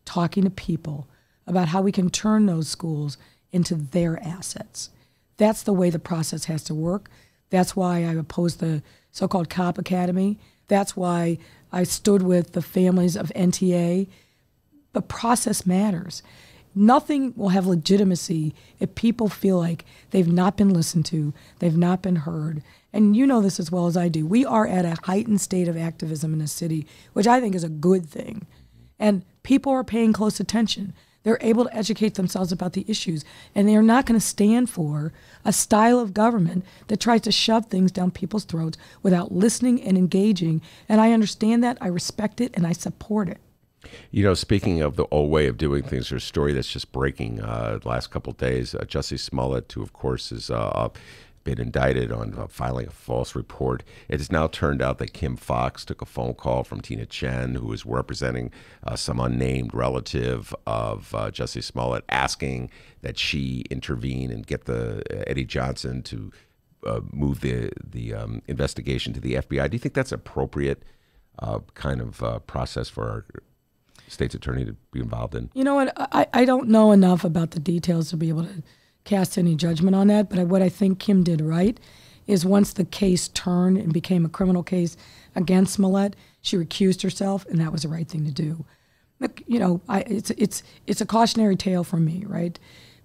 talking to people about how we can turn those schools into their assets. That's the way the process has to work. That's why I opposed the so-called Cop Academy. That's why I stood with the families of NTA. The process matters. Nothing will have legitimacy if people feel like they've not been listened to, they've not been heard. And you know this as well as I do. We are at a heightened state of activism in the city, which I think is a good thing. And people are paying close attention. They're able to educate themselves about the issues, and they are not going to stand for a style of government that tries to shove things down people's throats without listening and engaging. And I understand that, I respect it, and I support it. You know, speaking of the old way of doing things, there's a story that's just breaking the last couple of days. Jussie Smollett, who, of course, is been indicted on filing a false report. It has now turned out that Kim Foxx took a phone call from Tina Chen, who is representing some unnamed relative of Jussie Smollett, asking that she intervene and get the Eddie Johnson to move the investigation to the FBI. Do you think that's appropriate kind of process for our state's attorney to be involved in? You know what? I don't know enough about the details to be able to cast any judgment on that, but what I think Kim did right is once the case turned and became a criminal case against Smollett, she recused herself, and that was the right thing to do. Look, you know, it's a cautionary tale from me, right?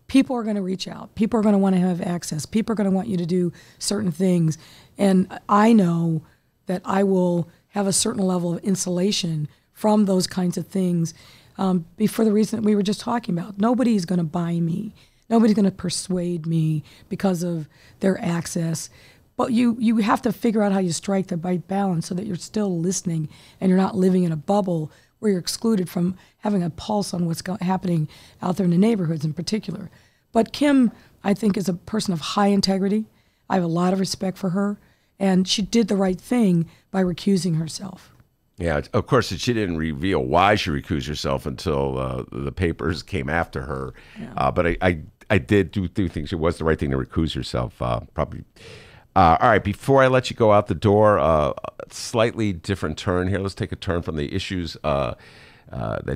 People are going to reach out. People are going to want to have access. People are going to want you to do certain things, and I know that I will have a certain level of insulation from those kinds of things for the reason that we were just talking about. Nobody's going to buy me. Nobody's going to persuade me because of their access. But you have to figure out how you strike the right balance so that you're still listening and you're not living in a bubble where you're excluded from having a pulse on what's happening out there in the neighborhoods in particular. But Kim, I think, is a person of high integrity. I have a lot of respect for her. And she did the right thing by recusing herself. Yeah, of course, she didn't reveal why she recused herself until the papers came after her. Yeah. But I I did do things. It was the right thing to recuse yourself. Probably. All right. Before I let you go out the door, slightly different turn here. Let's take a turn from the issues that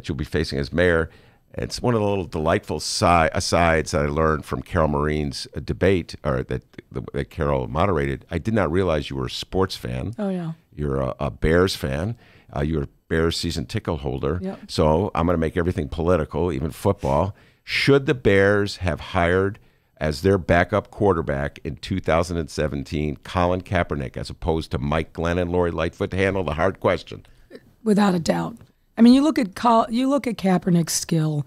you'll be facing as mayor. It's one of the little delightful asides that I learned from Carol Marine's debate, or that Carol moderated. I did not realize you were a sports fan. Oh, yeah. You're a Bears fan. You're a Bears season ticket holder. Yep. So I'm going to make everything political, even football. Should the Bears have hired as their backup quarterback in 2017 Colin Kaepernick as opposed to Mike Glennon, Lori Lightfoot, to handle the hard question? Without a doubt. I mean, you look at Kaepernick's skill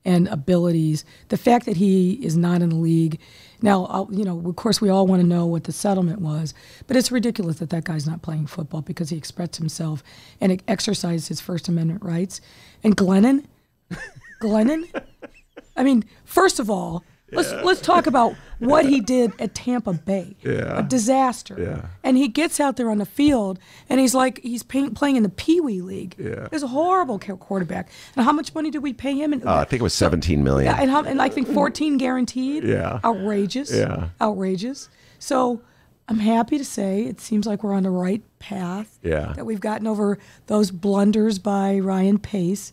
and abilities. The fact that he is not in the league now, of course, we all want to know what the settlement was, but it's ridiculous that guy's not playing football because he expressed himself and exercised his First Amendment rights. And Glennon. I mean, first of all, let's talk about what he did at Tampa Bay. Yeah. A disaster. Yeah. And he gets out there on the field, and he's playing in the Pee Wee League. Yeah. He's a horrible quarterback. And how much money did we pay him? I think it was $17 million. Yeah, and I think 14 guaranteed. Yeah. Outrageous. Yeah. Outrageous. So I'm happy to say it seems like we're on the right path. Yeah. That we've gotten over those blunders by Ryan Pace,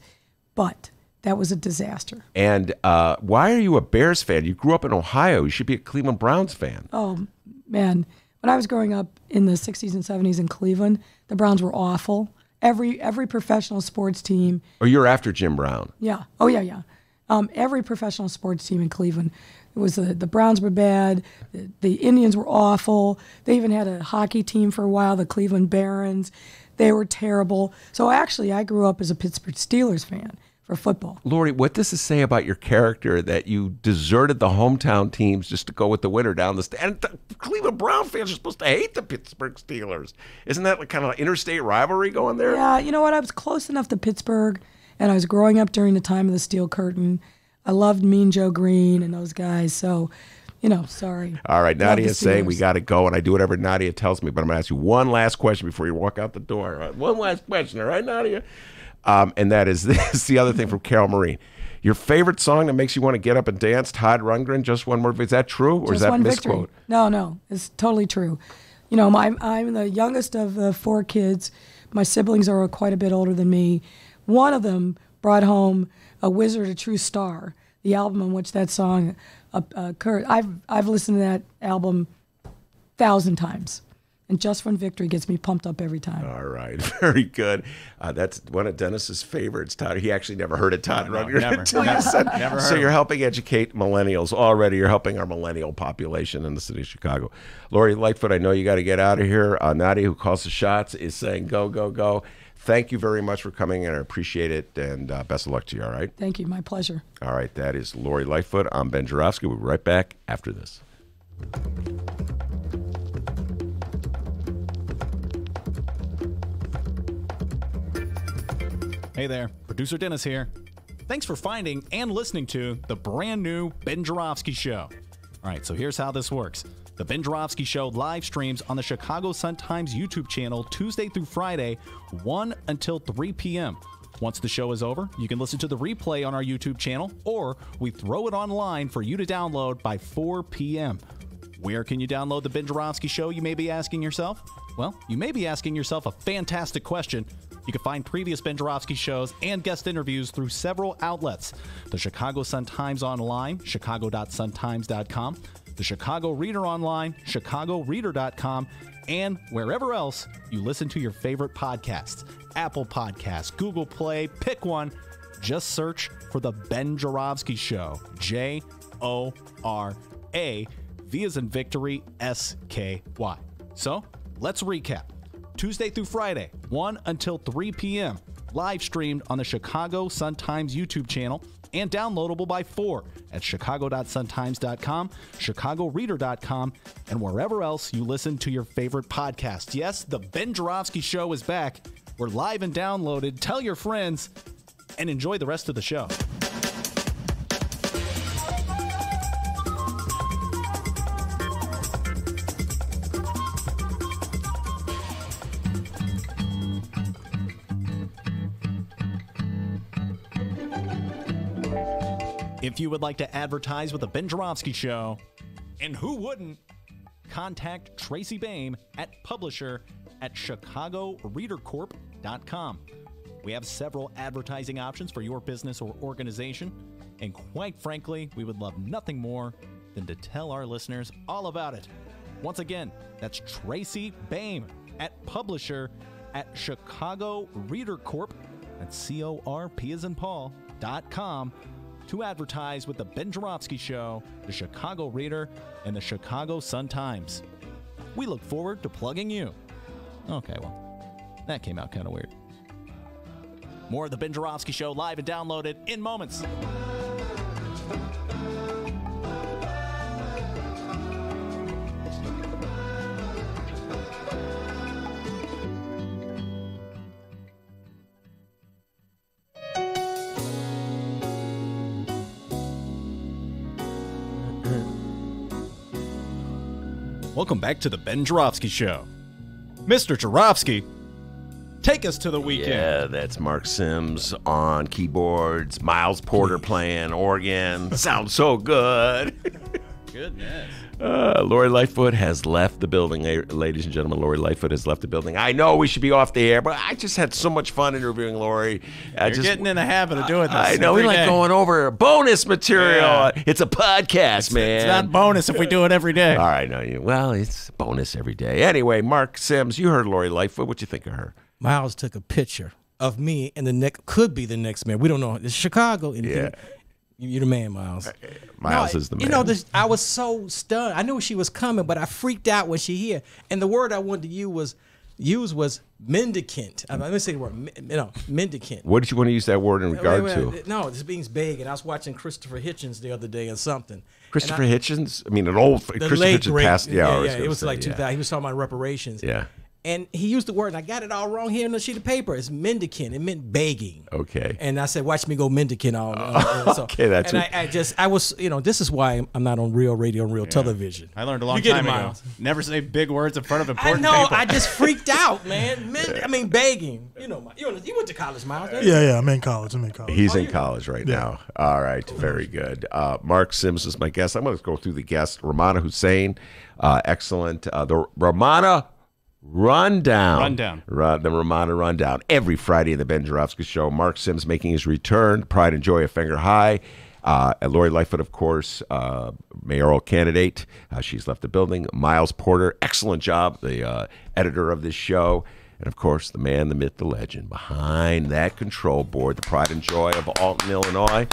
but that was a disaster. And why are you a Bears fan? You grew up in Ohio. You should be a Cleveland Browns fan. Oh, man. When I was growing up in the 60s and 70s in Cleveland, the Browns were awful. Every professional sports team. Or you're after Jim Brown. Yeah. Oh, yeah. Every professional sports team in Cleveland. It was the Browns were bad. The Indians were awful. They even had a hockey team for a while, the Cleveland Barons. They were terrible. So actually, I grew up as a Pittsburgh Steelers fan. For football. Lori, what does this say about your character that you deserted the hometown teams just to go with the winner down the and the Cleveland Brown fans are supposed to hate the Pittsburgh Steelers. Isn't that like kind of interstate rivalry going there? Yeah, you know what? I was close enough to Pittsburgh, and I was growing up during the time of the Steel Curtain. I loved Mean Joe Green and those guys, so, sorry. All right, Nadia's saying we got to go, and I do whatever Nadia tells me, but I'm going to ask you one last question before you walk out the door. All right, one last question, all right, Nadia? And that is this, the other thing from Carol Marine. Your favorite song that makes you want to get up and dance, Todd Rundgren, Just One More. Is that true, or Just is that one misquote? Victory. No, it's totally true. I'm the youngest of 4 kids. My siblings are quite a bit older than me. One of them brought home A Wizard, a True Star, the album in which that song occurred. I've listened to that album 1,000 times. And Just One Victory gets me pumped up every time. All right, very good. That's one of Dennis's favorites, Todd. He actually never heard of Todd Rundgren until you said. Never heard so you're helping educate millennials already. You're helping our millennial population in the city of Chicago. Lori Lightfoot, I know you got to get out of here. Nadia, who calls the shots, is saying go, go, go. Thank you very much for coming, and I appreciate it, and best of luck to you, all right? Thank you. My pleasure. All right, that is Lori Lightfoot. I'm Ben Joravsky. We'll be right back after this. Hey there, producer Dennis here. Thanks for finding and listening to the brand new Ben Joravsky Show. All right, so here's how this works. The Ben Joravsky Show live streams on the Chicago Sun-Times YouTube channel Tuesday through Friday, 1 until 3 p.m. Once the show is over, you can listen to the replay on our YouTube channel, or we throw it online for you to download by 4 p.m. Where can you download the Ben Joravsky Show, you may be asking yourself? Well, you may be asking yourself a fantastic question. You can find previous Ben Joravsky shows and guest interviews through several outlets. The Chicago Sun-Times Online, chicago.suntimes.com, the Chicago Reader Online, chicagoreader.com, and wherever else you listen to your favorite podcasts. Apple Podcasts, Google Play, pick one. Just search for The Ben Joravsky Show. J-O-R-A, V as in victory, S-K-Y. So, let's recap. Tuesday through Friday, 1 until 3 p.m. Live streamed on the Chicago Sun-Times YouTube channel and downloadable by 4 at chicago.suntimes.com, chicagoreader.com, and wherever else you listen to your favorite podcast. Yes, the Ben Joravsky Show is back. We're live and downloaded. Tell your friends and enjoy the rest of the show. If you would like to advertise with the Ben Joravsky Show, and who wouldn't, contact Tracy Baim at publisher@chicagoreadercorp.com. We have several advertising options for your business or organization, and quite frankly, we would love nothing more than to tell our listeners all about it. Once again, that's Tracy Baim at publisher@chicagoreadercorp, that's CORP as in Paul.com, to advertise with the Ben Joravsky Show, the Chicago Reader, and the Chicago Sun-Times. We look forward to plugging you. Okay, well, that came out kind of weird. More of the Ben Joravsky Show live and downloaded in moments. Welcome back to the Ben Joravsky Show. Mr. Joravsky, take us to the weekend. Yeah, that's Marc Sims on keyboards, Miles Porter playing organ. Sounds so good. Goodness. Lori Lighfoot has left the building. Ladies and gentlemen, Lori Lighfoot has left the building. I know we should be off the air, but I just had so much fun interviewing Lori. You're getting in the habit of doing this. I know. We like going over bonus material. Yeah. It's a podcast, man. It's not bonus if we do it every day. All right. No, well, it's bonus every day. Anyway, Marc Sims, you heard Lori Lighfoot. What'd you think of her? Miles took a picture of me and the next, could be the next man. We don't know. It's Chicago. Yeah. You're the man, Miles. Miles is the man. You know, I was so stunned. I knew she was coming, but I freaked out when she here. And the word I wanted to use was mendicant. I'm going to say the word, mendicant. What did you want to use that word in regard to? No, this means big. And I was watching Christopher Hitchens the other day or something. Christopher Hitchens? I mean, an old Christopher Hitchens passed. Yeah, it was like 2000. He was talking about reparations. Yeah. And he used the word, and I got it all wrong here on the sheet of paper. It's mendicant. It meant begging. Okay. And I said, watch me go mendicant all. Okay, that's and I was, this is why I'm not on real radio and real television. I learned a long time ago. Never say big words in front of important people. I just freaked out, man. Begging. You went to college, Miles. Yeah, I'm in college. He's in college right now. All right, very good. Marc Sims is my guest. I'm going to go through the guests. Rummana Hussain, excellent. The Rummana Rundown. The Rummana Rundown. Every Friday in the Ben Joravsky Show. Marc Sims making his return. Pride and Joy of Fenger High. Lori Lighfoot, of course, mayoral candidate. She's left the building. Miles Porter, excellent job, the editor of this show. And, of course, the man, the myth, the legend behind that control board. The Pride and Joy of Alton, Illinois.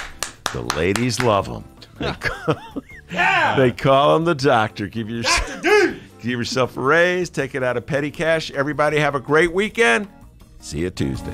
The ladies love him. They call him the doctor. Give yourself a raise. Take it out of petty cash. Everybody have a great weekend. See you Tuesday.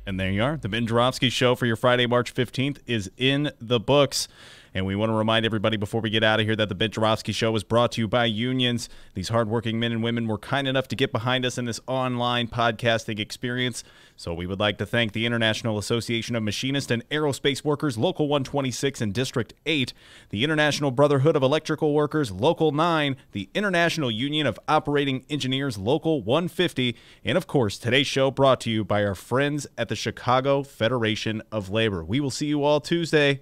And there you are. The Ben Joravsky Show for your Friday, March 15th is in the books. And we want to remind everybody before we get out of here that the Ben Joravsky Show is brought to you by unions. These hardworking men and women were kind enough to get behind us in this online podcasting experience. So we would like to thank the International Association of Machinists and Aerospace Workers, Local 126 and District 8, the International Brotherhood of Electrical Workers, Local 9, the International Union of Operating Engineers, Local 150, and of course, today's show brought to you by our friends at the Chicago Federation of Labor. We will see you all Tuesday.